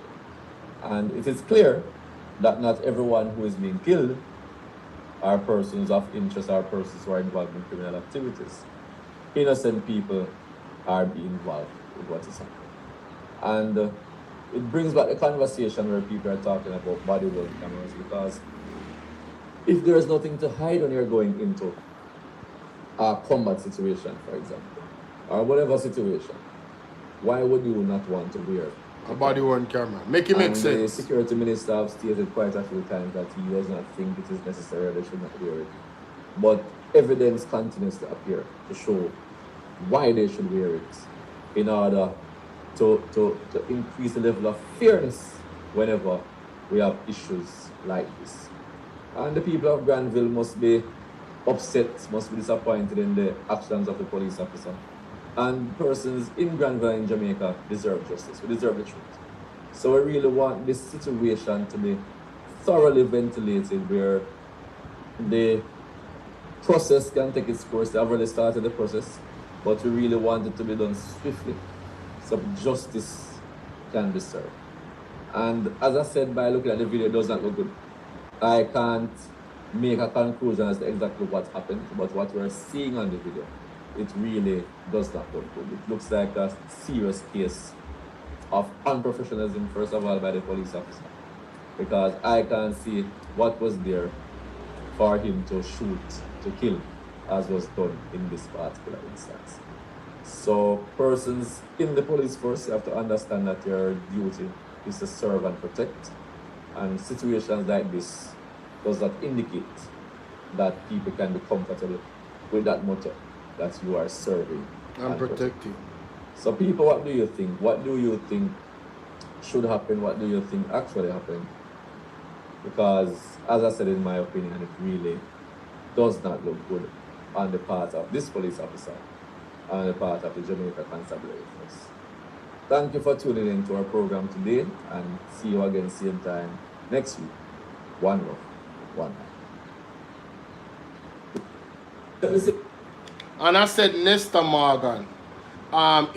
And it is clear that not everyone who is being killed are persons of interest, are persons who are involved in criminal activities. Innocent people are being involved with what is happening. And it brings back a conversation where people are talking about body-worn cameras, because if there is nothing to hide when you're going into a combat situation, for example, or whatever situation, why would you not want to wear a body-worn camera? Make it make sense. The security minister has stated quite a few times that he does not think it is necessary, they should not wear it. But evidence continues to appear to show why they should wear it in order to increase the level of fairness whenever we have issues like this. And the people of Granville must be upset, must be disappointed in the actions of the police officer. And persons in Granville and Jamaica deserve justice, we deserve the truth. So we really want this situation to be thoroughly ventilated, where the process can take its course. They have already started the process, but we really want it to be done swiftly, so justice can be served. And as I said, by looking at the video, it does not look good. I can't make a conclusion as to exactly what happened, but what we're seeing on the video, it really does not look good. It looks like a serious case of unprofessionalism, first of all, by the police officer, because I can't see what was there for him to shoot, to kill, as was done in this particular instance. So persons in the police force, you have to understand that your duty is to serve and protect. And situations like this does not indicate that people can be comfortable with that motto, that you are serving and protecting. So people, what do you think? What do you think should happen? What do you think actually happened? Because, as I said, in my opinion, it really does not look good on the part of this police officer, on the part of the Jamaica Constabulary Force. Thank you for tuning in to our program today, and see you again same time next week. One love, one life. And I said Nesta Morgan. I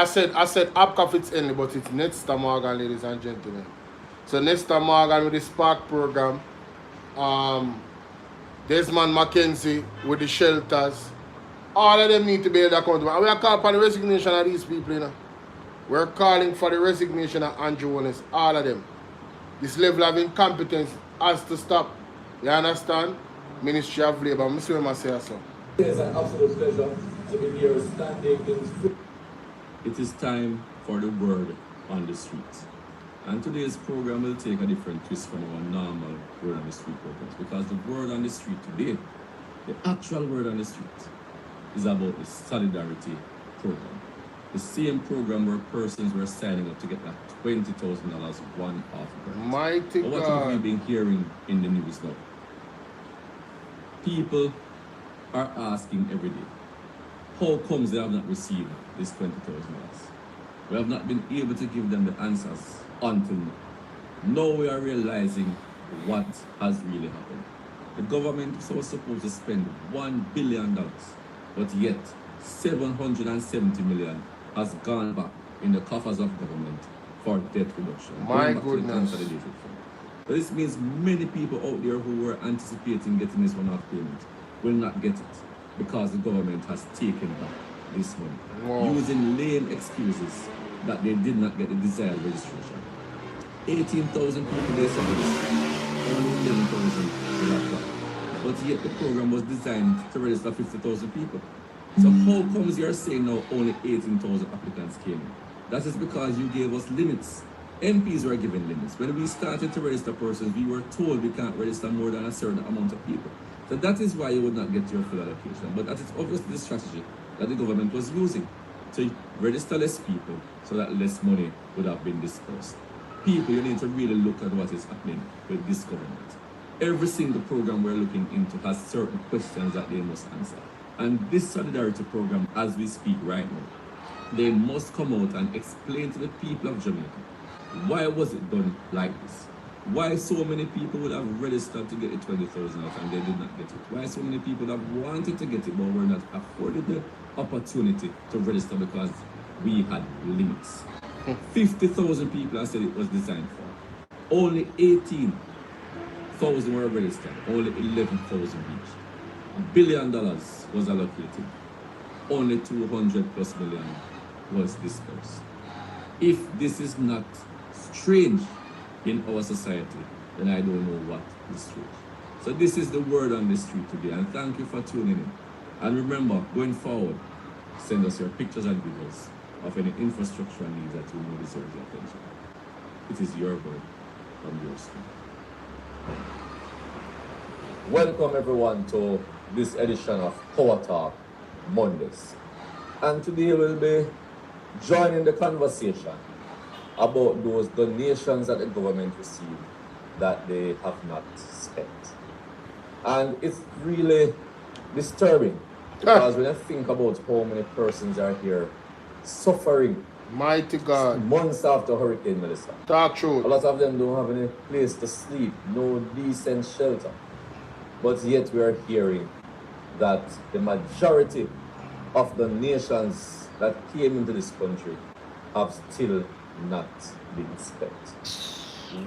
said Apcaf it's endly, but it's Nesta Morgan, ladies and gentlemen. So Nesta Morgan with the Spark program. Desmond Mackenzie with the shelters. All of them need to be held accountable. And we are calling for the resignation of these people, you know. We're calling for the resignation of Andrew Wallace. All of them. This level of incompetence has to stop. You understand? Ministry of Labour. I'm sorry, I say so. It is an absolute pleasure to be here standing in. It is time for the word on the streets. And today's program will take a different twist from our normal word on the street programs, because the word on the street today, the actual word on the street, is about the solidarity program. The same program where persons were signing up to get that $20,000 one-off grant. Mighty What God. have we been hearing in the news now? People are asking every day, how comes they have not received this $20,000? We have not been able to give them the answers until now. Now we are realizing what has really happened. The government was supposed to spend $1 billion, but yet $770 million has gone back in the coffers of government for debt reduction. My Going back to the goodness. consolidated fund. So this means many people out there who were anticipating getting this one-off payment will not get it because the government has taken back this money, Wow. using lame excuses that they did not get the desired registration. 18,000 people they said registered, only 11,000 will apply. But yet the program was designed to register 50,000 people. So how comes you're saying now only 18,000 applicants came in? That is because you gave us limits. MPs were given limits. When we started to register persons, we were told we can't register more than a certain amount of people. So that is why you would not get your full allocation. But that is obviously the strategy that the government was using to register less people so that less money would have been dispersed. People, you need to really look at what is happening with this government. Every single program we're looking into has certain questions that they must answer. And this solidarity program, as we speak right now, they must come out and explain to the people of Jamaica, why was it done like this? Why so many people would have registered to get the 20,000 out and they did not get it? Why so many people have wanted to get it but were not afforded the opportunity to register because we had limits? 50,000 people I said it was designed for. Only 18,000 were registered, only 11,000 each. $1 billion was allocated. Only 200 plus million was dispersed. If this is not strange in our society, then I don't know what is strange. So this is the word on the street today, and thank you for tuning in. And remember, going forward, send us your pictures and videos of any infrastructure needs that you know deserve your attention. It is your word from your street. Welcome everyone to this edition of Power Talk Mondays. And today we'll be joining the conversation about those donations that the government received that they have not spent. And it's really disturbing because when I think about how many persons are here suffering, mighty God, months after Hurricane Melissa. Talk true. A lot of them don't have any place to sleep, no decent shelter. But yet we are hearing that the majority of the nations that came into this country have still not been spent.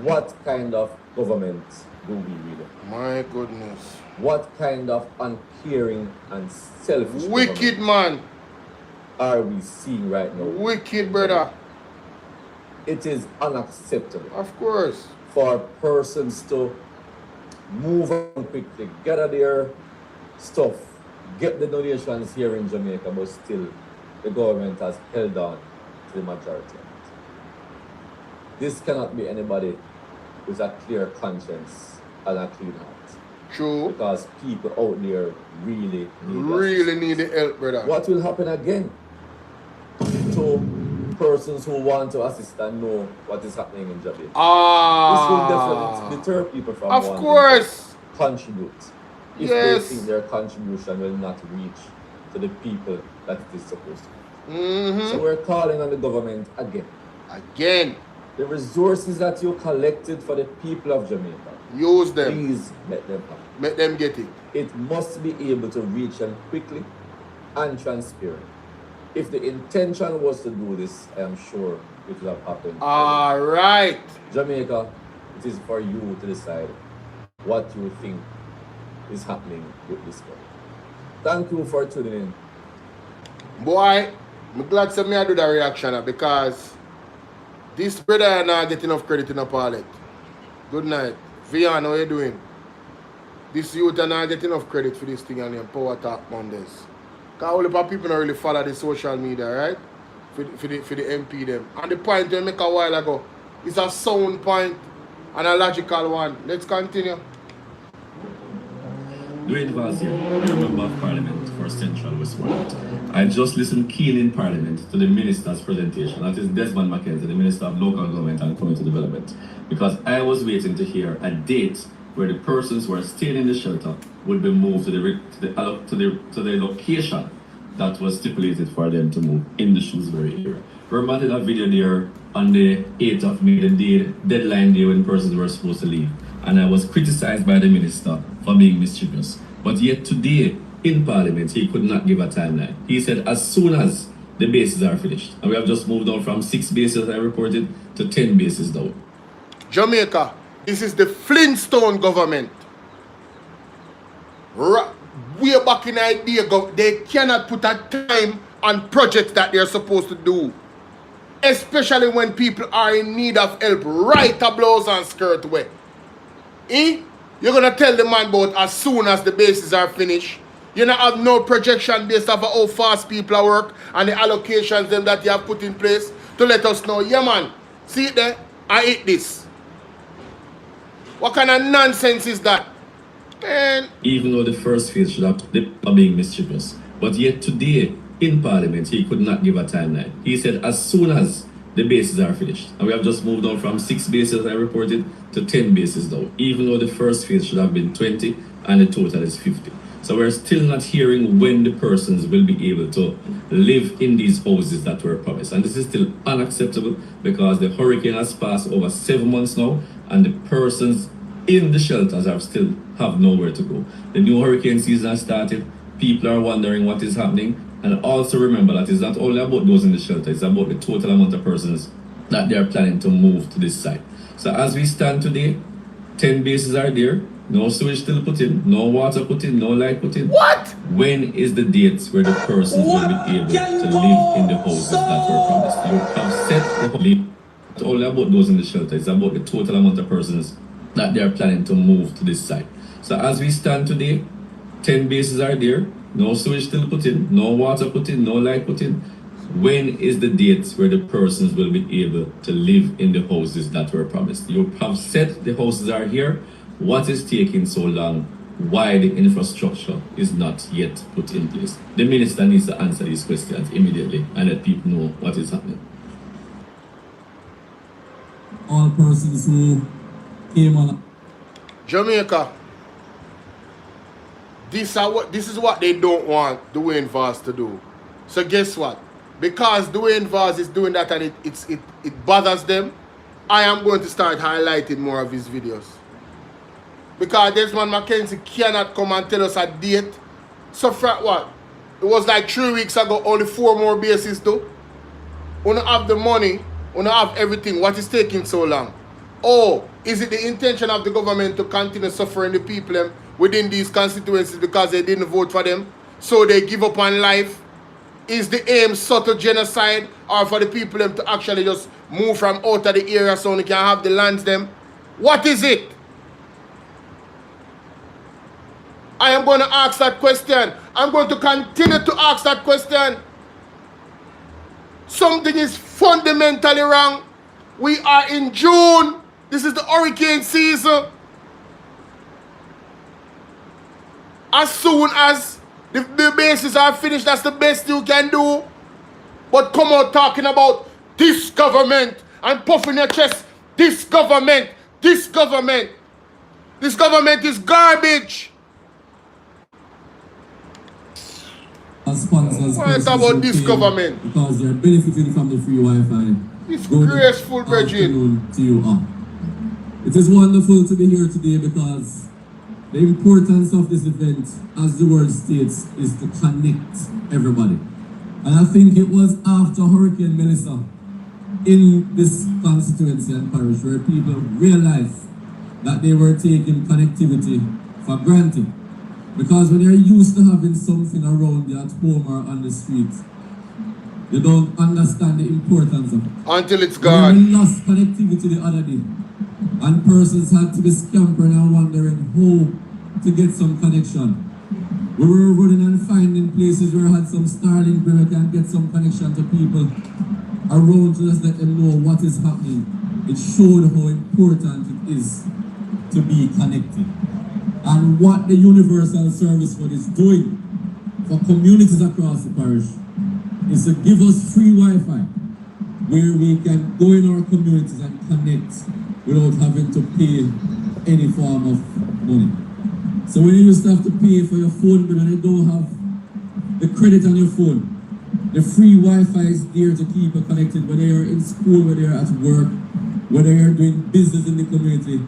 What kind of government do we really? My goodness. What kind of uncaring and selfish wicked man are we seeing right now? Wicked, brother. It is unacceptable. Of course. For persons to move on quickly, gather their stuff, get the donations here in Jamaica, but still the government has held on to the majority of it. This cannot be anybody with a clear conscience and a clean heart. True. Because people out there really need the help, brother. What will happen again to persons who want to assist and know what is happening in Jamaica? This will definitely deter people from wanting to contribute if they think their contribution will not reach to the people that it is supposed to. So we're calling on the government again. The resources that you collected for the people of Jamaica, use them. Please let them happen. Let them get it. It must be able to reach them quickly and transparent. If the intention was to do this, I am sure it would have happened. All right. Jamaica, it is for you to decide what you think is happening with this one. Thank you for tuning in. Boy, I'm glad to me I do that reaction because this brother not get enough credit in a pilot. Good night. Vian, how you doing? This youth are not getting enough credit for this thing on your Power Talk Mondays. Because all the people don't really follow the social media, right? For the MP them. And the point I make a while ago, is a sound point and a logical one. Let's continue. Dwayne Vaz here, Member of Parliament for Central Westmoreland. I just listened keenly in Parliament to the Minister's presentation, that is Desmond McKenzie, the Minister of Local Government and Community Development, because I was waiting to hear a date where the persons who are staying in the shelter would be moved to the location that was stipulated for them to move in the Shrewsbury area. Remember, I did a video there on the 8th of May, the deadline day when persons were supposed to leave. And I was criticized by the minister for being mischievous. But yet today, in Parliament, he could not give a timeline. He said as soon as the bases are finished. And we have just moved on from 6 bases, I reported, to 10 bases down. Jamaica, this is the Flintstone government. Way back in idea, they cannot put a time on projects that they're supposed to do. Especially when people are in need of help, right a blouse and skirt way. You're gonna tell the man about as soon as the bases are finished. You don't have no projection based off of how fast people are work and the allocations them that you have put in place to let us know, yeah man, see it there, I eat this. What kind of nonsense is that? Man. Even though the first phase should have been being mischievous, but yet today in Parliament he could not give a timeline. He said as soon as the bases are finished. And we have just moved on from 6 bases, I reported, to 10 bases now, even though the first phase should have been 20 and the total is 50. So we're still not hearing when the persons will be able to live in these houses that were promised. And this is still unacceptable because the hurricane has passed over 7 months now and the persons in the shelters have nowhere to go. The new hurricane season has started. People are wondering what is happening. And also remember that it's not only about those in the shelter, it's about the total amount of persons that they are planning to move to this site. So as we stand today, 10 bases are there, no sewage still put in, no water put in, no light put in. What? When is the dates where the persons will be able to live in the houses that were promised? You have set the whole. It's only about those in the shelter, it's about the total amount of persons that they are planning to move to this site. So as we stand today, 10 bases are there, no sewage still put in, no water put in, no light put in. When is the dates where the persons will be able to live in the houses that were promised? You have said the houses are here. What is taking so long? Why the infrastructure is not yet put in place? The minister needs to answer these questions immediately and let people know what is happening. All persons who came on. Jamaica. This is what they don't want Dwayne Vaz to do. So guess what? Because Dwayne Vaz is doing that and it bothers them, I am going to start highlighting more of his videos. Because Desmond McKenzie cannot come and tell us a date. So for what? It was like 3 weeks ago, only 4 more bases though. We don't have the money, we don't have everything. What is taking so long? Oh, is it the intention of the government to continue suffering the people within these constituencies because they didn't vote for them? So they give up on life? Is the aim subtle genocide or for the people to actually just move from out of the area so they can have the lands them? What is it? I am going to ask that question. I'm going to continue to ask that question. Something is fundamentally wrong. We are in June. This is the hurricane season. As soon as the bases are finished, that's the best you can do. But come out talking about this government and puffing your chest. This government. This government. This government is garbage. Sponsors what about this government? Because they're benefiting from the free Wi-Fi. It's graceful, Virgin. To you all. It is wonderful to be here today because the importance of this event, as the word states, is to connect everybody. And I think it was after Hurricane Melissa in this constituency and parish where people realized that they were taking connectivity for granted. Because when you're used to having something around you at home or on the street, you don't understand the importance of it. Until it's gone. We lost connectivity the other day, and persons had to be scampering and wondering how to get some connection. We were running and finding places where we had some Starlink where we can get some connection to people around to just let them know what is happening. it showed how important it is to be connected. And what the Universal Service Fund is doing for communities across the parish is to give us free Wi-Fi where we can go in our communities and connect without having to pay any form of money. So when you used to have to pay for your phone bill and you don't have the credit on your phone, the free Wi-Fi is there to keep you connected, whether you're in school, whether you're at work, whether you're doing business in the community,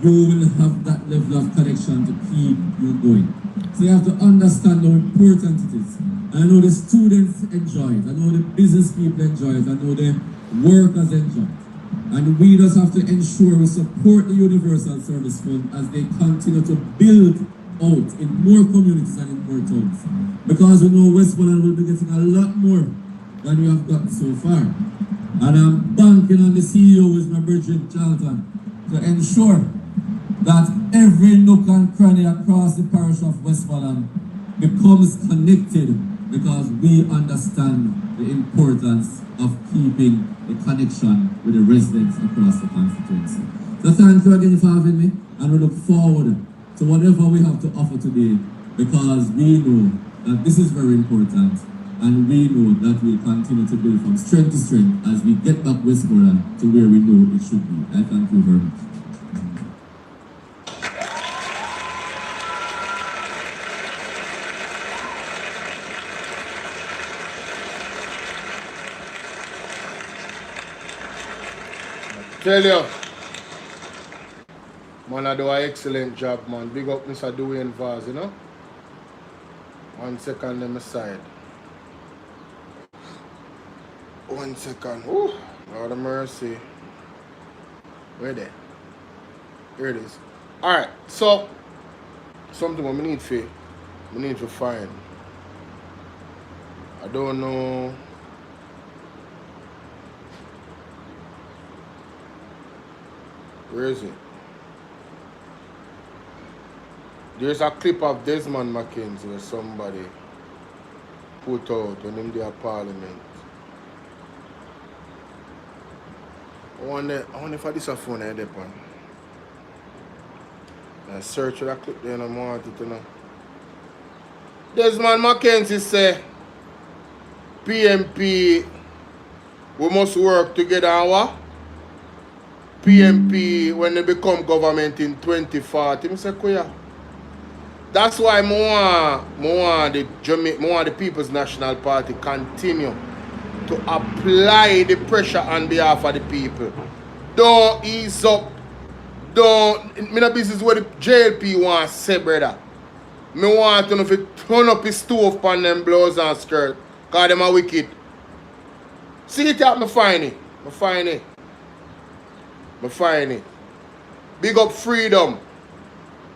you will have that level of connection to keep you going. So you have to understand how important it is. And I know the students enjoy it, I know the business people enjoy it, I know the workers enjoy it. And we just have to ensure we support the Universal Service Fund as they continue to build out in more communities and in more towns. Because we know Westmoreland will be getting a lot more than we have gotten so far. And I'm banking on the CEO, who is my Bridget Charlton, to ensure that every nook and cranny across the parish of Westmoreland becomes connected, because we understand the importance of keeping the connection with the residents across the constituency. So thank you again for having me, and we look forward to whatever we have to offer today, because we know that this is very important, and we know that we'll continue to build from strength to strength as we get back Westmoreland to where we know it should be. I thank you very much. Tell you, man, I do an excellent job, man. Big up Mr. Dwayne Vaz, you know. 1 second on my side. 1 second. Ooh, Lord of mercy. Where there? Here it is. Alright, so something what I need to find. I don't know. Where is it? There's a clip of Desmond McKenzie where somebody put out when him there Parliament. I wonder if I this a phone I dip on. I search for that clip there and I want it to know. Desmond McKenzie say PMP we must work together and what? PMP when they become government in 2040. I say, Kuya. That's why more the People's National Party continue to apply the pressure on behalf of the people. Don't ease up. Don't. Me no business what the JLP wants to say, brother. Me want to know if it turn up his stove on them blouse and skirt. Because them are wicked. See it out, me find it. Me find it. Big up Freedom.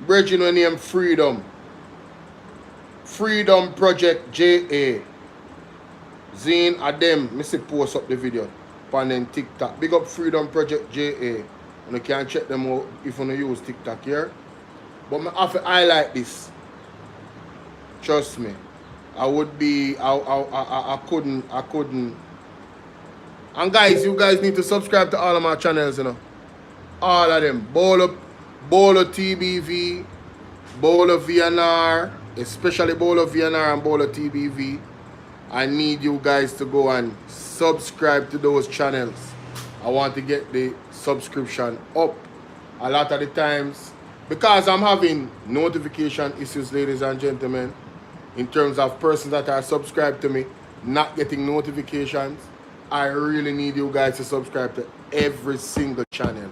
Bridging your name Freedom. Freedom Project JA. Zine Adem. Me see post up the video. On them TikTok. Big up Freedom Project JA. And you can check them out if you don't use TikTok here. But me have to highlight this. Trust me. I couldn't. And guys, you guys need to subscribe to all of my channels, you know. All of them. Bolo Tbv, Bolo VNR, especially Bolo VNR and Bolo Tbv. I need you guys to go and subscribe to those channels. I want to get the subscription up. A lot of the times, because I'm having notification issues, ladies and gentlemen, in terms of persons that are subscribed to me not getting notifications, I really need you guys to subscribe to every single channel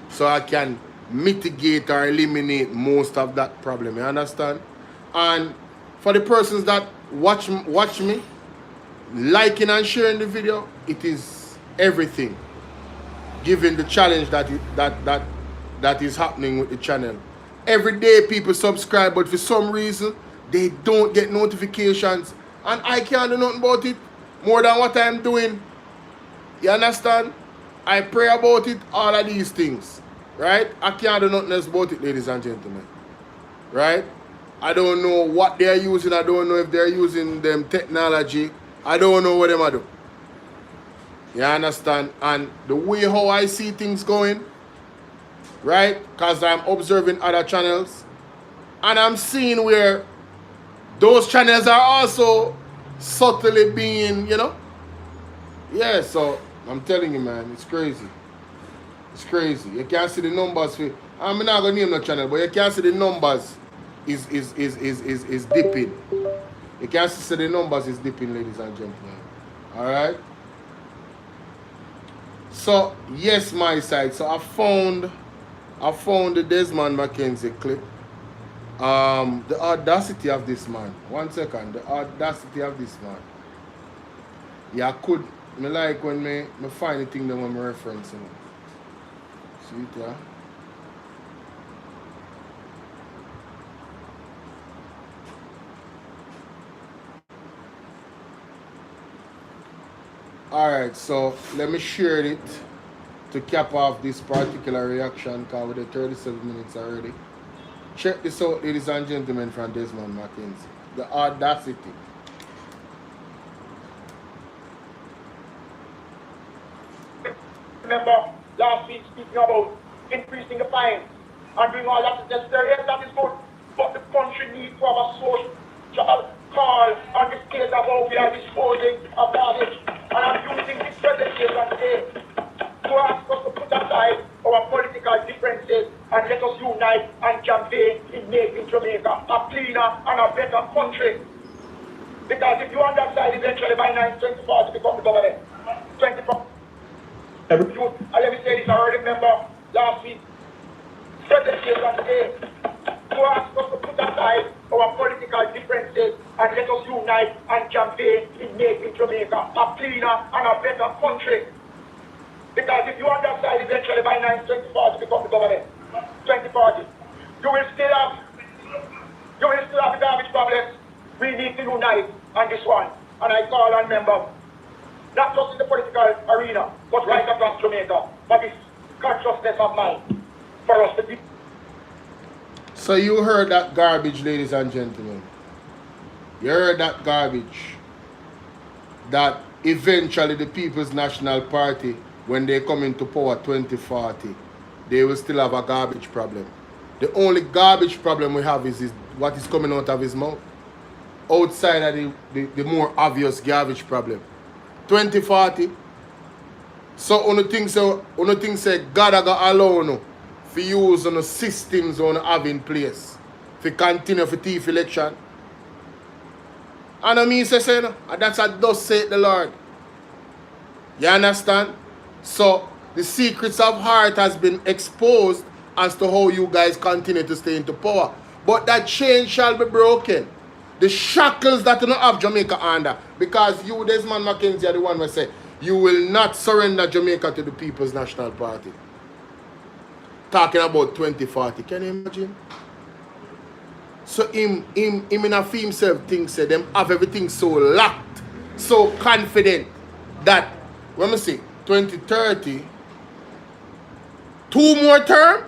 so I can mitigate or eliminate most of that problem. You understand? And for the persons that watch me, liking and sharing the video, it is everything. Given the challenge that is happening with the channel. Every day people subscribe, but for some reason they don't get notifications, and I can't do nothing about it more than what I'm doing. You understand? I pray about it, all of these things. Right? I can't do nothing else about it, ladies and gentlemen. Right? I don't know what they're using. I don't know if they're using them technology. I don't know what them are doing. You understand? And the way how I see things going, right? Because I'm observing other channels, and I'm seeing where those channels are also subtly being, you know? Yeah, so I'm telling you, man, it's crazy. It's crazy. You can't see the numbers. I'm not going to name no channel, but you can't see the numbers is dipping. You can't see the numbers is dipping, ladies and gentlemen. All right? So, yes, my side. So, I found the Desmond McKenzie clip. The audacity of this man. 1 second. The audacity of this man. Yeah, I could. Me like when me find the thing that I'm referencing. See it, yeah? Alright, so let me share it to cap off this particular reaction because we're at 37 minutes already. Check this out, ladies and gentlemen, from Desmond McKenzie. The audacity. Remember last week speaking about increasing the fines and doing all that necessary. Yes, that is good, but the country needs to have a social call on the scale of how we are disposing of garbage. And I'm using this presentation today to ask us to put aside our political differences and let us unite and campaign in making Jamaica a cleaner and a better country. Because if you understand eventually by 2040 to become the government, 2040. And let me say this, I already remember last week, presentation today to ask us to put aside our political differences and let us unite and campaign in making Jamaica a cleaner and a better country. Because if you understand eventually by 2040 to become the government, 2040, you will still have the garbage problems. We need to unite on this one. And I call on members, not just in the political arena, but right across Jamaica, for this consciousness of mind for us to be. So you heard that garbage, ladies and gentlemen. You heard that garbage. That eventually the People's National Party, when they come into power 2040, they will still have a garbage problem. The only garbage problem we have is what is coming out of his mouth. Outside of the more obvious garbage problem. 2040. So on the things say God allow no for use on the systems on have in place for continue for thief election. And I mean say no, that's a thus saith the Lord. You understand? So the secrets of heart has been exposed as to how you guys continue to stay into power. But that chain shall be broken. The shackles that you don't have Jamaica under. Because you, Desmond McKenzie, are the one who say, you will not surrender Jamaica to the People's National Party. Talking about 2040. Can you imagine? So him in a himself thinks that them have everything so locked, so confident that, let me see, 2030, 2 more terms?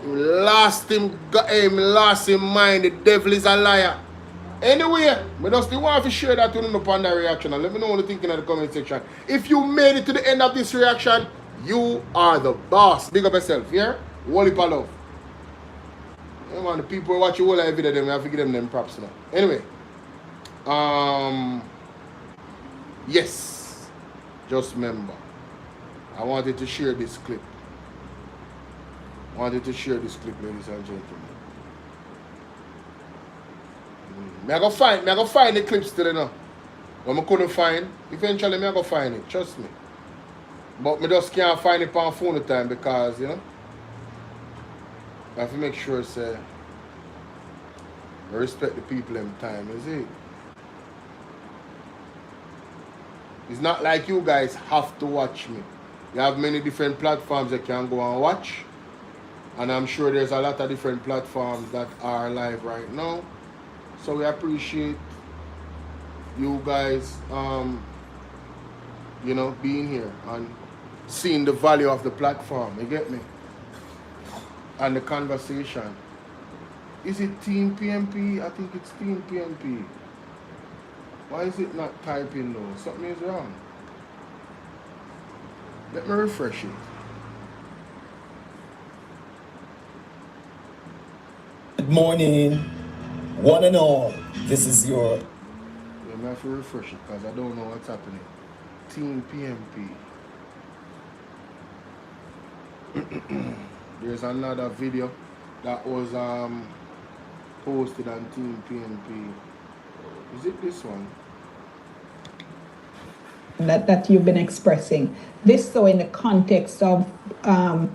Lost him mind. The devil is a liar. Anyway, we just still want to share that with you upon that reaction and let me know what you think in the comment section. If you made it to the end of this reaction, you are the boss. Big up yourself, yeah? Whole heap of love. Yeah, man, the people who watch your whole live video, them, we have to give them props now. Anyway, yes, just remember, I wanted to share this clip. Ladies and gentlemen. I go find the clip still, you know. What I couldn't find, eventually I go find it, trust me. But I just can't find it on phone time because, you know, I have to make sure say I respect the people in time, is it? It's not like you guys have to watch me. You have many different platforms that you can go and watch. And I'm sure there's a lot of different platforms that are live right now. So we appreciate you guys, you know, being here and seeing the value of the platform. You get me? And the conversation. Is it Team PMP? I think it's Team PMP. Why is it not typing though? Something is wrong. Let me refresh it. Good morning, one and all. This is your... Let me have to refresh it because I don't know what's happening. Team PMP. There's another video that was posted on Team PMP. Is it this one? That you've been expressing. This so in the context of No,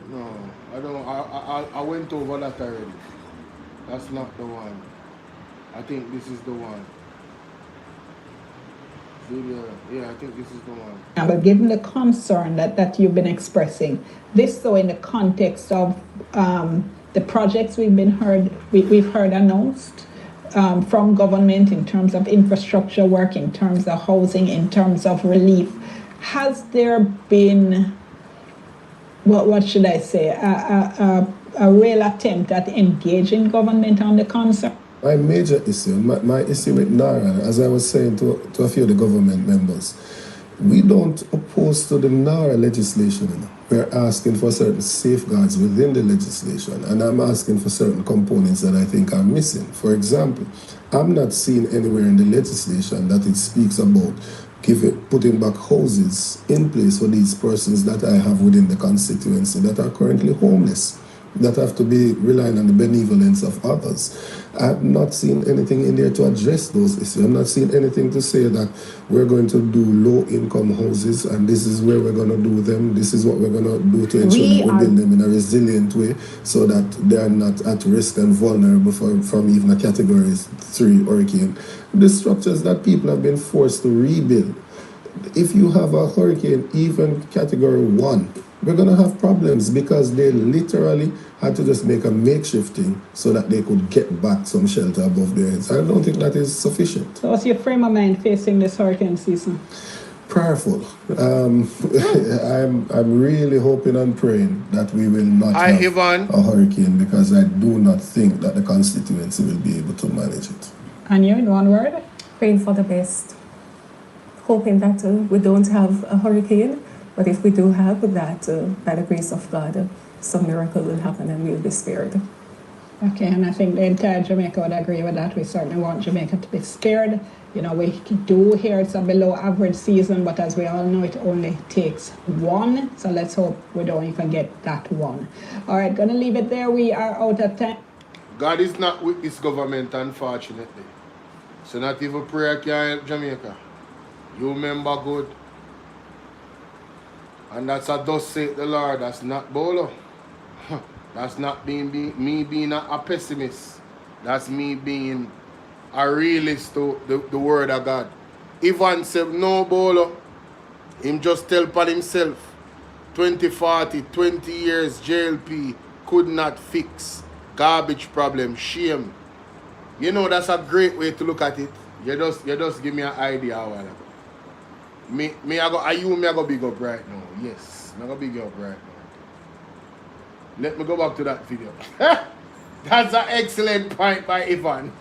I don't. I went over that already. That's not the one. I think this is the one. Video. Yeah, I think this is the one. but given the concern that you've been expressing, this so in the context of the projects we've heard announced from government in terms of infrastructure work, in terms of housing, in terms of relief, has there been, what should I say, a real attempt at engaging government on the concern? My major issue, my issue with NARA, as I was saying to a few of the government members, we don't oppose to the NARA legislation. You know. We're asking for certain safeguards within the legislation, and I'm asking for certain components that I think are missing. For example, I'm not seeing anywhere in the legislation that it speaks about putting back houses in place for these persons that I have within the constituency that are currently homeless, that have to be relying on the benevolence of others. I've not seen anything in there to address those issues. I'm not seeing anything to say that we're going to do low-income houses and this is where we're going to do them. This is what we're going to do to ensure that we build them in a resilient way so that they're not at risk and vulnerable from even a Category 3 hurricane. The structures that people have been forced to rebuild. If you have a hurricane, even Category 1, we're going to have problems because they literally had to just make a makeshift thing so that they could get back some shelter above their heads. I don't think that is sufficient. So what's your frame of mind facing this hurricane season? Prayerful. I'm really hoping and praying that we will not have a hurricane because I do not think that the constituency will be able to manage it. And you, in one word? Praying for the best. Hoping that we don't have a hurricane. But if we do have that, by the grace of God, some miracle will happen and we'll be spared. Okay, and I think the entire Jamaica would agree with that. We certainly want Jamaica to be spared. You know, we do hear it's a below average season, but as we all know, it only takes one. So let's hope we don't even get that one. All right, gonna leave it there. We are out of time. God is not with this government, unfortunately. So not even prayer can help Jamaica. You remember good. And that's a thus saith the Lord. That's not Bolo. That's not me being a pessimist. That's me being a realist to the word of God. Ivan said, no Bolo. Him just tell upon himself. 20 years JLP could not fix garbage problem. Shame. You know, that's a great way to look at it. You just give me an idea how I like it. Me I go big up right now. Yes, I go big up right now. Let me go back to that video. That's an excellent point by Ivan.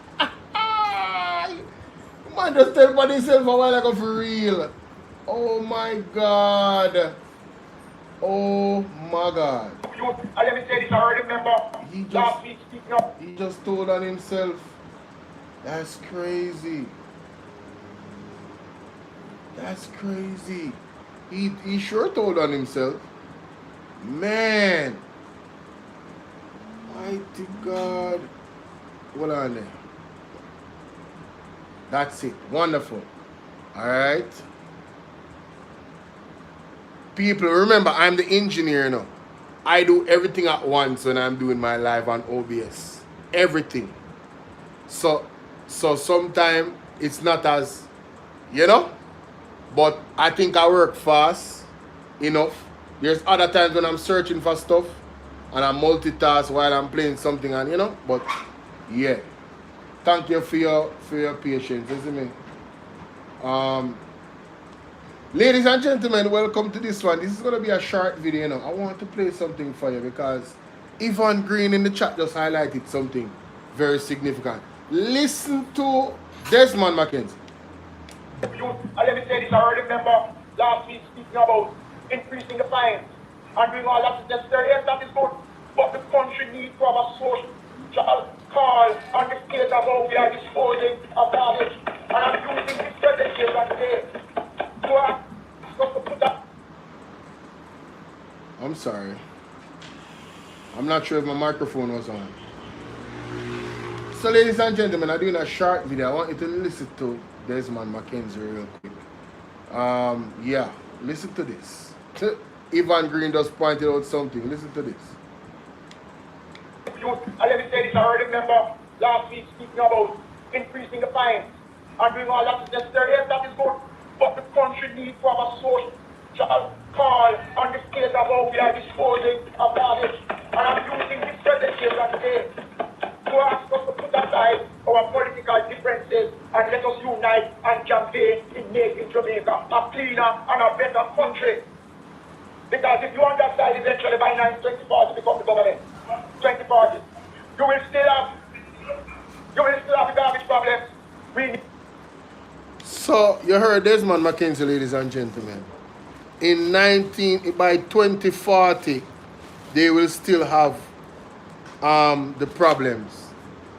Man just tell about himself a while ago for real. Oh my God. Oh my God. Let me say this, I remember last week speaking up. He just told on himself. That's crazy. That's crazy. He sure told on himself. Man. Mighty God. Hold on there. That's it. Wonderful. Alright. People, remember, I'm the engineer now. I do everything at once when I'm doing my live on OBS. Everything. So sometimes it's not as, you know, but I think I work fast enough. There's other times when I'm searching for stuff and I multitask while I'm playing something, and you know, but yeah. Thank you for your patience, isn't it? Ladies and gentlemen, welcome to this one. This is going to be a short video, you know. I want to play something for you because Yvonne Green in the chat just highlighted something very significant. Listen to Desmond McKenzie. Let me say this, I remember last week speaking about increasing the fines and doing all that necessary. Yes, that is good. But the country needs to have a social call on the scale of how we are disposing of garbage. And I'm using this presentation today to ask us to put that. I'm sorry. I'm not sure if my microphone was on. So ladies and gentlemen, I'm doing a short video. I want you to listen to Desmond McKenzie real quick. Yeah, listen to this. Ivan Green just pointed out something. Listen to this. And let me say this, I already remember last week speaking about increasing the fines and doing all that necessary. Yes, that is good. But the country needs to have a social call on the scale of how we are disposing of garbage. And I'm using this presentation today to ask us to put aside our political differences and let us unite and campaign in making Jamaica a cleaner and a better country. Because if you understand eventually by 2040 become the government, 2040, you will still have the garbage problems. So you heard Desmond McKenzie, ladies and gentlemen. By 2040, they will still have the problems.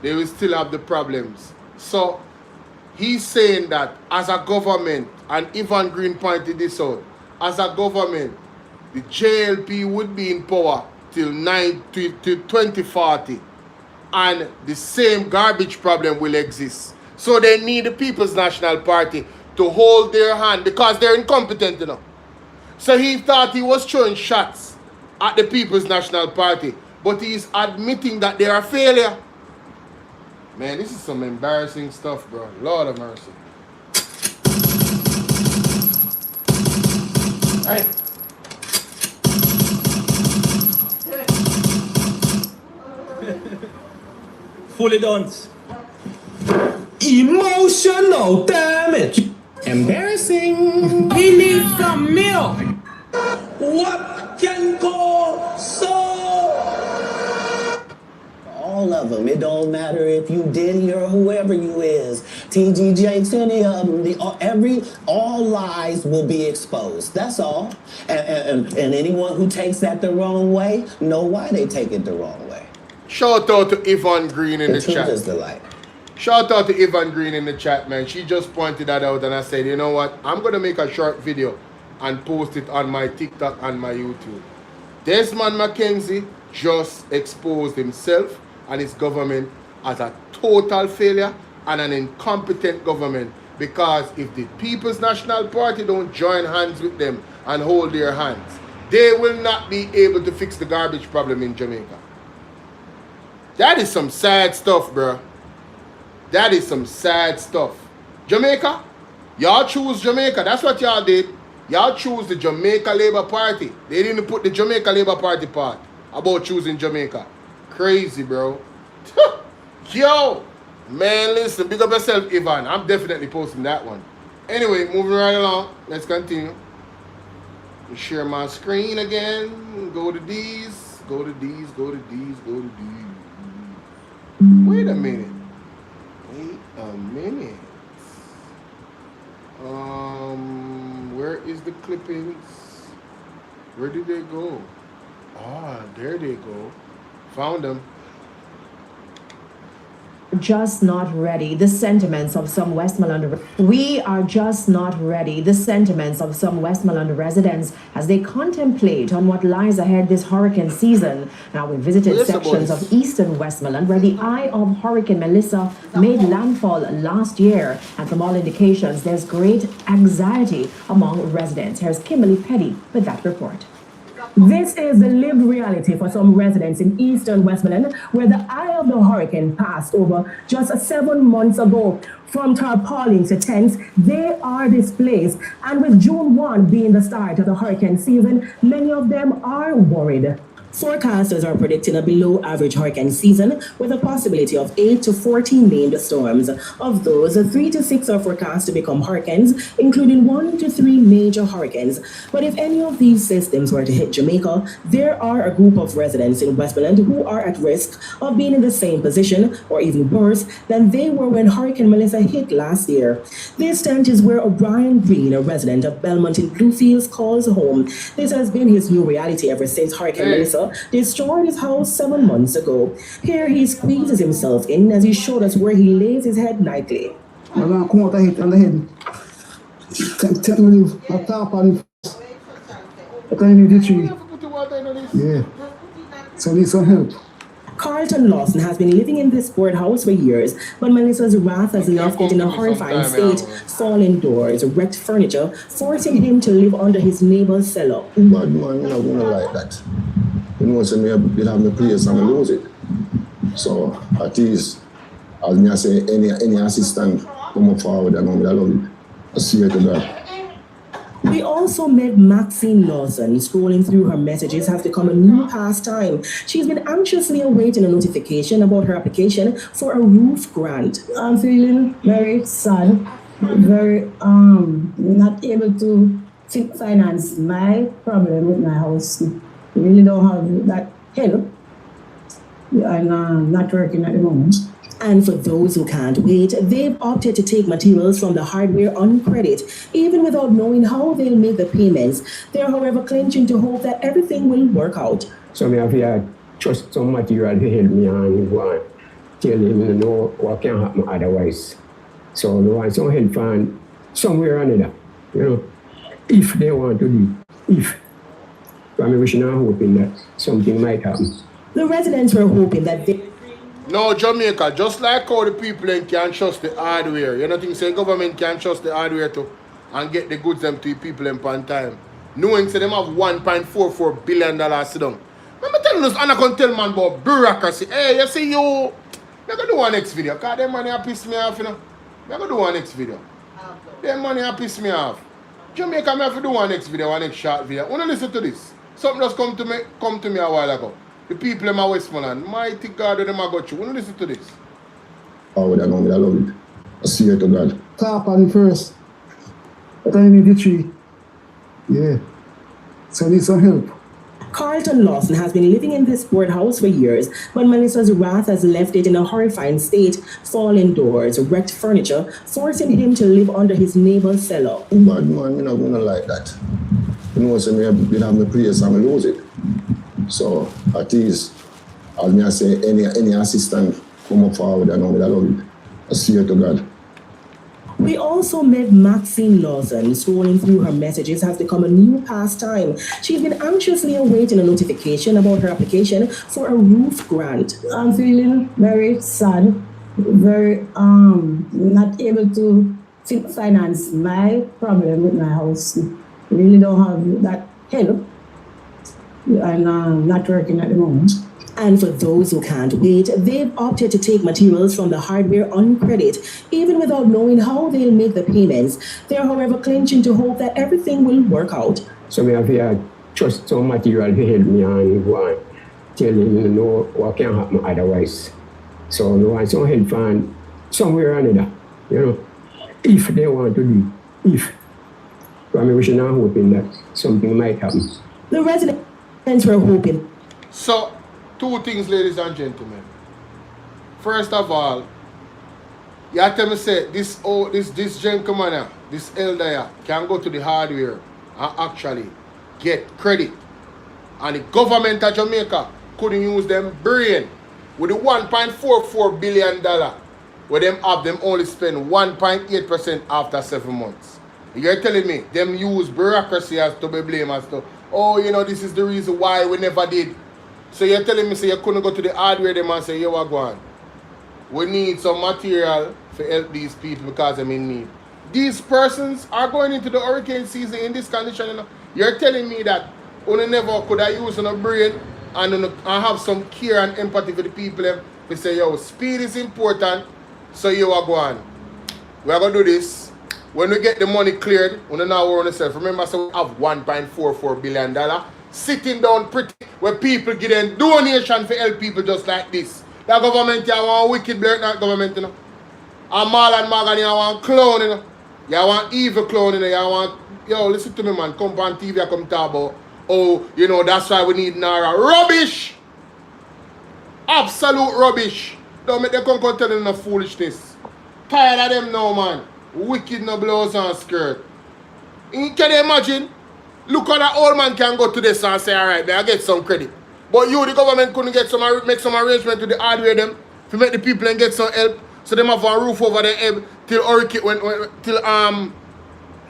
They will still have the problems. So he's saying that as a government, and Ivan Green pointed this out, as a government, the JLP would be in power till 2040, and the same garbage problem will exist. So they need the People's National Party to hold their hand because they're incompetent enough. So he thought he was throwing shots at the People's National Party, but he's admitting that they are a failure. Man, this is some embarrassing stuff, bro. Lord of mercy. Hey. Fully done. Emotional damage. Embarrassing. He needs some milk. What can go so? All of them. It don't matter if you Diddy or whoever you is. TG Jakes, any of them. All lies will be exposed. That's all. And anyone who takes that the wrong way, know why they take it the wrong way. Shout out to Yvonne Green in the chat. Is the light. Shout out to Yvonne Green in the chat, man. She just pointed that out and I said, you know what? I'm going to make a short video and post it on my TikTok and my YouTube. Desmond McKenzie just exposed himself and his government as a total failure and an incompetent government, because if the People's National Party don't join hands with them and hold their hands, they will not be able to fix the garbage problem in Jamaica. That is some sad stuff, bro. That is some sad stuff. Jamaica, y'all choose Jamaica. That's what y'all did. Y'all choose the Jamaica Labour Party. They didn't put the Jamaica Labour Party part about choosing Jamaica. Crazy, bro. Yo, man, listen, big up yourself, Ivan. I'm definitely posting that one. Anyway, moving right along. Let's continue. Share my screen again. Go to these. Go to these. Go to these. Go to these. Wait a minute. Wait a minute. Where is the clippings? Where did they go? Ah, there they go. Found them. Just not ready. The sentiments of some Westmoreland. We are just not ready. The sentiments of some Westmoreland residents as they contemplate on what lies ahead this hurricane season. Now we visited sections of eastern Westmoreland where the eye of Hurricane Melissa made landfall last year, and from all indications there's great anxiety among residents. Here's Kimberly Petty with that report. This is the lived reality for some residents in eastern Westmoreland, where the eye of the hurricane passed over just 7 months ago. From tarpaulins to tents, they are displaced. And with June 1 being the start of the hurricane season, many of them are worried. Forecasters are predicting a below-average hurricane season with a possibility of 8 to 14 named storms. Of those, 3 to 6 are forecast to become hurricanes, including 1 to 3 major hurricanes. But if any of these systems were to hit Jamaica, there are a group of residents in Westmoreland who are at risk of being in the same position, or even worse, than they were when Hurricane Melissa hit last year. This tent is where O'Brien Green, a resident of Belmont in Bluefields, calls home. This has been his new reality ever since Hurricane Melissa destroyed his house 7 months ago. Here he squeezes himself in as he showed us where he lays his head nightly. I'm going to come out and hit on the head. Tell me, I tap on it. I need the tree. Yeah. So I need some help. Carlton Lawson has been living in this board house for years, but Melissa's wrath has left it in a horrifying state, fallen doors, wrecked furniture, forcing him to live under his neighbor's cellar. Bad man, you're not going to like that. You know, so you'll have my place and I lose it. So at least, as I say, any assistant come up forward and I love it. I see it to that. We also met Maxine Lawson. Scrolling through her messages has become a new pastime. She's been anxiously awaiting a notification about her application for a roof grant. I'm feeling very sad, very not able to finance my problem with my house. I really don't have that help. I'm not working at the moment. And for those who can't wait, they've opted to take materials from the hardware on credit, even without knowing how they'll make the payments. They're, however, clenching to hope that everything will work out. So I have to trust some material to help me and go on. Tell them know what can happen otherwise. So they want some help from somewhere or another, you know, if they want to do, if. I'm wishing and hoping that something might happen. The residents were hoping that they... No, Jamaica, just like how the people can trust the hardware. You know, think say government can trust the hardware to and get the goods them to the people in time. Knowing say them have $1.44 billion sit down. Remember telling us Anna can tell man about bureaucracy. Hey, you see you I'm gonna do one next video. Cause them money piss me off, you know. I'm gonna do one next video. Them money piss me off. Jamaica, I have to do one next video, one next short video. Wanna listen to this? Something just come to me a while ago. The people in my Westmoreland, mighty God, them I got you. Wanna listen to this? Oh, I love it. I see it to God. Tap on it first. But I need the tree. Yeah. So I need some help. Carlton Lawson has been living in this board house for years, but Melissa's wrath has left it in a horrifying state, fallen doors, wrecked furniture, forcing him to live under his neighbor's cellar. Bad man, you're not going to like that. You know, so you'll have my place and I lose it. So at least, as I say, any assistant come up forward and I love it. I see it to God. We also met Maxine Lawson. Scrolling through her messages has become a new pastime. She's been anxiously awaiting a notification about her application for a roof grant. I'm feeling very sad, very not able to finance my problem with my house. I really don't have that help. I'm not working at the moment. And for those who can't wait, they've opted to take materials from the hardware on credit, even without knowing how they'll make the payments. They're, however, clenching to hope that everything will work out. So I have to trust some material to help me and go on. Tell them know what can happen otherwise. So they want some help from somewhere or another, you know, if they want to do, if. I'm wishing and hoping that something might happen. The residents were hoping. So, two things, ladies and gentlemen. First of all, you have to say this gentleman, this elder can go to the hardware and actually get credit. And the government of Jamaica couldn't use them brain with the $1.44 billion where them have them only spend 1.8% after 7 months. You're telling me them use bureaucracy as to be blamed as to, oh, you know, this is the reason why we never did. So you're telling me, say you couldn't go to the hardware them and say, yo, what going? We need some material to help these people because I'm in need. These persons are going into the hurricane season in this condition. You know? You're telling me that we never could have used a brain and have some care and empathy for the people. We say, yo, speed is important, so you are going. We are going to do this. When we get the money cleared, we don't know where on ourselves. Remember, so we have $1.44 billion sitting down pretty. where people give them donation for help people just like this. That government, you want wicked black that government, you know. And Marlon Morgan, you want clown, you know. You want evil clown, you know. You want, yo, listen to me, man. Come on TV, I come talk about, oh, you know, that's why we need Nara. Rubbish! Absolute rubbish. Don't make them come tell them no foolishness. Tired of them now, man. Wicked no blouse and skirt. Can you imagine? Look how that old man can go to this and say, alright, I get some credit. But you, the government, couldn't get make some arrangement with the hardware them to make the people and get some help so them have a roof over their head till hurricane, till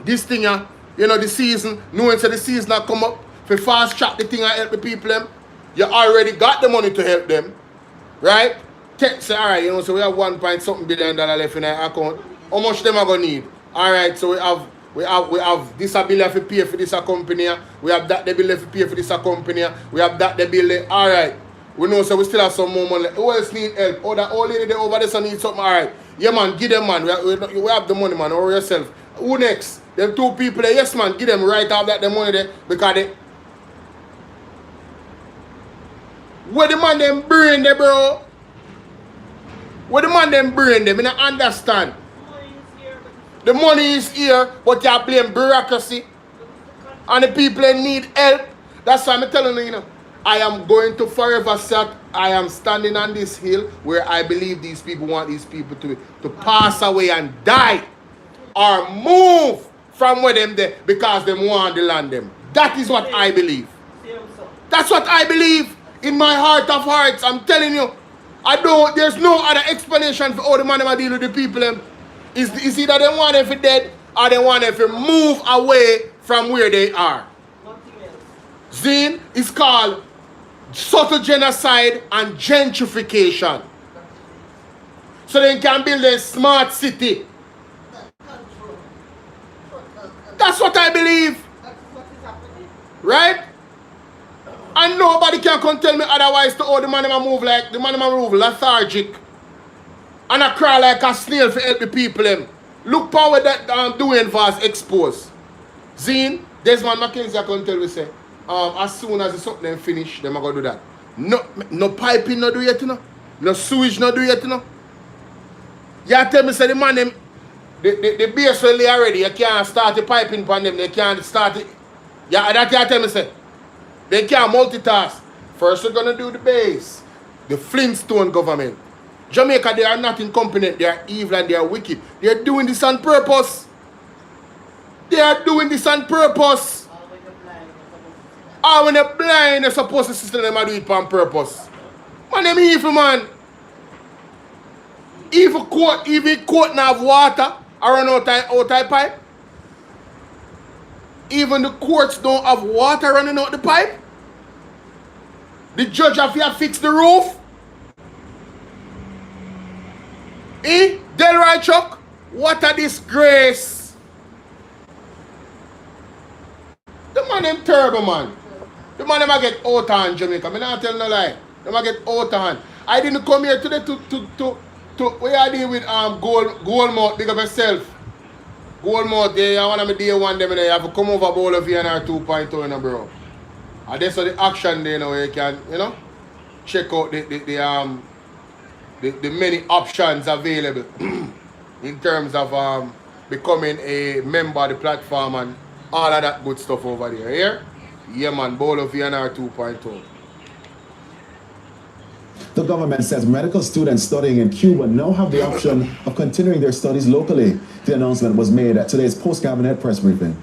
this thing, you know, the season, knowing so the season that come up, for fast track the thing and help the people them. You already got the money to help them. Right? Say, alright, you know, so we have $1.something billion left in our account. How much them are gonna need? Alright, so we have this ability to pay for this company. We have that ability to pay for this company. We have that ability. Alright. We know so we still have some more money. Who else need help? Oh, that old lady there over there so need something. Alright. Yeah man, give them man. We have the money man, or yourself. Who next? Them two people there, yes man, give them right out that the money there because they where the man them brain there, bro? Where the man them brain them? I don't understand. The money is here, but you blame bureaucracy. And the people that need help. That's why I'm telling you, you know, I am going to forever say I am standing on this hill where I believe these people want these people to pass away and die. Or move from where them there because they want the land them. That is what I believe. That's what I believe. In my heart of hearts, I'm telling you, there's no other explanation for how the man deal with the people. Is either they want them for dead or they want them to move away from where they are. Zine is called subtle genocide and gentrification. So they can build a smart city. That's what I believe. Right? And nobody can come tell me otherwise to how the man move like the man move lethargic. And I cry like a snail for help the people them. Look power that doing fast expose. Zine, Desmond Mackenzie can tell me say, as soon as the something finish, them are gonna do that. No piping no do yet, you know. No sewage no do yet, you know. You tell me say the man them the base well already, you can't start the piping upon them, they can't start it. Yeah, that you tell me say. They can't multitask. First we're gonna do the base. The Flintstone government. Jamaica, they are not incompetent, they are evil and they are wicked. They are doing this on purpose. They are doing this on purpose. When they're blind, they're supposed to system them do it on purpose. Man, them evil man. Evil court now have water around outside pipe. Even the courts don't have water running out the pipe. The judge have to fix the roof. Delroy Chuck, what a disgrace. The man them terrible, man. The man them get out on Jamaica. I'm not telling no lie. Them get out on. I didn't come here today to where I deal with Goldmouth, big up yourself. Goldmouth, they are one of my day one them, you have to come over Bolo Tbv and our 2.0, you know, bro. And that's the action there, you know, you can, you know, check out the many options available in terms of becoming a member of the platform and all of that good stuff over there. Here? Yeah, man, Bolo Tbv and our 2.0. The government says medical students studying in Cuba now have the option of continuing their studies locally. The announcement was made at today's post-cabinet press briefing.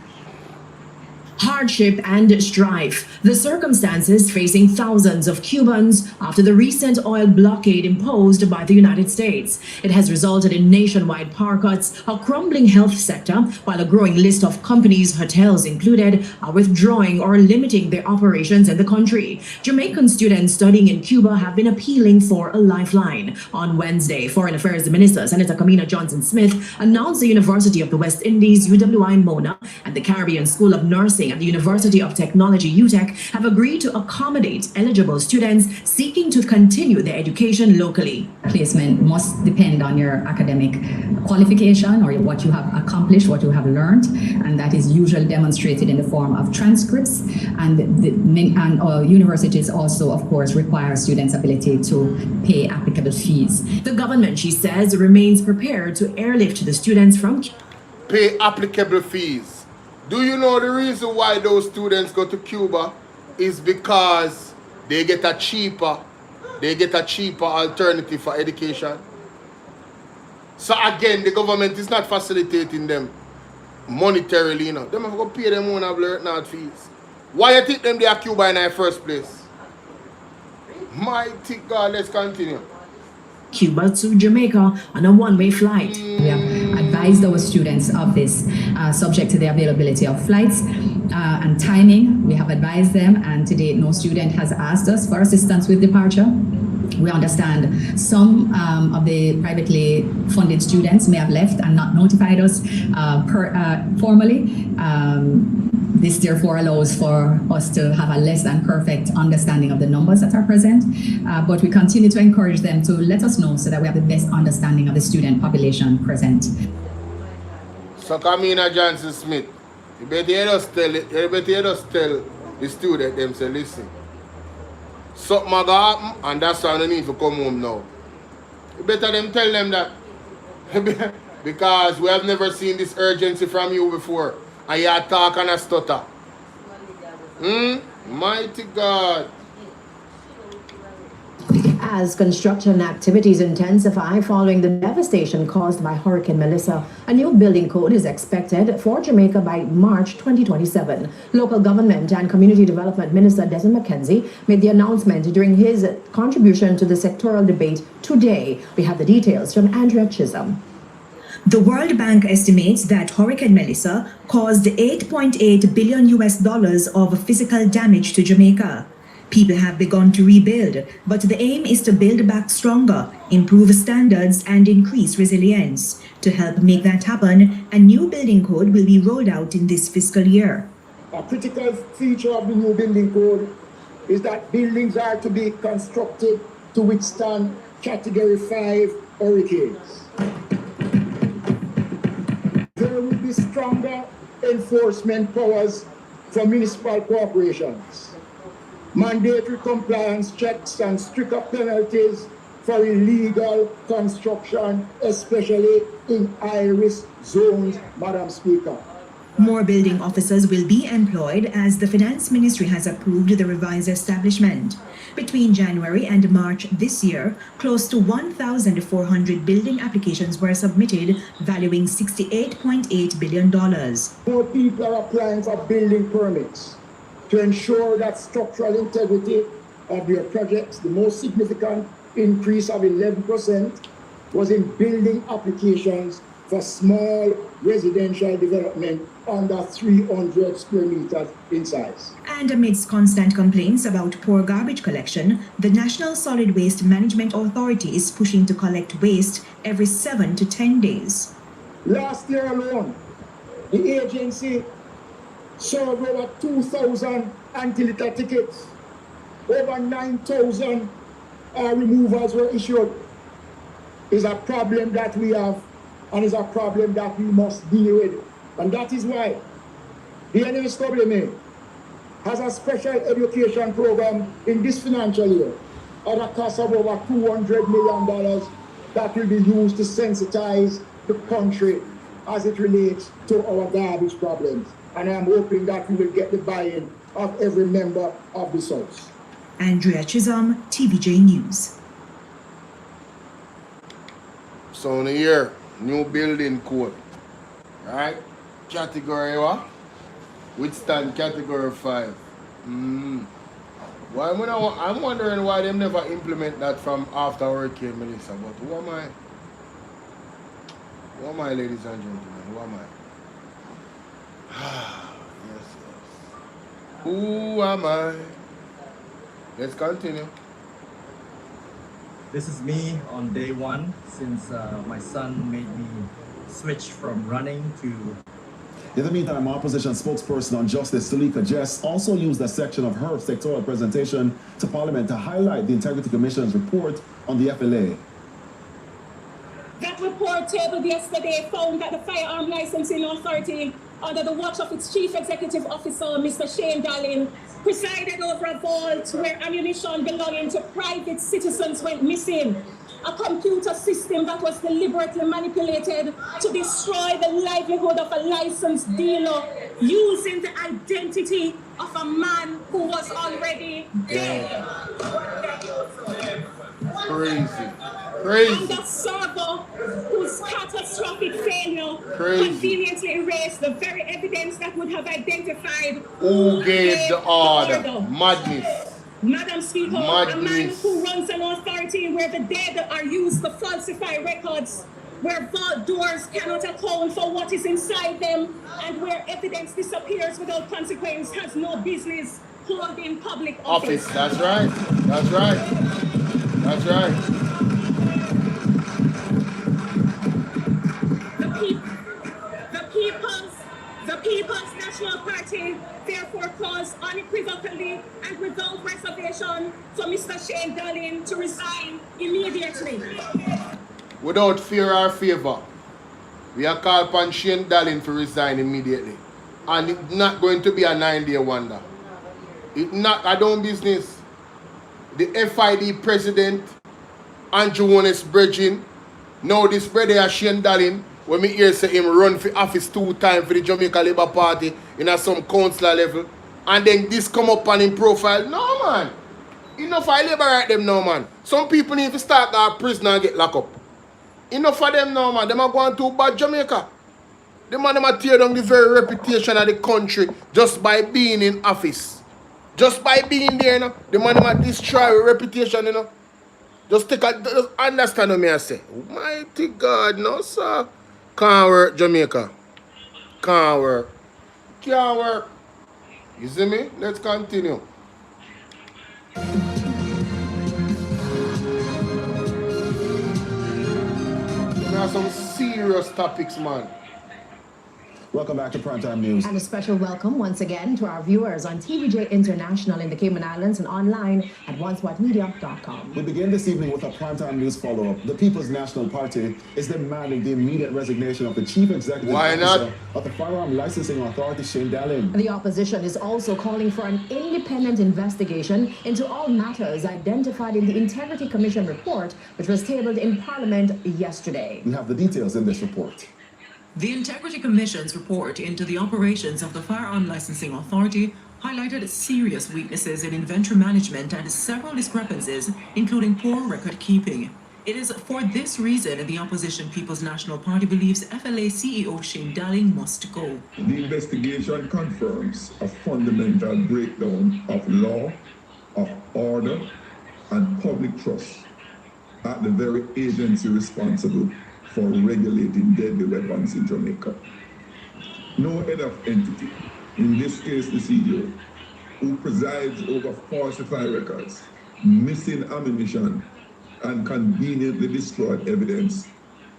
Hardship and strife, the circumstances facing thousands of Cubans after the recent oil blockade imposed by the United States. It has resulted in nationwide power cuts, a crumbling health sector, while a growing list of companies, hotels included, are withdrawing or limiting their operations in the country. Jamaican students studying in Cuba have been appealing for a lifeline. On Wednesday, Foreign Affairs Minister Senator Kamina Johnson-Smith announced the University of the West Indies, UWI Mona, and the Caribbean School of Nursing at the University of Technology, UTech, have agreed to accommodate eligible students seeking to continue their education locally. Placement must depend on your academic qualification or what you have accomplished, what you have learned, and that is usually demonstrated in the form of transcripts. And universities also, of course, require students' ability to pay applicable fees. The government, she says, remains prepared to airlift the students from... Pay applicable fees. Do you know the reason why those students go to Cuba is because they get a cheaper alternative for education? So again, the government is not facilitating them monetarily, you know. They have to pay them own of fees. Why you think them they are Cuba in the first place? Mighty God, let's continue. Cuba to Jamaica on a one-way flight. We have advised our students of this, subject to the availability of flights and timing. We have advised them, and to date, no student has asked us for assistance with departure. We understand some of the privately funded students may have left and not notified us formally. This therefore allows for us to have a less than perfect understanding of the numbers that are present, but we continue to encourage them to let us know so that we have the best understanding of the student population present. So Kamina Johnson Smith, you better just tell the student them say, listen, something might happen and that's why they need to come home now. You better them tell them that because we have never seen this urgency from you before. And you talk and a stutter. Mighty God. As construction activities intensify following the devastation caused by Hurricane Melissa, a new building code is expected for Jamaica by March 2027. Local Government and Community Development Minister Desmond McKenzie made the announcement during his contribution to the sectoral debate today. We have the details from Andrea Chisholm. The World Bank estimates that Hurricane Melissa caused $8.8 billion of physical damage to Jamaica. People have begun to rebuild, but the aim is to build back stronger, improve standards, and increase resilience. To help make that happen, a new building code will be rolled out in this fiscal year. A critical feature of the new building code is that buildings are to be constructed to withstand Category 5 hurricanes. There will be stronger enforcement powers for municipal corporations, mandatory compliance checks and stricter penalties for illegal construction, especially in high-risk zones, Madam Speaker. More building officers will be employed as the Finance Ministry has approved the revised establishment. Between January and March this year, close to 1,400 building applications were submitted, valuing $68.8 billion. More people are applying for building permits to ensure that structural integrity of their projects. The most significant increase of 11% was in building applications for small residential development under 300 square meters in size. And amidst constant complaints about poor garbage collection, the National Solid Waste Management Authority is pushing to collect waste every 7 to 10 days. Last year alone, the agency served over 2,000 anti-litter tickets. Over 9,000 removals were issued. It's a problem that we have, and it's a problem that we must deal with. And that is why the NSWMA has a special education program in this financial year at a cost of over $200 million that will be used to sensitize the country as it relates to our garbage problems. And I'm hoping that we will get the buy-in of every member of this House. Andrea Chisholm, TVJ News. So in a year, new building code, right? Category what? Withstand Category 5. Well, I'm wondering why they never implement that from after Hurricane Melissa. But who am I? Who am I, ladies and gentlemen? Who am I? Yes. Who am I? Let's continue. This is me on day one since my son made me switch from running to In the meantime, opposition spokesperson on justice, Sulika Jess, also used a section of her sectoral presentation to Parliament to highlight the Integrity Commission's report on the FLA. That report tabled yesterday found that the Firearm Licensing Authority, under the watch of its Chief Executive Officer, Mr. Shane Darling, presided over a vault where ammunition belonging to private citizens went missing. A computer system that was deliberately manipulated to destroy the livelihood of a licensed dealer using the identity of a man who was already dead. Crazy. And the server whose catastrophic failure conveniently erased the very evidence that would have identified who gave the order. Madness. Madam Speaker, a man who runs an authority where the dead are used to falsify records, where vault doors cannot account for what is inside them, and where evidence disappears without consequence, has no business holding public office. That's right. That's right. That's right. The People's National Party therefore calls unequivocally and without reservation for Mr. Shane Darling to resign immediately. Without fear or favor, we are called upon Shane Darling to resign immediately. And it's not going to be a 9-day wonder. It's not a done business. The FID president, Andrew Wonis Bridging, now this brother Shane Darling, when me hear say him run for office 2 times for the Jamaica Labour Party in some councillor level, and then this come up on him profile. No man. Enough I Labour right them now, man. Some people need to start our prison and get locked up. Enough of them now, man. Them are going to bad Jamaica. Them are tear down the very reputation of the country just by being in office. Just by being there, you know. The man are destroy reputation, you know. Just understand what me I say. Mighty God, no sir. Can't work, Jamaica. Can't work. Can't work. You see me? Let's continue. There are some serious topics, man. Welcome back to Primetime News. And a special welcome once again to our viewers on TVJ International in the Cayman Islands and online at onespotmedia.com. We begin this evening with a Primetime News follow-up. The People's National Party is demanding the immediate resignation of the Chief Executive Officer of the Firearm Licensing Authority, Shane Darling. The opposition is also calling for an independent investigation into all matters identified in the Integrity Commission report, which was tabled in Parliament yesterday. We have the details in this report. The Integrity Commission's report into the operations of the Firearm Licensing Authority highlighted serious weaknesses in inventory management and several discrepancies, including poor record keeping. It is for this reason the opposition People's National Party believes FLA CEO Shane Darling must go. The investigation confirms a fundamental breakdown of law, of order, and public trust at the very agency responsible for regulating deadly weapons in Jamaica. No head of entity, in this case the CEO, who presides over falsified records, missing ammunition, and conveniently destroyed evidence,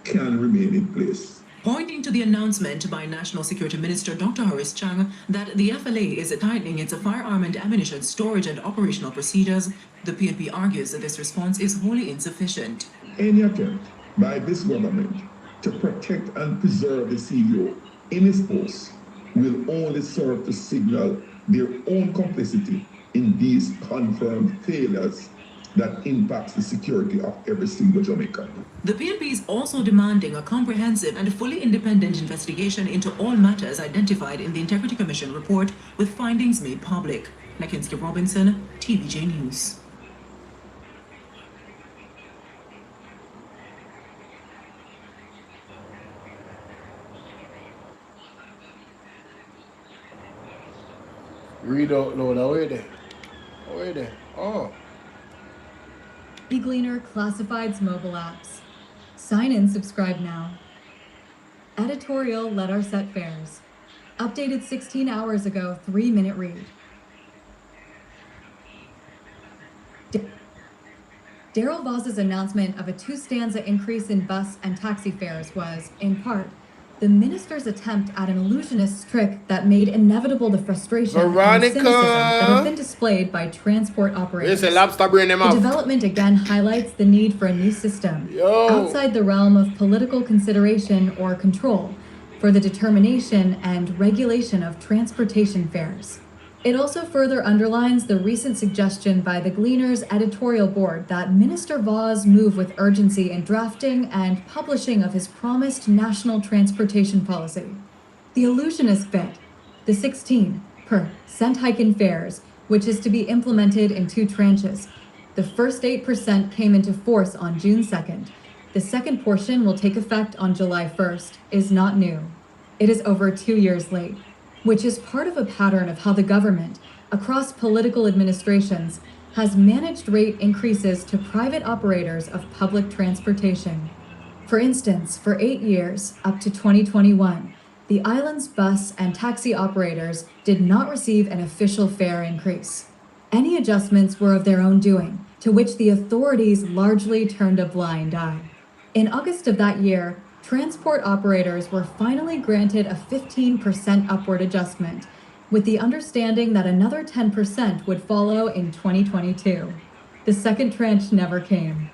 can remain in place. Pointing to the announcement by National Security Minister Dr. Horace Chang that the FLA is tightening its firearm and ammunition storage and operational procedures, the PNP argues that this response is wholly insufficient. Any attempt by this government to protect and preserve the CEO in his post will only serve to signal their own complicity in these confirmed failures that impacts the security of every single Jamaican. The PNP is also demanding a comprehensive and fully independent investigation into all matters identified in the Integrity Commission report, with findings made public. McKinsey Robinson, TVJ News. Read out loud. Away there. Away there. Oh. eGleaner Classifieds mobile apps. Sign in, subscribe now. Editorial Let Our Set Fares. Updated 16 hours ago, 3-minute read. Daryl Voss's announcement of a 2-stanza increase in bus and taxi fares was, in part, the the minister's attempt at an illusionist trick that made inevitable the frustration and cynicism that have been displayed by transport operators. The development again highlights the need for a new system outside the realm of political consideration or control for the determination and regulation of transportation fares. It also further underlines the recent suggestion by the Gleaner's editorial board that Minister Vaz move with urgency in drafting and publishing of his promised national transportation policy. The illusionist bit, the 16% hike in fares, which is to be implemented in 2 tranches. The first 8% came into force on June 2nd. The second portion will take effect on July 1st, is not new. It is over 2 years late, which is part of a pattern of how the government, across political administrations, has managed rate increases to private operators of public transportation. For instance, for 8 years, up to 2021, the island's bus and taxi operators did not receive an official fare increase. Any adjustments were of their own doing, to which the authorities largely turned a blind eye. In August of that year, transport operators were finally granted a 15% upward adjustment, with the understanding that another 10% would follow in 2022. The second tranche never came.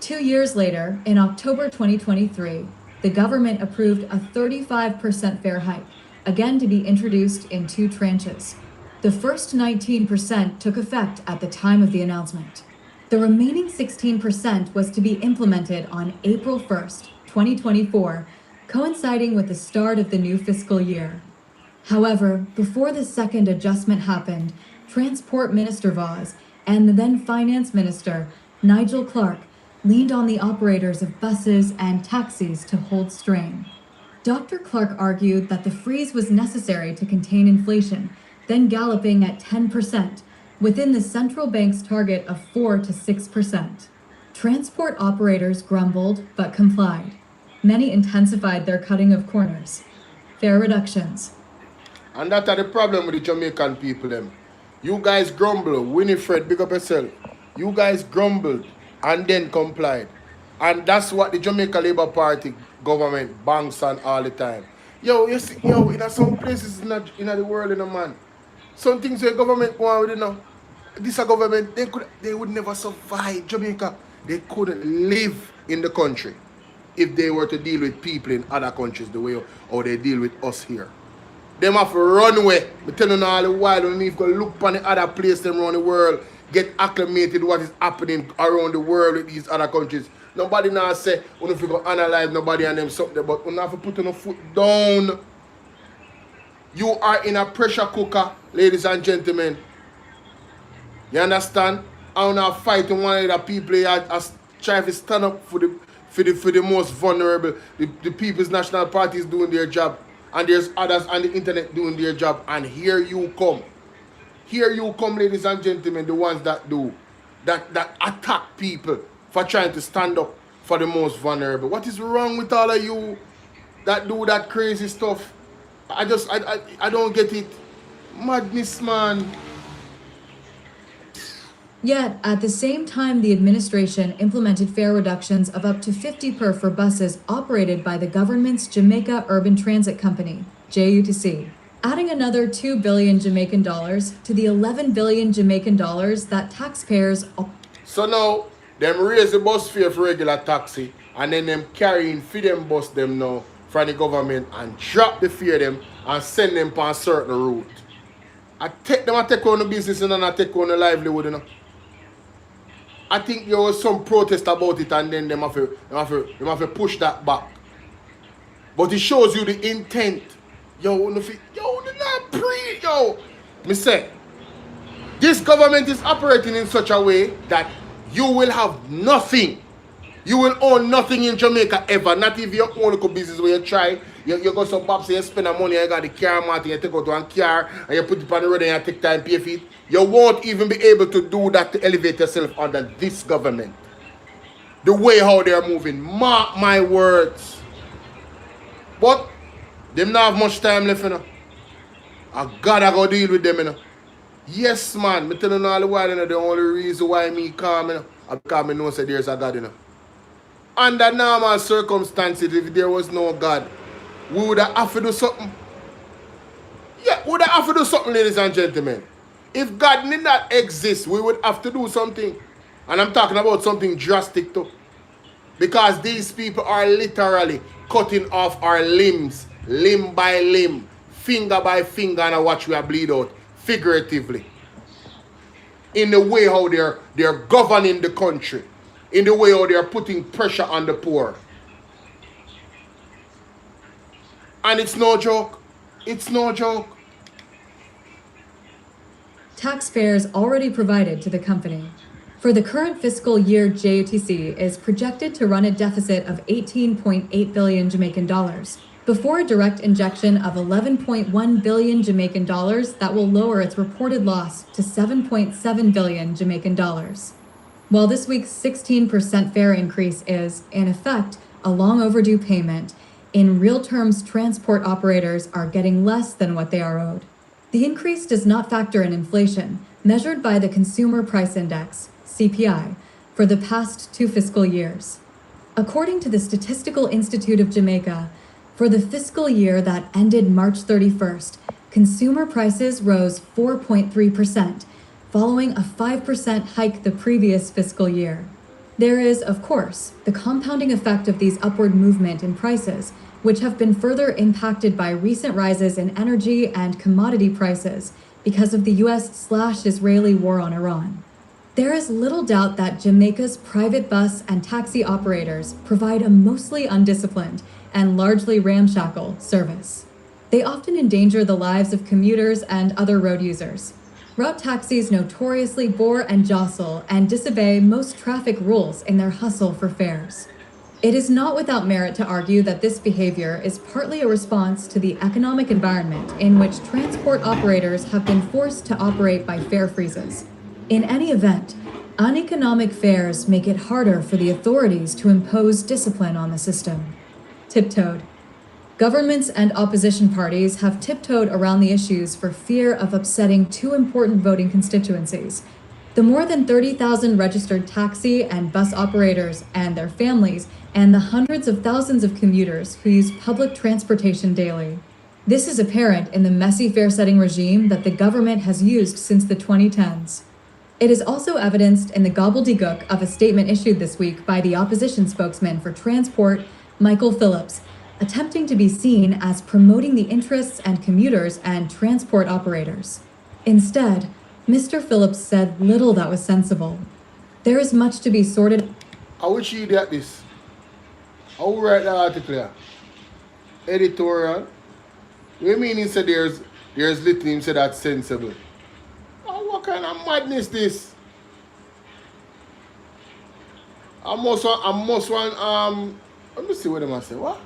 2 years later, in October 2023, the government approved a 35% fare hike, again to be introduced in 2 tranches. The first 19% took effect at the time of the announcement. The remaining 16% was to be implemented on April 1st, 2024, coinciding with the start of the new fiscal year. However, before the second adjustment happened, Transport Minister Vaz and the then Finance Minister, Nigel Clark, leaned on the operators of buses and taxis to hold strain. Dr. Clark argued that the freeze was necessary to contain inflation, then galloping at 10%, within the central bank's target of 4 to 6%. Transport operators grumbled but complied. Many intensified their cutting of corners. Fare reductions. And that's the problem with the Jamaican people them. You guys grumble, Winifred, big up yourself. You guys grumbled and then complied. And that's what the Jamaica Labour Party government banks on all the time. Yo, you see, in some places in the world, man. Some things the government go on with, this a government, they would never survive Jamaica. They couldn't live in the country if they were to deal with people in other countries the way how they deal with us here. Them have to run away. I tell you all the while, don't need to look on the other place them around the world, get acclimated to what is happening around the world with these other countries. Nobody now say, we don't go analyze nobody and them something, but we have to put on foot down. You are in a pressure cooker, ladies and gentlemen. You understand? I'm not fighting one of the people here as trying to stand up for the most vulnerable. The People's National Party is doing their job. And there's others on the internet doing their job. And here you come. Here you come, ladies and gentlemen, the ones that do. That attack people for trying to stand up for the most vulnerable. What is wrong with all of you that do that crazy stuff? I don't get it. Madness, man. Yet, at the same time, the administration implemented fare reductions of up to 50 per for buses operated by the government's Jamaica Urban Transit Company, JUTC, adding another 2 billion Jamaican dollars to the 11 billion Jamaican dollars that taxpayers... So now, them raise the bus fare for regular taxi, and then them carrying for them bus them now from the government and drop the fare them and send them on a certain route. I take on the business and I take on the livelihood, I think there was some protest about it and then them have to push that back. But it shows you the intent. Me say, this government is operating in such a way that you will have nothing. You will own nothing in Jamaica ever. Not even your own little business where you try. You go some babs, you spend the money, you got the car market, you take out one car, and you put it on the road and you take time pay for it. You won't even be able to do that to elevate yourself under this government. The way how they are moving. Mark my words. But them not have much time left, I gotta go deal with them, Yes, man. Me telling you all the while, the only reason why me calm, because I know say there's a God, Under normal circumstances, if there was no God, we would have to do something. Yeah, we would have to do something, ladies and gentlemen. If God did not exist, we would have to do something. And I'm talking about something drastic too. Because these people are literally cutting off our limbs, limb by limb, finger by finger, and I watch we bleed out, figuratively. In the way how they're governing the country. In the way how they're putting pressure on the poor. And it's no joke. It's no joke. Taxpayers already provided to the company. For the current fiscal year, JATC is projected to run a deficit of 18.8 billion Jamaican dollars, before a direct injection of 11.1 billion Jamaican dollars that will lower its reported loss to 7.7 billion Jamaican dollars. While this week's 16% fare increase is, in effect, a long overdue payment, in real terms, transport operators are getting less than what they are owed. The increase does not factor in inflation, measured by the Consumer Price Index, CPI, for the past 2 fiscal years. According to the Statistical Institute of Jamaica, for the fiscal year that ended March 31st, consumer prices rose 4.3%, following a 5% hike the previous fiscal year. There is, of course, the compounding effect of these upward movement in prices, which have been further impacted by recent rises in energy and commodity prices because of the US/Israeli war on Iran. There is little doubt that Jamaica's private bus and taxi operators provide a mostly undisciplined and largely ramshackle service. They often endanger the lives of commuters and other road users. Route taxis notoriously bore and jostle and disobey most traffic rules in their hustle for fares. It is not without merit to argue that this behavior is partly a response to the economic environment in which transport operators have been forced to operate by fare freezes. In any event, uneconomic fares make it harder for the authorities to impose discipline on the system. Tiptoed. Governments and opposition parties have tiptoed around the issues for fear of upsetting 2 important voting constituencies: the more than 30,000 registered taxi and bus operators and their families, and the hundreds of thousands of commuters who use public transportation daily. This is apparent in the messy fare-setting regime that the government has used since the 2010s. It is also evidenced in the gobbledygook of a statement issued this week by the opposition spokesman for transport, Michael Phillips, attempting to be seen as promoting the interests and commuters and transport operators. Instead, Mr. Phillips said little that was sensible. There is much to be sorted. I wish you did this. I will write the article here. Editorial. We mean he said there's little him said that's sensible. Oh, what kind of madness this? I must want let me see what I say. What?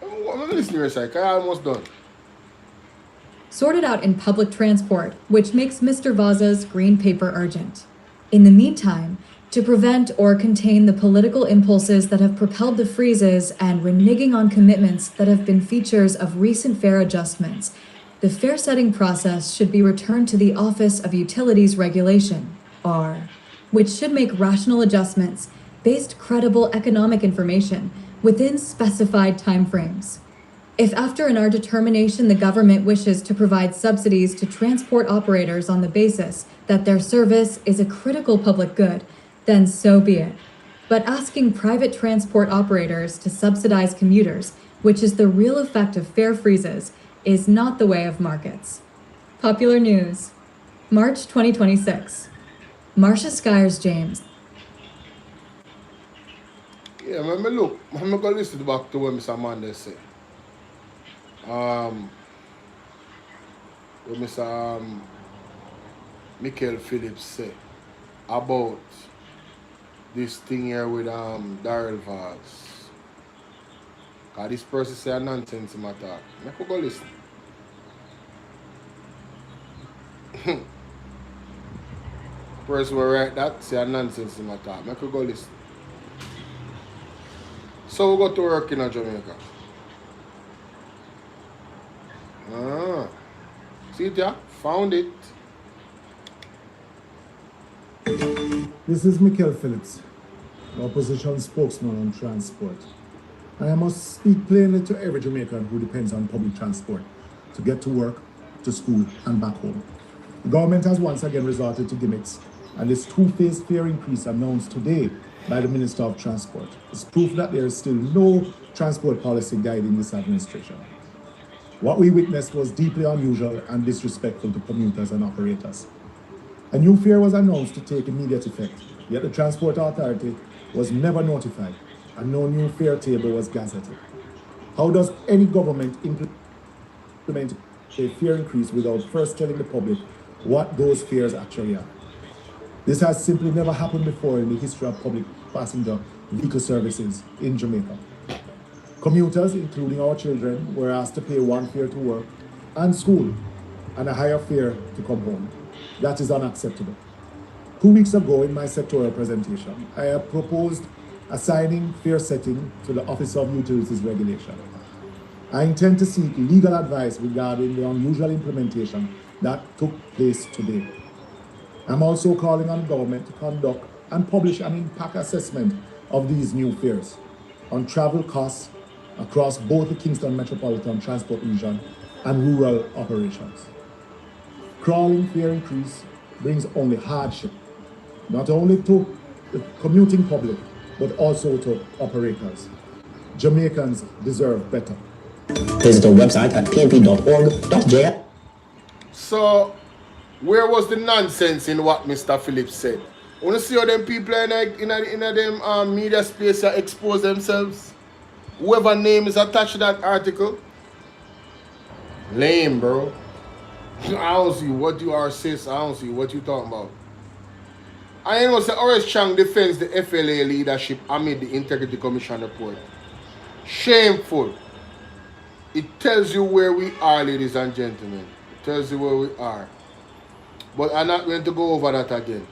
I'm listening to your side, I'm almost done. Sorted out in public transport, which makes Mr. Vaza's green paper urgent. In the meantime, to prevent or contain the political impulses that have propelled the freezes and reneging on commitments that have been features of recent fare adjustments, the fare-setting process should be returned to the Office of Utilities Regulation, OR, which should make rational adjustments based credible economic information within specified timeframes. If after our determination the government wishes to provide subsidies to transport operators on the basis that their service is a critical public good, then so be it. But asking private transport operators to subsidize commuters, which is the real effect of fare freezes, is not the way of markets. Popular News, March 2026. Marcia Skyers James. Yeah, let me look. I'm going to listen back to what Mr. Amanda said. What Mr. Michael Phillips said about this thing here with Daryl Vaz. Because this person say a nonsense in my talk. I could go listen. Person will write that say a nonsense in my talk. I could go listen. So we go to work in Jamaica. See it here? Found it. This is Michael Phillips, the opposition spokesman on transport. And I must speak plainly to every Jamaican who depends on public transport to get to work, to school, and back home. The government has once again resorted to gimmicks, and this two-phase fare increase announced today by the Minister of Transport is proof that there is still no transport policy guiding this administration. What we witnessed was deeply unusual and disrespectful to commuters and operators. A new fare was announced to take immediate effect, yet the Transport Authority was never notified, and no new fare table was gazetted. How does any government implement a fare increase without first telling the public what those fares actually are? This has simply never happened before in the history of public passenger vehicle services in Jamaica. Commuters, including our children, were asked to pay one fare to work and school and a higher fare to come home. That is unacceptable. 2 weeks ago in my sectoral presentation, I have proposed assigning fare setting to the Office of Utilities Regulation. I intend to seek legal advice regarding the unusual implementation that took place today. I'm also calling on government to conduct and publish an impact assessment of these new fares on travel costs across both the Kingston Metropolitan Transport Region and rural operations. Crawling fare increase brings only hardship, not only to the commuting public, but also to operators. Jamaicans deserve better. Visit our website at pnp.org.ja. So, where was the nonsense in what Mr. Phillips said? Want to see how them people in them media space expose themselves? Whoever name is attached to that article? Lame, bro. I don't see what you are, sis. I don't see what you talking about. I know say Horace Chang defends the FLA leadership amid the Integrity Commission report. Shameful. It tells you where we are, ladies and gentlemen. It tells you where we are. But I'm not going to go over that again.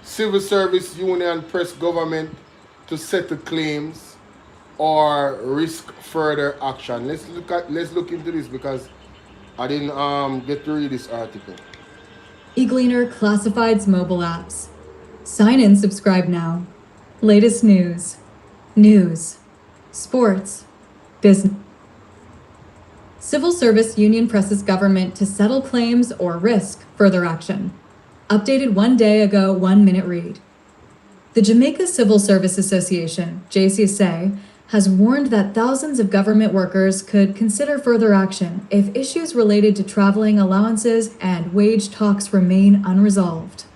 Civil Service Union press government to settle claims or risk further action. Let's look into this because I didn't get to read this article. eGleaner classifieds mobile apps. Sign in, subscribe now. Latest news, sports, business. Civil Service Union presses government to settle claims or risk further action. Updated 1 day ago, 1 minute read. The Jamaica Civil Service Association, JCSA, has warned that thousands of government workers could consider further action if issues related to traveling allowances and wage talks remain unresolved.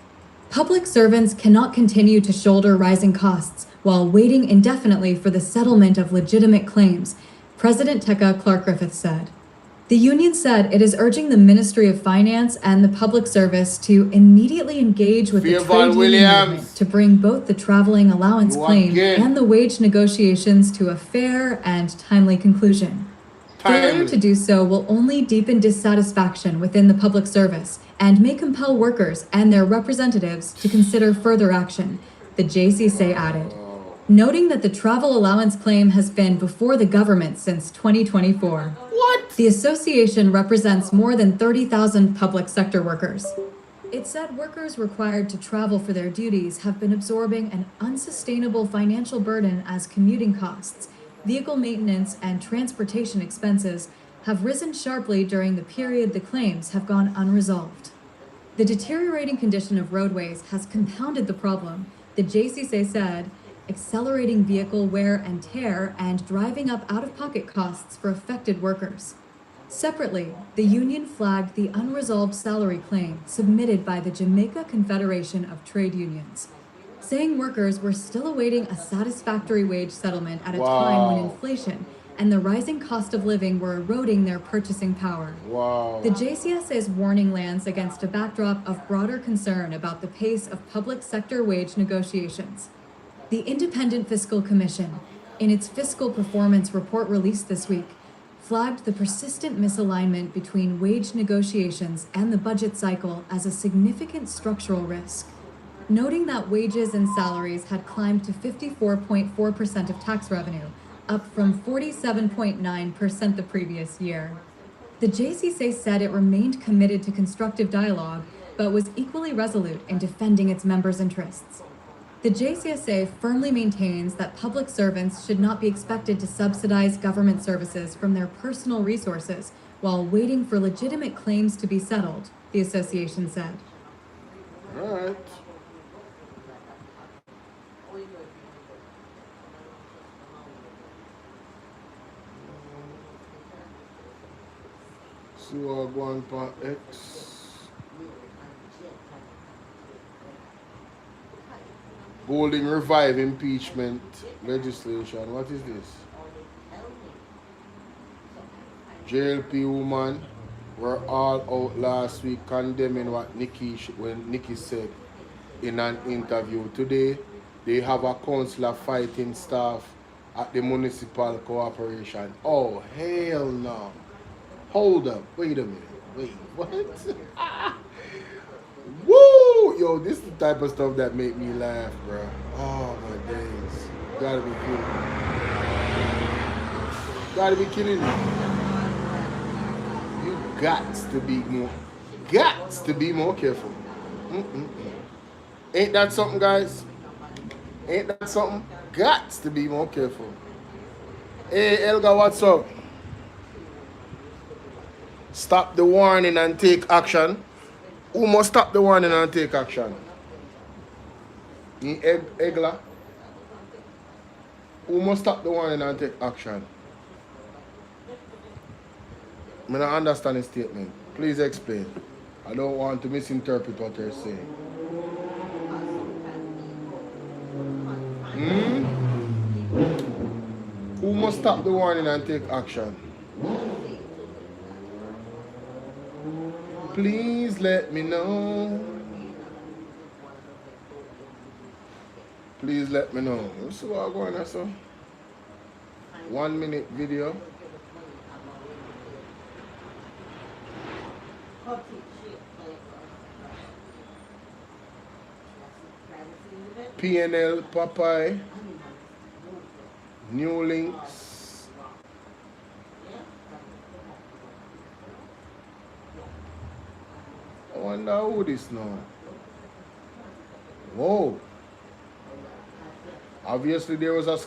Public servants cannot continue to shoulder rising costs while waiting indefinitely for the settlement of legitimate claims, President Tekka Clark-Griffith said. The union said it is urging the Ministry of Finance and the Public Service to immediately engage with the trade union movement to bring both the traveling allowance claim and the wage negotiations to a fair and timely conclusion. Failure to do so will only deepen dissatisfaction within the public service and may compel workers and their representatives to consider further action, the JCSA added, noting that the travel allowance claim has been before the government since 2024. What? The association represents more than 30,000 public sector workers. It said workers required to travel for their duties have been absorbing an unsustainable financial burden as commuting costs, vehicle maintenance, and transportation expenses have risen sharply during the period the claims have gone unresolved. The deteriorating condition of roadways has compounded the problem, the JCSA said, accelerating vehicle wear and tear and driving up out-of-pocket costs for affected workers. Separately, the union flagged the unresolved salary claim submitted by the Jamaica Confederation of Trade Unions, saying workers were still awaiting a satisfactory wage settlement at a time when inflation and the rising cost of living were eroding their purchasing power. The JCSA's warning lands against a backdrop of broader concern about the pace of public sector wage negotiations. The Independent Fiscal Commission, in its fiscal performance report released this week, flagged the persistent misalignment between wage negotiations and the budget cycle as a significant structural risk, noting that wages and salaries had climbed to 54.4% of tax revenue, up from 47.9% the previous year. The JCSA said it remained committed to constructive dialogue, but was equally resolute in defending its members' interests. The JCSA firmly maintains that public servants should not be expected to subsidize government services from their personal resources while waiting for legitimate claims to be settled, the association said. All right. So I'll go on part X. Golding revive impeachment legislation. What is this? JLP woman were all out last week condemning what Nikki said in an interview. Today, they have a councillor fighting staff at the municipal corporation. Oh, hell no. Hold up. Wait a minute. Wait, what? Woo! Yo, this is the type of stuff that make me laugh, bro. Oh, my days. You gotta be kidding me. You gotta be kidding me. You gots to be more careful. Ain't that something, guys? Ain't that something? Gots to be more careful. Hey, Elga, what's up? Stop the warning and take action. Who must stop the warning and take action? Egla? Who must stop the warning and take action? I don't understand the statement. Please explain. I don't want to misinterpret what you're saying. Who must stop the warning and take action? Please let me know. Please let me know. Let's see what I'm going on, so. 1 minute video. PNL Popeye. New links. I wonder who this now. Whoa. Obviously there was a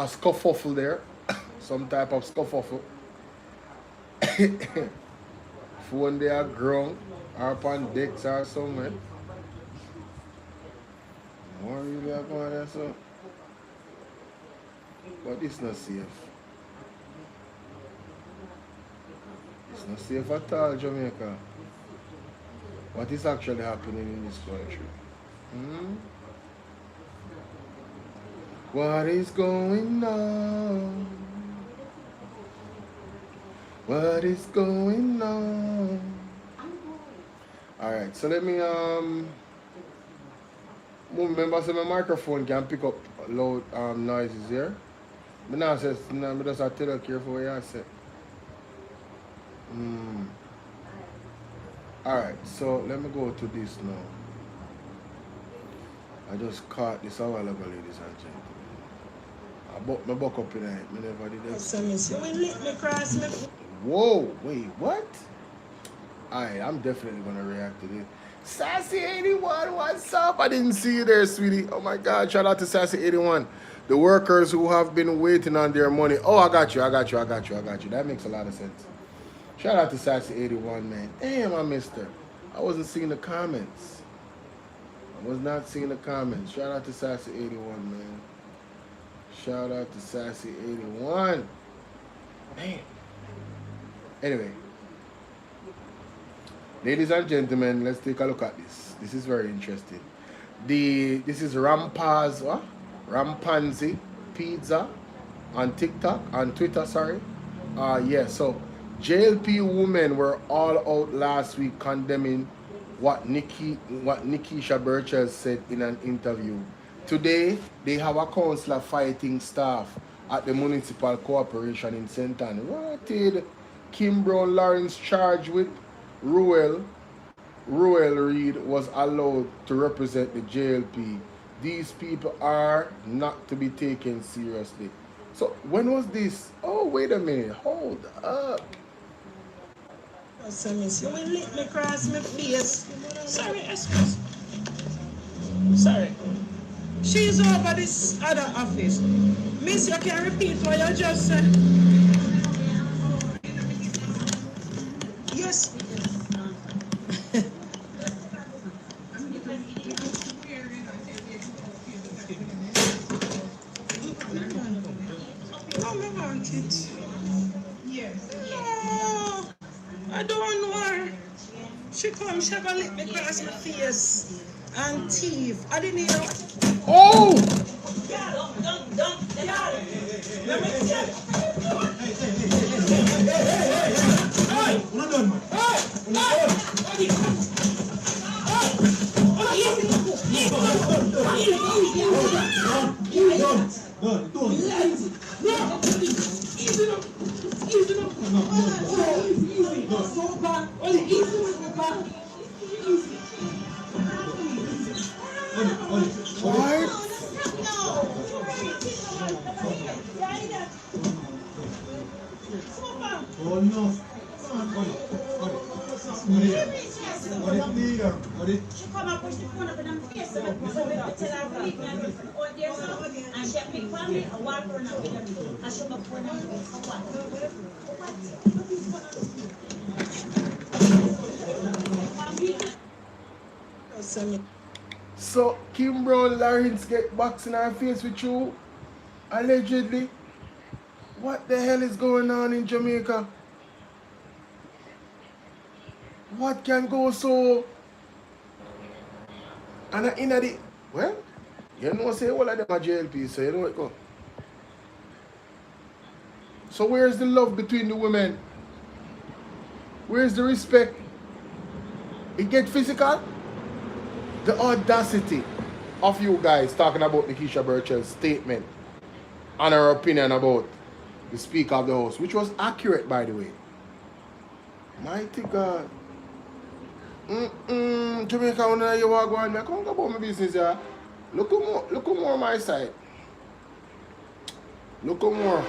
scuffle there. Some type of scuffle. Phone they are grown or upon decks or somewhere. More really upon that, so. But it's not safe. It's not safe at all, Jamaica. What is actually happening in this country? What is going on? What is going on? Alright, so let me remember so my microphone can pick up loud noises here. But now I just have to tell you careful what you say. Alright, so let me go to this now. I just caught this a while ago, ladies and gentlemen. I buck up in it. I never did that. Whoa, wait, what? Alright, I'm definitely gonna react to this. Sassy81, what's up? I didn't see you there, sweetie. Oh my God, shout out to Sassy81. The workers who have been waiting on their money. Oh, I got you. That makes a lot of sense. Shout out to Sassy81, man. Damn, I missed her. I wasn't seeing the comments. I was not seeing the comments. Shout out to Sassy81, man. Shout out to Sassy81. Man. Anyway. Ladies and gentlemen, let's take a look at this. This is very interesting. This is Rampanzi Pizza on TikTok, on Twitter, sorry. Yeah, so JLP women were all out last week condemning what Nikisha Burchell said in an interview. Today, they have a councillor fighting staff at the municipal corporation in St. Anne. What did Kim Brown Lawrence charged with? Ruel Reid was allowed to represent the JLP. These people are not to be taken seriously. So when was this? Oh, wait a minute. Hold up. You will lick me across my face. Sorry, excuse. Sorry. She's over this other office. Miss, you can repeat what you just said. Yes. Oh, I want it. Yes. No, I don't know her. She come, she have a lick me across my face and teeth. I didn't hear. Oh! Let me check. Hey, we're done, man. Oh no. She come and push the phone up in her face so that tell her to leave me and there and she pick for me and walk around with them and she go phone and So Kim Brown Lawrence get boxing her face with you allegedly. What the hell is going on in Jamaica? What can go so? And in the well, you know say all of them are JLP, so you know it go. So where's the love between the women? Where's the respect? It get physical? The audacity of you guys talking about Nikisha Burchell's statement and her opinion about the Speaker of the House, which was accurate, by the way. Mighty God. Jamaica, when you walk on, I can't go about my business here. Look more on my side. Look more.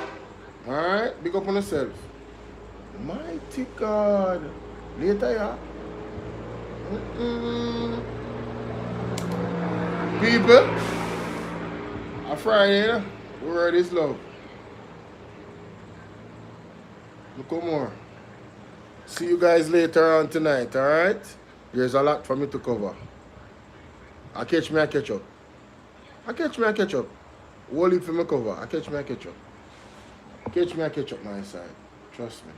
Alright? Big up on yourself. Mighty God. Later, yeah. People, a Friday, the word is love. Look more. See you guys later on tonight, alright? There's a lot for me to cover. I catch up. Hold it for me cover. I catch up. Catch up my side. Trust me.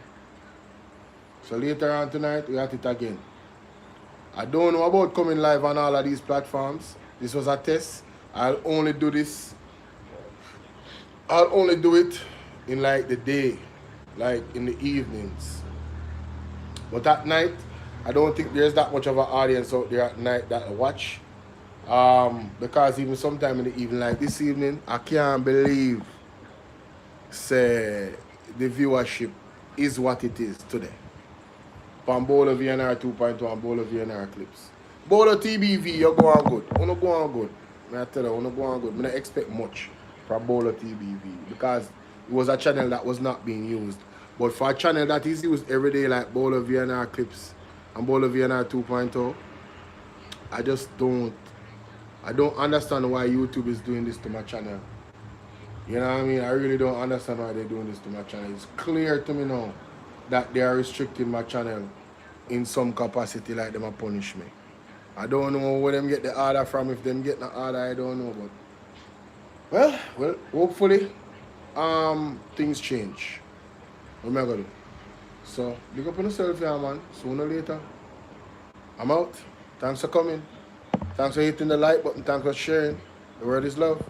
So later on tonight, we at it again. I don't know about coming live on all of these platforms. This was a test. I'll only do this. I'll only do it in like the day, like in the evenings. But at night, I don't think there's that much of an audience out there at night that watch. Because even sometime in the evening, like this evening, I can't believe say the viewership is what it is today. On Bolo VNR 2.2 and Bolo VNR clips. Bolo Tbv, you go on good. You go on good. I tell you, you go on good. I don't expect much from Bolo Tbv because it was a channel that was not being used. But for a channel that is used every day like Bolo VNR clips and Bolo VNR 2.0, I don't understand why YouTube is doing this to my channel. You know what I mean? I really don't understand why they're doing this to my channel. It's clear to me now that they are restricting my channel in some capacity, like them a punish me. I don't know where them get the order from. If them get the order, I don't know. But well, hopefully things change. What am I gonna do? So big up on yourself, yeah, man. Sooner or later, I'm out. Thanks for coming. Thanks for hitting the like button. Thanks for sharing. The word is love.